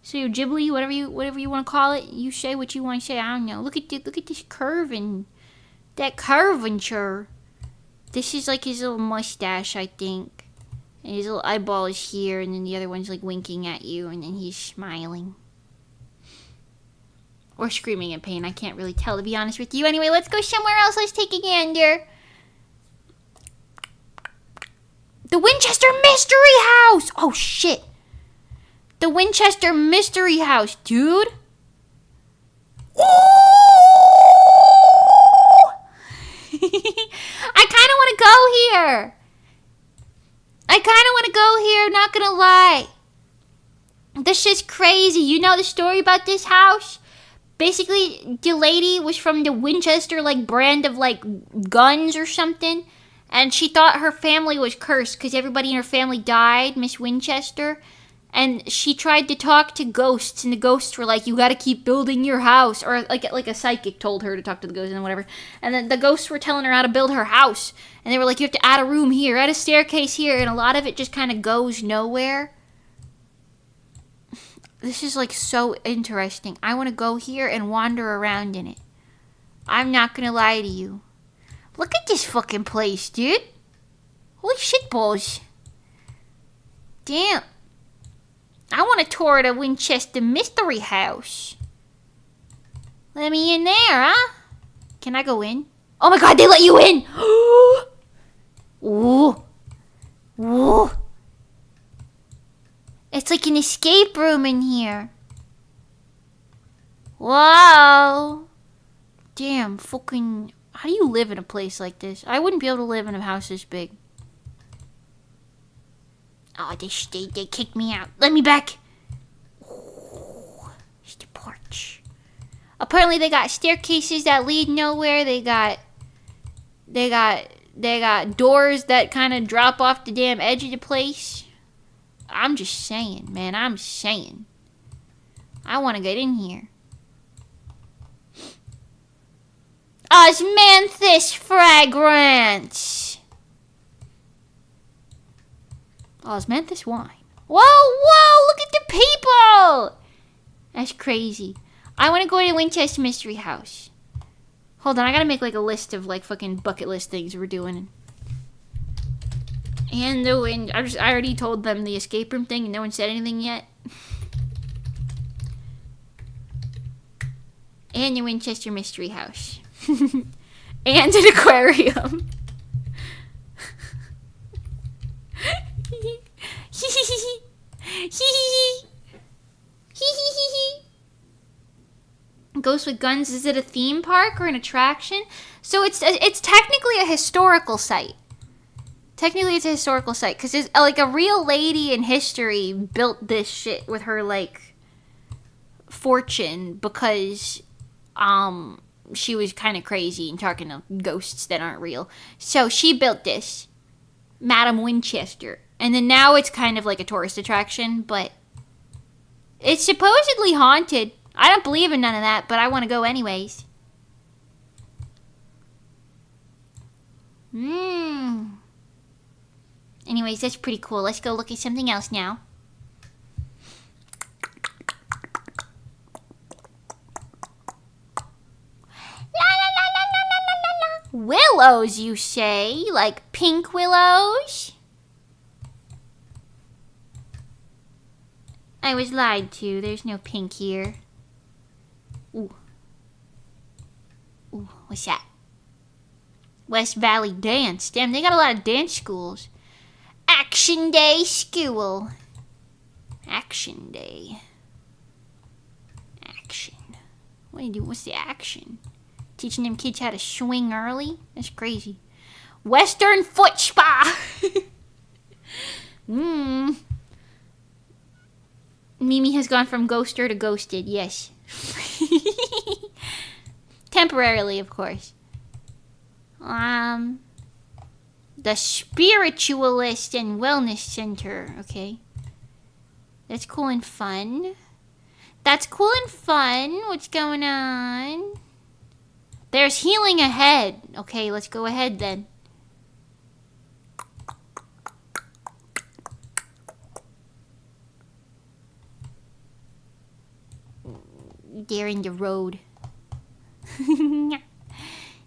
Studio Ghibli, whatever you want to call it. You say what you want to say. I don't know. Look at this curving, that curvature. This is like his little mustache, I think. And his little eyeball is here, and then the other one's like winking at you, and then he's smiling. Or screaming in pain. I can't really tell, to be honest with you. Anyway, let's go somewhere else. Let's take a gander. The Winchester Mystery House! Oh, shit. The Winchester Mystery House, dude. Ooh! I kind of want to go here. Not gonna lie. This shit's crazy. You know the story about this house? Basically, the lady was from the Winchester, like, brand of, like, guns or something. And she thought her family was cursed because everybody in her family died, Miss Winchester. And she tried to talk to ghosts, and the ghosts were like, you gotta keep building your house. Or like a psychic told her to talk to the ghosts and whatever. And then the ghosts were telling her how to build her house. And they were like, you have to add a room here, add a staircase here. And a lot of it just kind of goes nowhere. This is like so interesting. I want to go here and wander around in it. I'm not gonna lie to you. Look at this fucking place, dude. Holy shit balls. Damn. I want to tour the Winchester Mystery House. Let me in there, huh? Can I go in? Oh my god, they let you in! Ooh. Ooh. It's like an escape room in here. Whoa. Damn, fucking... How do you live in a place like this? I wouldn't be able to live in a house this big. Oh, they kicked me out. Let me back. Ooh, it's the porch. Apparently they got staircases that lead nowhere. They got doors that kind of drop off the damn edge of the place. I'm just saying, man. I'm saying. I want to get in here. Osmanthus fragrance. Osmanthus wine. Whoa, look at the people. That's crazy. I want to go to Winchester Mystery House. Hold on, I gotta make like a list of like fucking bucket list things we're doing. And I already told them the escape room thing and no one said anything yet. And the Winchester Mystery House. And an aquarium. Ghost with Guns, is it a theme park or an attraction? So it's technically a historical site. Technically it's a historical site because it's like a real lady in history built this shit with her like fortune because she was kind of crazy and talking to ghosts that aren't real. So she built this, Madam Winchester. And then now it's kind of like a tourist attraction, but it's supposedly haunted. I don't believe in none of that, but I want to go anyways. Anyways, that's pretty cool. Let's go look at something else now. Willows, you say? Like pink willows? I was lied to. There's no pink here. Ooh. Ooh, what's that? West Valley Dance. Damn, they got a lot of dance schools. Action Day School. Action Day. Action. What do you do? What's the action? Teaching them kids how to swing early? That's crazy. Western Foot Spa. Mimi has gone from ghoster to ghosted, yes. Temporarily, of course. The Spiritualist and Wellness Center, okay. That's cool and fun. That's cool and fun. What's going on? There's healing ahead. Okay, let's go ahead then. They're in the road.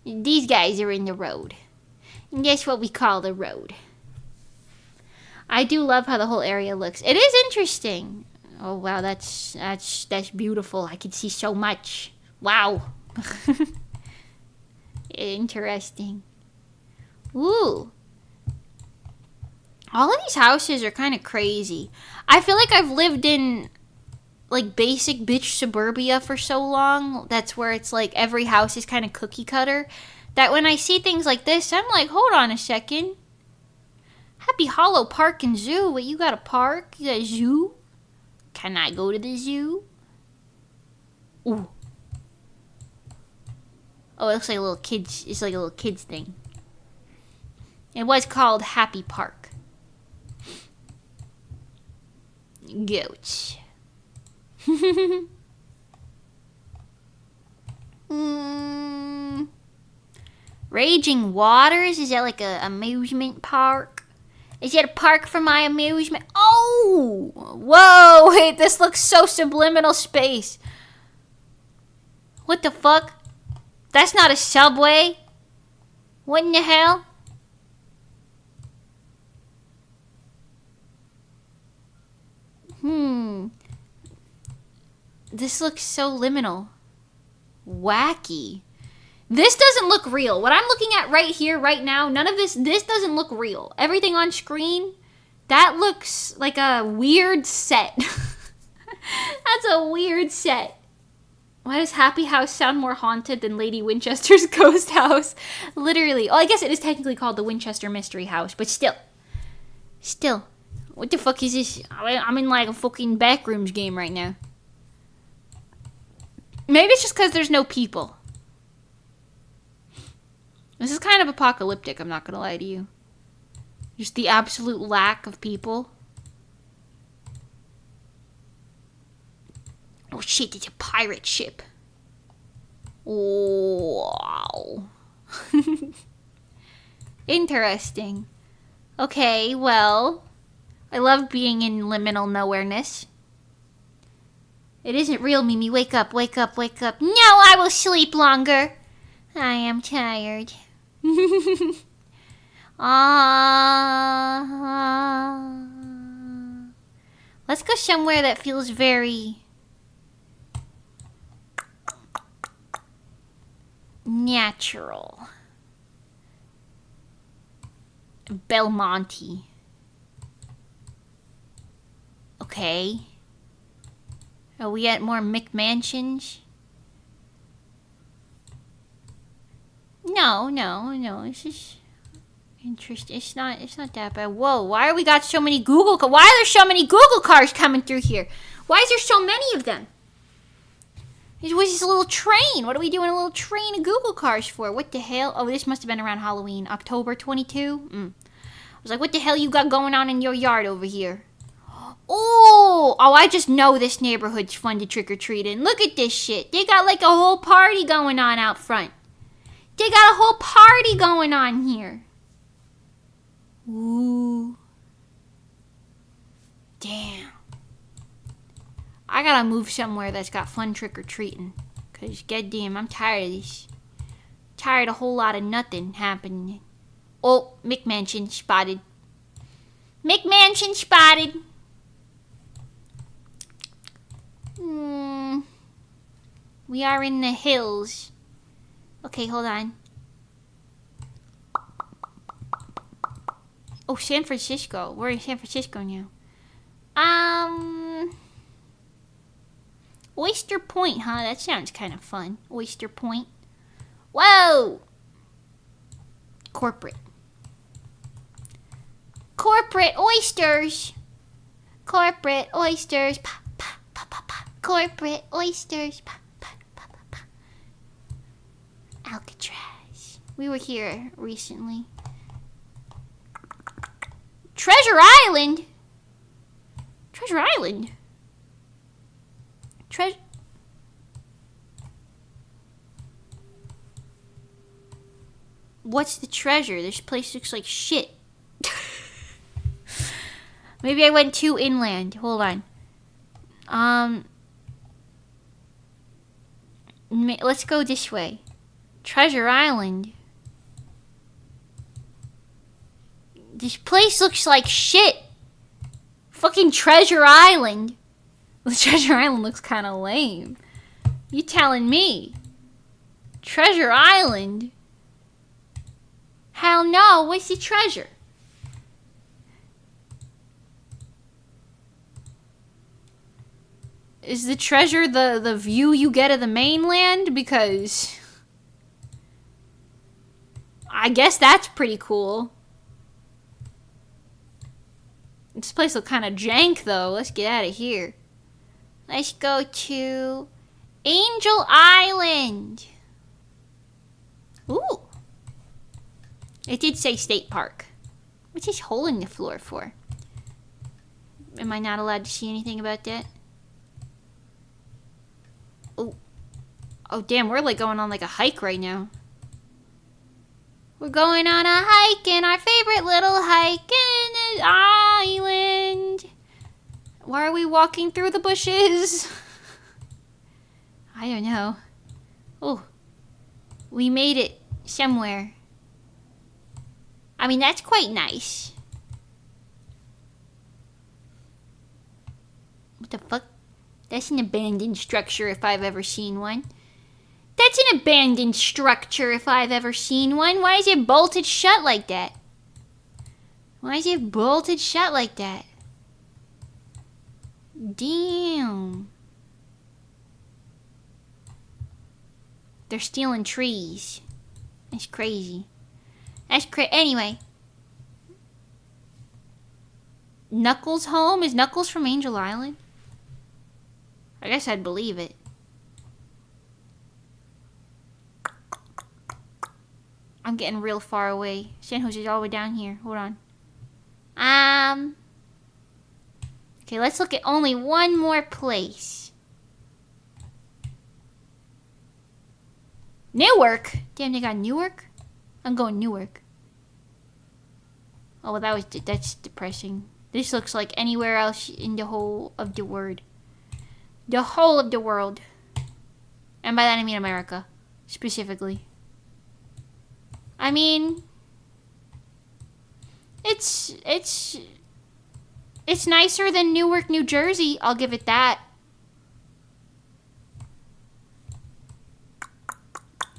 These guys are in the road. And guess what we call the road? I do love how the whole area looks. It is interesting. Oh wow, that's beautiful. I can see so much. Wow. Interesting. Ooh. All of these houses are kind of crazy. I feel like I've lived in like basic bitch suburbia for so long. That's where it's like every house is kind of cookie cutter. That when I see things like this, I'm like, hold on a second. Happy Hollow Park and Zoo. Wait, you got a park? You got a zoo? Can I go to the zoo? Ooh. Oh, it looks like a little kids. It's like a little kids thing. It was called Happy Park. Goats. Raging Waters? Is that like a amusement park? Is that a park for my amusement? Oh! Whoa! Wait, this looks so subliminal space. What the fuck? That's not a subway? What in the hell? This looks so liminal. Wacky. This doesn't look real. What I'm looking at right here, right now, none of this doesn't look real. Everything on screen, that looks like a weird set. That's a weird set. Why does Happy House sound more haunted than Lady Winchester's ghost house? Literally. Oh, I guess it is technically called the Winchester Mystery House, but still. Still. What the fuck is this? I'm in like a fucking Backrooms game right now. Maybe it's just because there's no people. This is kind of apocalyptic, I'm not gonna lie to you. Just the absolute lack of people. Oh shit, it's a pirate ship. Wow. Interesting. Okay, well, I love being in liminal nowhereness. It isn't real, Mimi. Wake up, wake up, wake up. No, I will sleep longer. I am tired. Let's go somewhere that feels very natural. Belmonte. Okay. Are we at more McMansions? No. It's just interesting. It's not that bad. Whoa, why are we got so many why are there so many Google cars coming through here? Why is there so many of them? It was just a little train. What are we doing a little train of Google cars for? What the hell? Oh, this must have been around Halloween. October 22? I was like, what the hell you got going on in your yard over here? Oh, I just know this neighborhood's fun to trick-or-treat in. Look at this shit. They got like a whole party going on out front. They got a whole party going on here. Ooh. Damn. I gotta move somewhere that's got fun trick-or-treating. Because, goddamn, I'm tired of this. Tired of a whole lot of nothing happening. Oh, McMansion spotted. McMansion spotted. We are in the hills. Okay, hold on. Oh, San Francisco. We're in San Francisco now. Oyster Point, huh? That sounds kind of fun. Oyster Point. Whoa! Corporate. Corporate oysters. Corporate oysters. Pa, pa, pa, pa, pa. Corporate oysters. Pa, pa, pa, pa, pa. Alcatraz. We were here recently. Treasure Island? Treasure Island? What's the treasure? This place looks like shit. Maybe I went too inland. Hold on. Let's go this way. Treasure Island. This place looks like shit. Fucking Treasure Island. The Treasure Island looks kind of lame. You telling me? Treasure Island? Hell no. What's the treasure? Is the treasure the view you get of the mainland? Because I guess that's pretty cool. This place looks kind of jank though. Let's get out of here. Let's go to Angel Island. Ooh. It did say state park. What's this hole in the floor for? Am I not allowed to see anything about that? Oh. Oh, damn, we're like going on like a hike right now. We're going on a hike in our favorite little hike in the island. Why are we walking through the bushes? I don't know. Oh. We made it somewhere. I mean, that's quite nice. What the fuck? That's an abandoned structure if I've ever seen one. That's an abandoned structure if I've ever seen one. Why is it bolted shut like that? Why is it bolted shut like that? Damn. They're stealing trees. That's crazy. Anyway. Knuckles' home? Is Knuckles from Angel Island? I guess I'd believe it. I'm getting real far away. San Jose's all the way down here. Hold on. Okay, let's look at only one more place. Newark? Damn, they got Newark? I'm going Newark. Oh, well, that's depressing. This looks like anywhere else in the whole of the world. The whole of the world. And by that I mean America. Specifically. I mean, it's nicer than Newark, New Jersey. I'll give it that.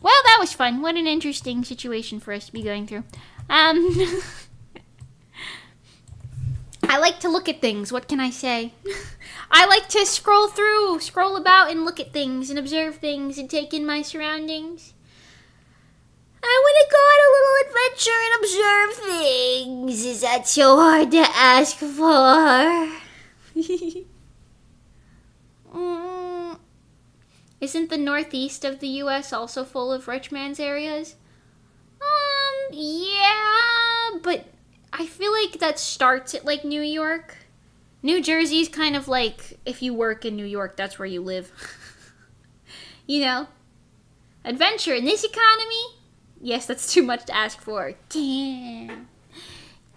Well, that was fun. What an interesting situation for us to be going through. I like to look at things. What can I say? I like to scroll about and look at things and observe things and take in my surroundings. I want to go on a little adventure and observe things. Is that so hard to ask for? Isn't the northeast of the U.S. also full of rich man's areas? Yeah, but I feel like that starts at, like, New York. New Jersey's kind of like, if you work in New York, that's where you live. You know? Adventure in this economy? Yes, that's too much to ask for. Damn.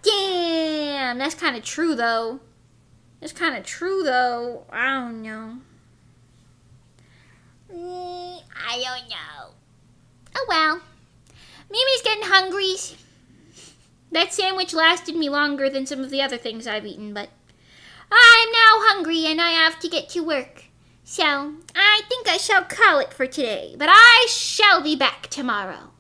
That's kind of true, though. I don't know. I don't know. Oh, well. Mimi's getting hungry. That sandwich lasted me longer than some of the other things I've eaten, but I'm now hungry and I have to get to work. So, I think I shall call it for today, but I shall be back tomorrow.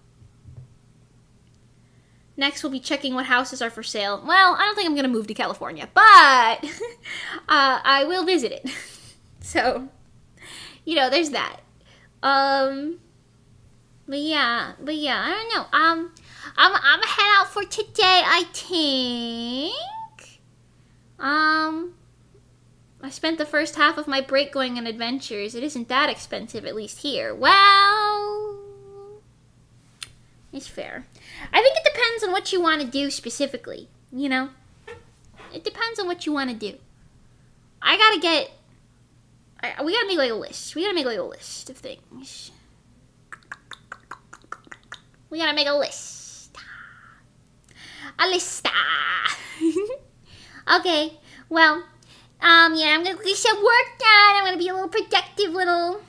Next, we'll be checking what houses are for sale. Well, I don't think I'm going to move to California, but I will visit it. So, you know, there's that. But yeah, I don't know. I'm gonna head out for today, I think. I spent the first half of my break going on adventures. It isn't that expensive, at least here. Well, it's fair. I think it depends on what you want to do specifically, you know? It depends on what you want to do. We gotta make like a list. We gotta make like a list of things. We gotta make a list. A lista. Okay, well, yeah, I'm gonna get some work done. I'm gonna be a little productive little...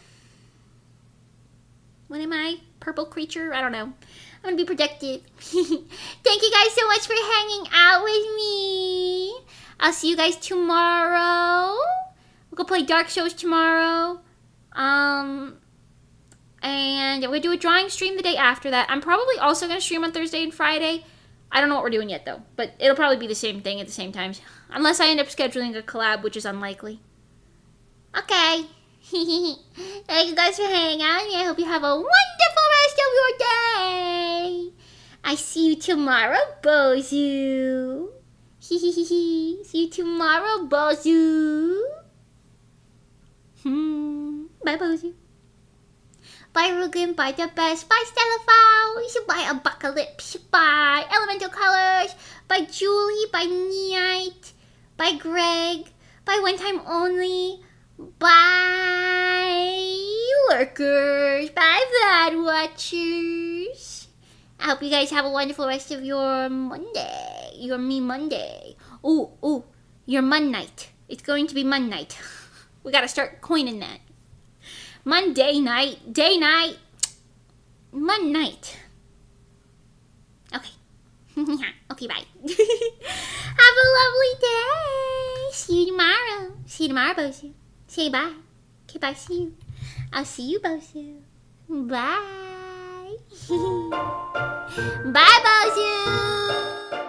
What am I? Purple creature? I don't know. I'm gonna be productive. Thank you guys so much for hanging out with me. I'll see you guys tomorrow. We'll go play Dark Souls tomorrow. And we're gonna do a drawing stream the day after that. I'm probably also gonna stream on Thursday and Friday. I don't know what we're doing yet though, but it'll probably be the same thing at the same times. Unless I end up scheduling a collab, which is unlikely. Okay. Thank you guys for hanging out. I hope you have a wonderful rest of your day. I see you tomorrow, Bozu. See you tomorrow, Bozu. Bye, Bozu. Bye, Rugen. Bye, The Best. Bye, Stellafowls. Bye, Apocalypse. Bye, Elemental Colors. Bye, Julie. Bye, Neite. Bye, Greg. By one time only. Bye, lurkers. Bye, Vlad watchers. I hope you guys have a wonderful rest of your Monday. Your me Monday. Ooh, your Mun night. It's going to be Mun night. We gotta start coining that. Monday night, day night, Mun night. Okay. Okay, bye. Have a lovely day. See you tomorrow. See you tomorrow, Bozu. Say bye. Okay, bye. See you. I'll see you, Bozu. Bye. Bye, Bozu.